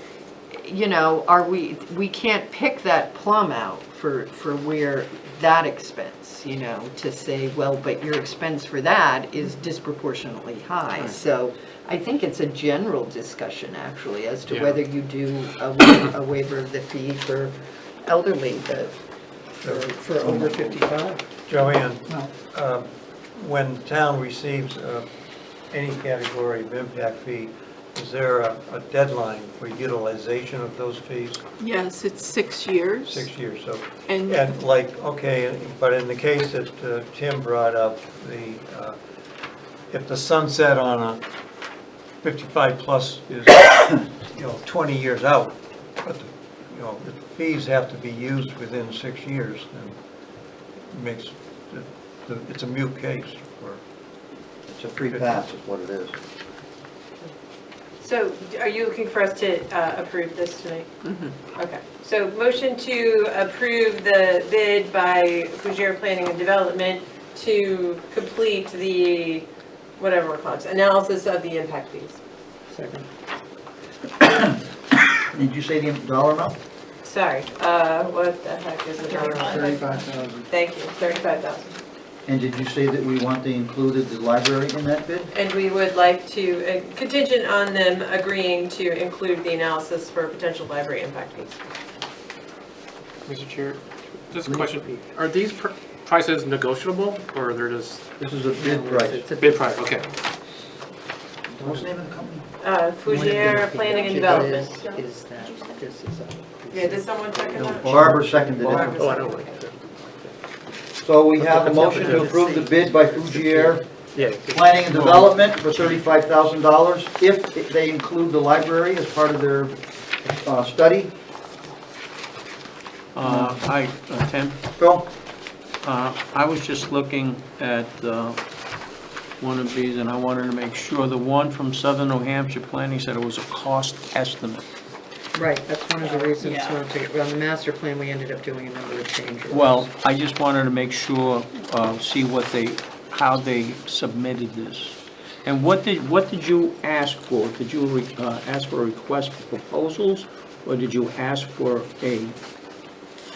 we can't pick that plum out for where that expense, to say, well, but your expense for that is disproportionately high. So I think it's a general discussion, actually, as to whether you do a waiver of the fee for elderly, for over 55. Joanne, when town receives any category of impact fee, is there a deadline for utilization of those fees? Yes, it's 6 years. 6 years, so. And Okay, but in the case that Tim brought up, if the sunset on a 55 plus is, 20 years out, but you know, the fees have to be used within 6 years, then it makes, it's a moot case for. It's a free pass is what it is. So are you looking for us to approve this tonight? Okay, so motion to approve the bid by Fougere Planning and Development to complete the, whatever we're calling it, analysis of the impact fees. Second. Did you say the dollar amount? Sorry, what the heck is the dollar amount? 35,000. Thank you, 35,000. And did you say that we want to include the library in that bid? And we would like to, contingent on them agreeing to include the analysis for potential library impact fees. Mr. Chair, just a question. Are these prices negotiable, or they're just This is a bid price. bid price? Okay. What's the name of the company? Fougere Planning and Development. Is that, this is a. Yeah, did someone second that? Barbara seconded Barbara it. Oh, I don't like that. So we have a motion to approve the bid by Fougere Yeah. Planning and Development for $35,000 if they include the library as part of their study. Tim, Phil? I was just looking at one of these, and I wanted to make sure, the one from Southern New Hampshire Planning said it was a cost estimate. Right, that's one of the reasons, Yeah. on the master plan, we ended up doing a number of changes. Well, I just wanted to make sure, see how they submitted this. And what did you ask for? Did you ask for a request for proposals, or did you ask for a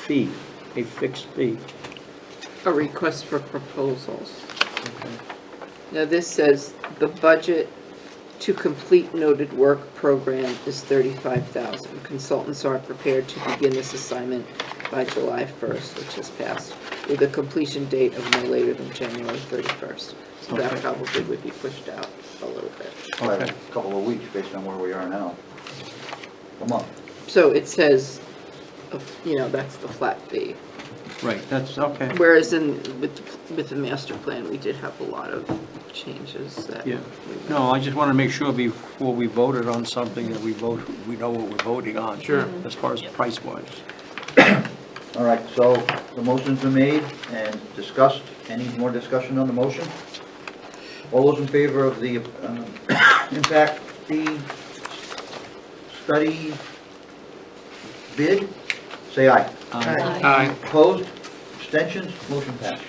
fee, a fixed fee? A request for proposals. Now, this says the budget to complete noted work program is $35,000. Consultants are prepared to begin this assignment by July 1st, which has passed, with a completion date of no later than January 31st. So that Okay. probably would be pushed out a little bit. By a couple of weeks based on where we are now. A month. So it says, you know, that's the flat fee. Right, that's, okay. Whereas with the master plan, we did have a lot of changes that. Yeah. No, I just wanted to make sure before we voted on something that we know what we're voting on. Sure. As far as price-wise. All right, so the motion's been made and discussed. Any more discussion on the motion? All those in favor of the impact fee study bid, say aye. Aye. Opposed? Abstentions? Motion passed.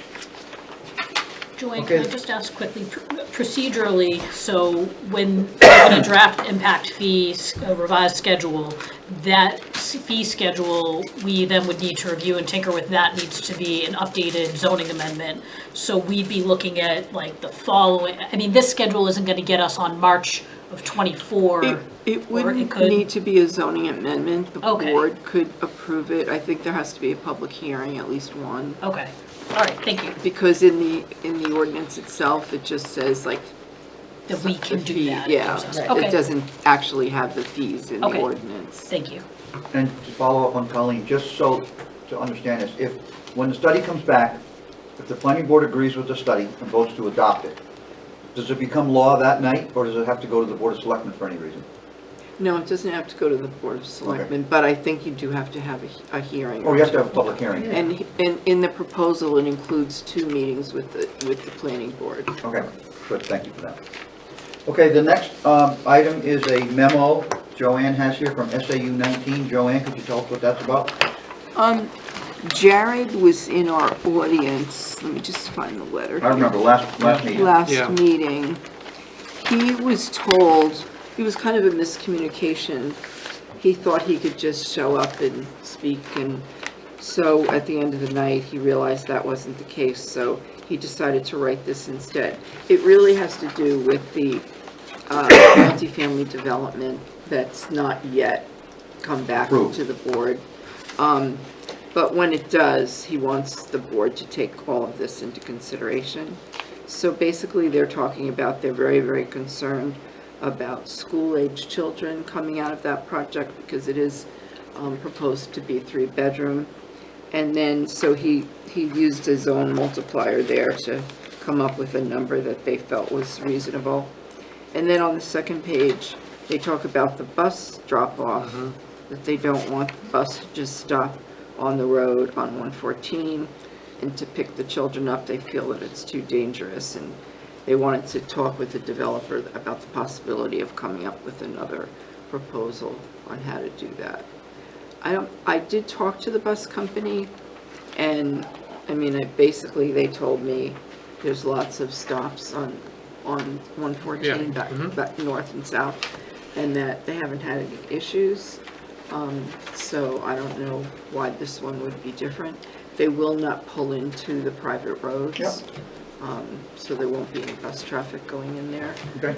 Joanne, Okay. can I just ask quickly, procedurally, so when we're going to draft impact fees, a revised schedule, that fee schedule, we then would need to review and tinker with, that needs to be an updated zoning amendment. So we'd be looking at like the following, I mean, this schedule isn't going to get us on March of '24. It or wouldn't could- need to be a zoning amendment. The Okay. board could approve it. I think there has to be a public hearing, at least one. Okay, all right, thank you. Because in the ordinance itself, it just says like. That we can the do fee, that Yeah, process. it Okay. doesn't actually have the fees in the Okay. ordinance. Thank you. And to follow up on Colleen, just so to understand this, when the study comes back, if the planning board agrees with the study and votes to adopt it, does it become law that night, or does it have to go to the Board of Selectmen for any reason? No, it doesn't have to go to the Board of Selectmen, but I think you do have to have a hearing. Or you have to have a public hearing? And in the proposal, it includes 2 meetings with the planning board. Okay, good, thank you for that. Okay, the next item is a memo Joanne has here from SAU 19. Joanne, could you tell us what that's about? Jared was in our audience, let me just find the letter. I remember last meeting. Last meeting. He was told, it was kind of a miscommunication. He thought he could just show up and speak, and so at the end of the night, he realized that wasn't the case, so he decided to write this instead. It really has to do with the multifamily development that's not yet come back Approved. to the board. But when it does, he wants the board to take all of this into consideration. So basically, they're talking about, they're very, very concerned about school-age children coming out of that project because it is proposed to be 3-bedroom. And then, so he used his own multiplier there to come up with a number that they felt was reasonable. And then on the second page, they talk about the bus drop-off that they don't want the bus to just stop on the road on 114 and to pick the children up. They feel that it's too dangerous, and they wanted to talk with the developer about the possibility of coming up with another proposal on how to do that. I did talk to the bus company, and I mean, basically they told me there's lots of stops on 114 back north and south, and that they haven't had any issues. So I don't know why this one would be different. They will not pull into the private roads. Yep. So there won't be any bus traffic going in there. Okay.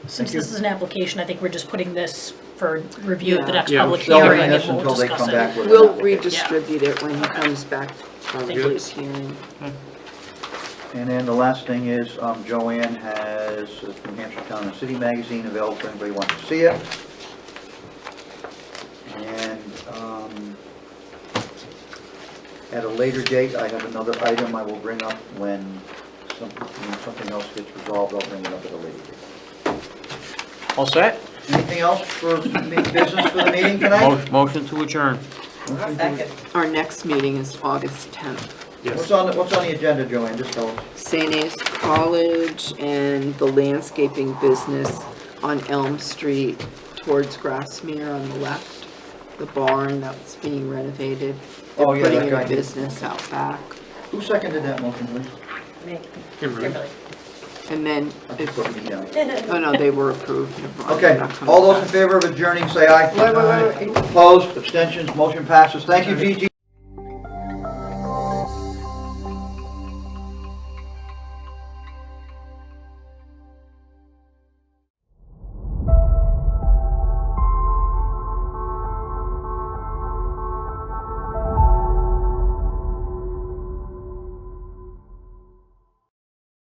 Since this is an application, I think we're just putting this for review at the next Yeah. public Shelving hearing, and this then until we'll they discuss come back it. with an We'll application. redistribute it when he comes back from Thank you. his hearing. And then the last thing is Joanne has New Hampshire Town and City magazine available if anybody wants to see it. And at a later date, I have another item I will bring up when something else gets resolved. I'll bring it up at a later date. All set? Anything else for business for the meeting tonight? Motion to adjourn. Second. Our next meeting is August 10th. What's on the agenda, Joanne? Just tell us. St. A's College and the landscaping business on Elm Street towards Grassmere on the left. The barn that's being renovated. They're Oh, yeah, putting that in guy a did. business out back. Who seconded that motion, please? Me. Kimberly. And then, I think put me down. oh no, they were approved. Never mind, Okay, they're not coming all those in back. favor of adjourning, say aye. Wait. Opposed, abstentions, motion passes. Thank you, Gigi.